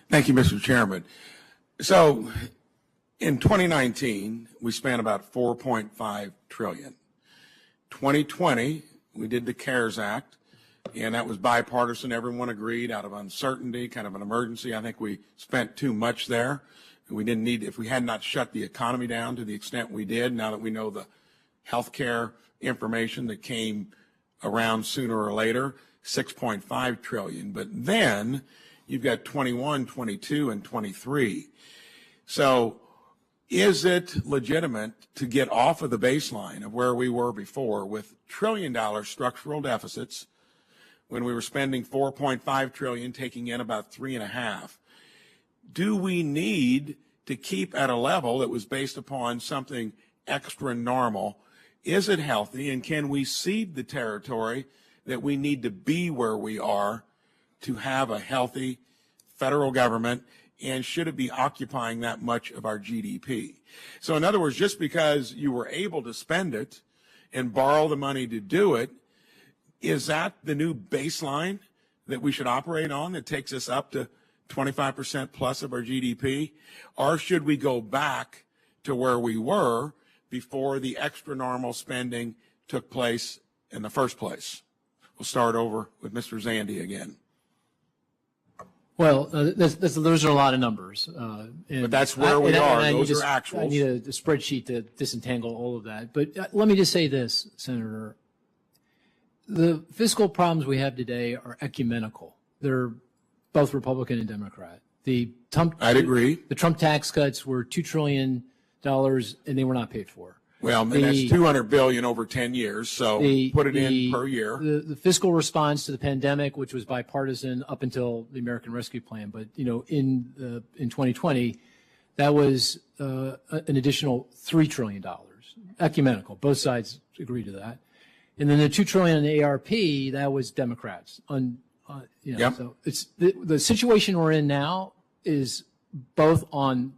Thank you, Mr. Chairman. So in 2019, we spent about $4.5 trillion. 2020, we did the CARES Act, and that was bipartisan. Everyone agreed out of uncertainty, kind of an emergency. I think we spent too much there. We didn't need, if we had not shut the economy down to the extent we did, now that we know the healthcare information that came around sooner or later, 6.5 trillion. But then you've got 21, 22, and 23. So is it legitimate to get off of the baseline of where we were before with trillion-dollar structural deficits when we were spending 4.5 trillion, taking in about 3.5? Do we need to keep at a level that was based upon something extra normal? Is it healthy, and can we cede the territory that we need to be where we are to have a healthy federal government, and should it be occupying that much of our GDP? So in other words, just because you were able to spend it and borrow the money to do it, is that the new baseline that we should operate on that takes us up to 25% plus of our GDP? Or should we go back to where we were before the extra normal spending took place in the first place? We'll start over with Mr. Zandy again. Well, those are a lot of numbers. But that's where we are. Those are actuals. I need a spreadsheet to disentangle all of that. But let me just say this, Senator. The fiscal problems we have today are ecumenical. They're both Republican and Democrat. I'd agree. The Trump tax cuts were $2 trillion, and they were not paid for. Well, and that's $200 billion over 10 years, so put it in per year. The fiscal response to the pandemic, which was bipartisan up until the American Rescue Plan, but in 2020, that was an additional $3 trillion, ecumenical. Both sides agreed to that, and then the $2 trillion in the ARP, that was Democrats. Yep. So it's the situation we're in now is both on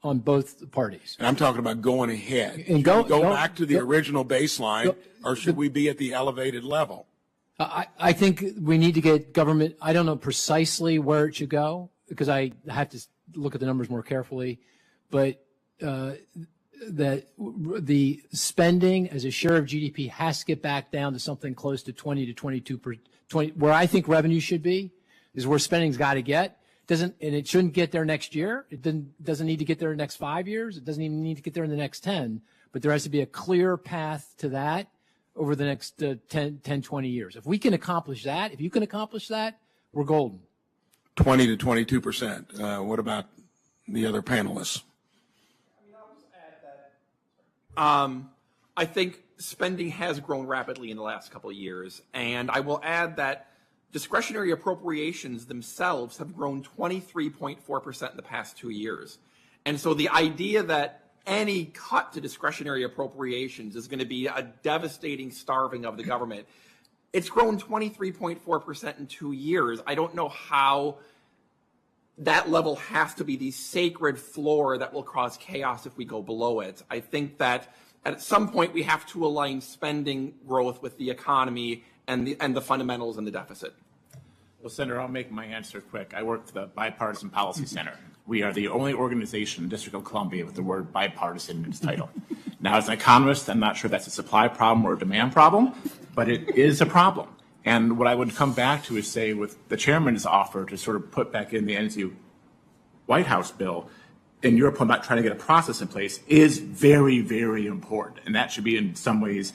both parties. And I'm talking about going ahead. And should we go back to the original baseline, or should we be at the elevated level? I think we need to get government. I don't know precisely where it should go because I have to look at the numbers more carefully, but that the spending as a share of GDP has to get back down to something close to 20 to 22%. Where I think revenue should be is where spending's got to get. And it shouldn't get there next year. It doesn't need to get there in the next 5 years. It doesn't even need to get there in the next 10. But there has to be a clear path to that over the next 10, 20 years. If we can accomplish that, if you can accomplish that, we're golden. 20 to 22%. What about the other panelists? I think spending has grown rapidly in the last couple of years. And I will add that discretionary appropriations themselves have grown 23.4% in the past 2 years. And so the idea that any cut to discretionary appropriations is going to be a devastating starving of the government, it's grown 23.4% in 2 years. I don't know how that level has to be the sacred floor that will cause chaos if we go below it. I think that at some point we have to align spending growth with the economy and the fundamentals and the deficit. Well, Senator, I'll make my answer quick. I work for the Bipartisan Policy Center. We are the only organization in the District of Columbia with the word bipartisan in its title. Now, as an economist, I'm not sure that's a supply problem or a demand problem, but it is a problem. And what I would come back to is say with the chairman's offer to sort of put back in the NZ White House bill, in your point about trying to get a process in place is very, very important. And that should be in some ways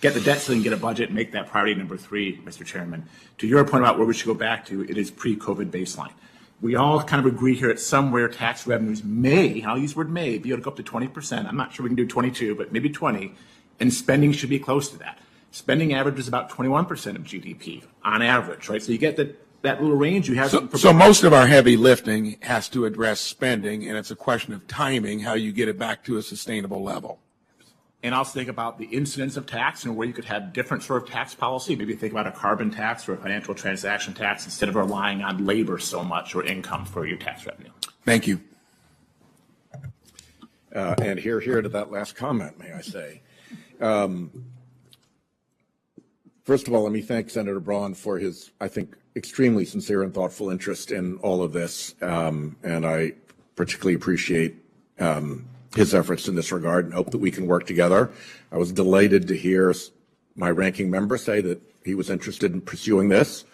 get the debt ceiling, get a budget, make that priority number 3, Mr. Chairman. To your point about where we should go back to, it is pre-COVID baseline. We all kind of agree here that somewhere tax revenues may, I'll use the word may, be able to go up to 20%. I'm not sure we can do 22, but maybe 20, and spending should be close to that. Spending averages about 21% of GDP on average, right? So you get that little range you have. So most of our heavy lifting has to address spending, and it's a question of timing, how you get it back to a sustainable level. And also think about the incidence of tax and where you could have different sort of tax policy. Maybe think about a carbon tax or a financial transaction tax instead of relying on labor so much or income for your tax revenue. Thank you. And here to that last comment, may I say. First of all, let me thank Senator Braun for his, I think, extremely sincere and thoughtful interest in all of this. And I particularly appreciate his efforts in this regard and hope that we can work together. I was delighted to hear my ranking member say that he was interested in pursuing this,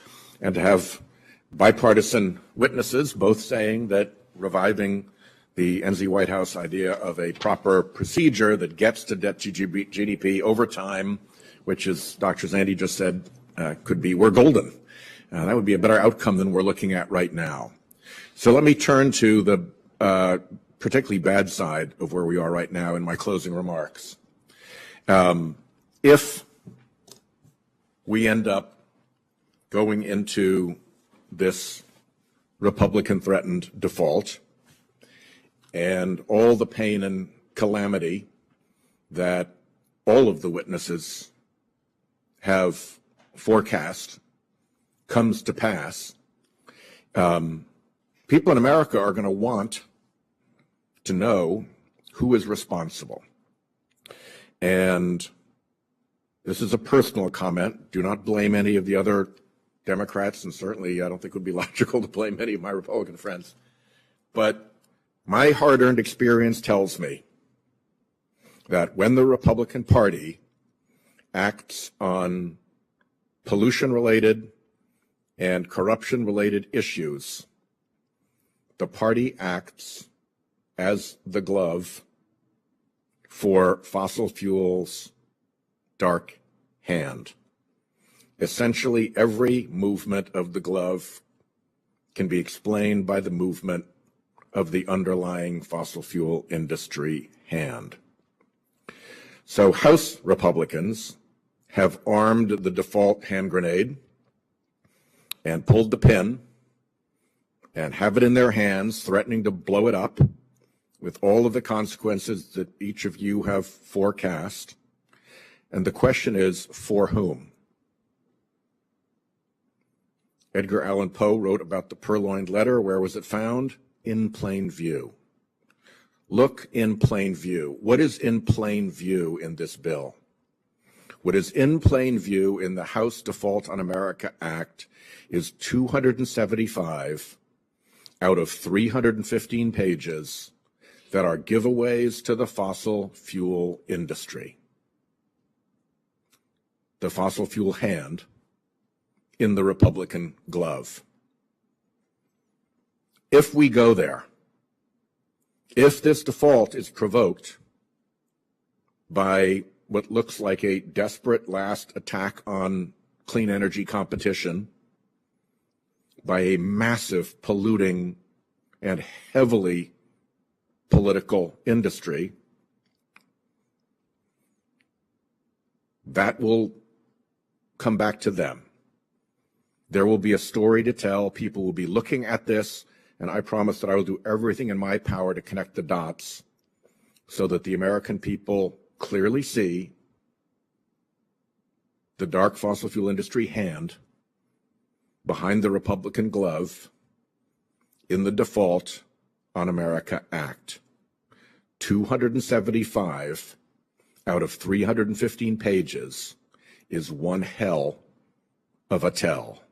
and to have bipartisan witnesses both saying that reviving the NZ White House idea of a proper procedure that gets to debt to GDP over time, which, as Dr. Zandi just said, could be, we're golden. That would be a better outcome than we're looking at right now. So let me turn to the particularly bad side of where we are right now in my closing remarks. If we end up going into this Republican-threatened default and all the pain and calamity that all of the witnesses have forecast comes to pass, people in America are going to want to know who is responsible. And this is a personal comment. Do not blame any of the other Democrats, and certainly I don't think it would be logical to blame any of my Republican friends. But my hard-earned experience tells me that when the Republican Party acts on pollution-related and corruption-related issues, the party acts as the glove for fossil fuels' dark hand. Essentially, every movement of the glove can be explained by the movement of the underlying fossil fuel industry hand. So House Republicans have armed the default hand grenade and pulled the pin and have it in their hands, threatening to blow it up with all of the consequences that each of you have forecast. And the question is, for whom? Edgar Allan Poe wrote about the purloined letter. Where was it found? In plain view. Look in plain view. What is in plain view in this bill? What is in plain view in the House Default on America Act is 275 out of 315 pages that are giveaways to the fossil fuel industry. The fossil fuel hand in the Republican glove. If we go there, if this default is provoked by what looks like a desperate last attack on clean energy competition by a massive polluting and heavily political industry, that will come back to them. There will be a story to tell. People will be looking at this, and I promise that I will do everything in my power to connect the dots so that the American people clearly see the dark fossil fuel industry hand behind the Republican glove in the Default on America Act. 275 out of 315 pages is one hell of a tell.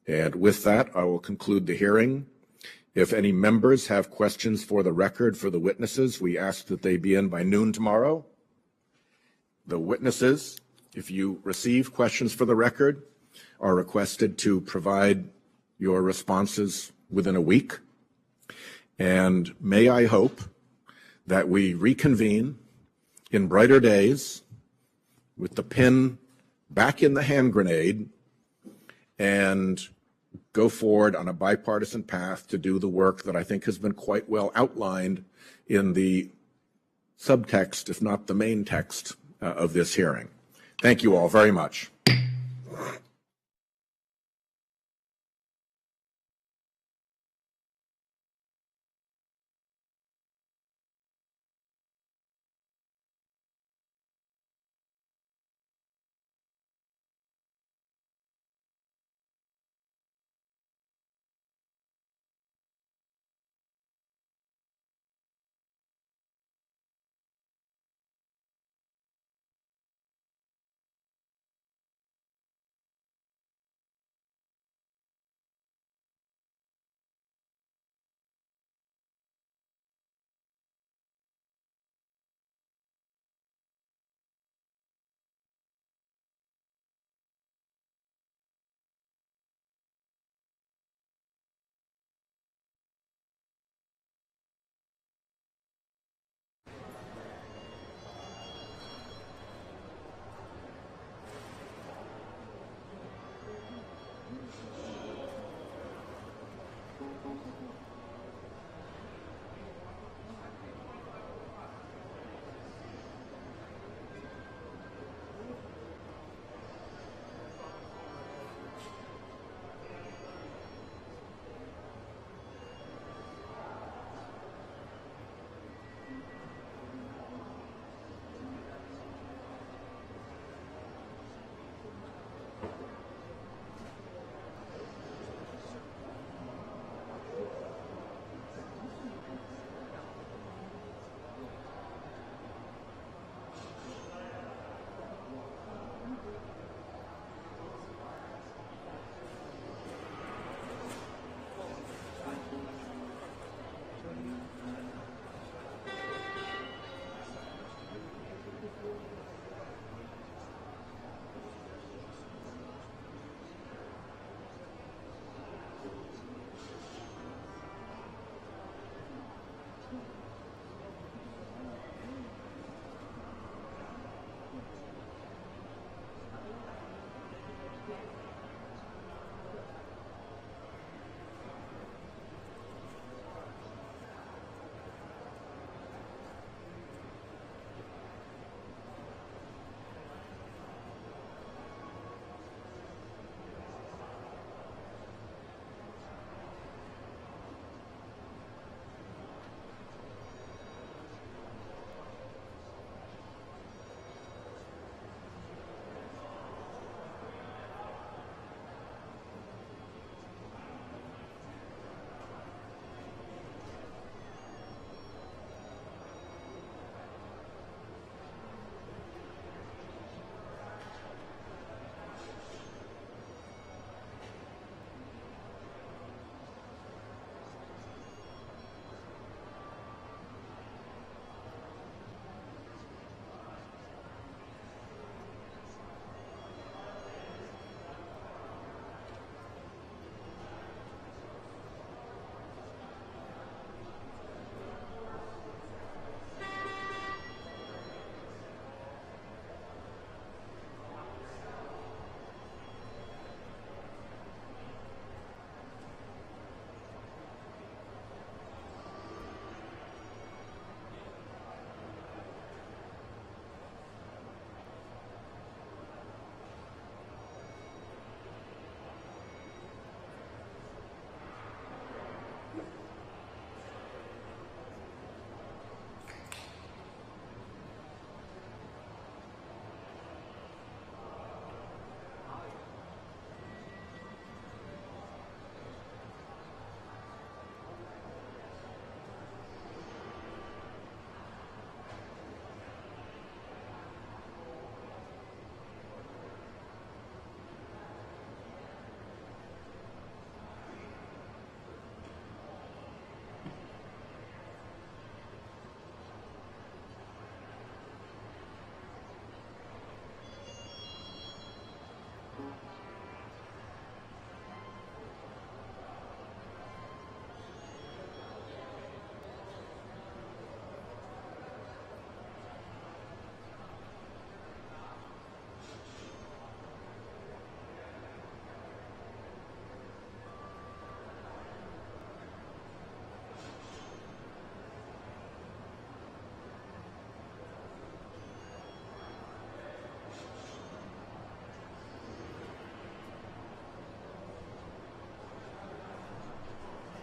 And with that, I will conclude the hearing. If any members have questions for the record for the witnesses, we ask that they be in by noon tomorrow. The witnesses, if you receive questions for the record, are requested to provide your responses within a week. And may I hope that we reconvene in brighter days with the pin back in the hand grenade and go forward on a bipartisan path to do the work that I think has been quite well outlined in the subtext, if not the main text, of this hearing. Thank you all very much.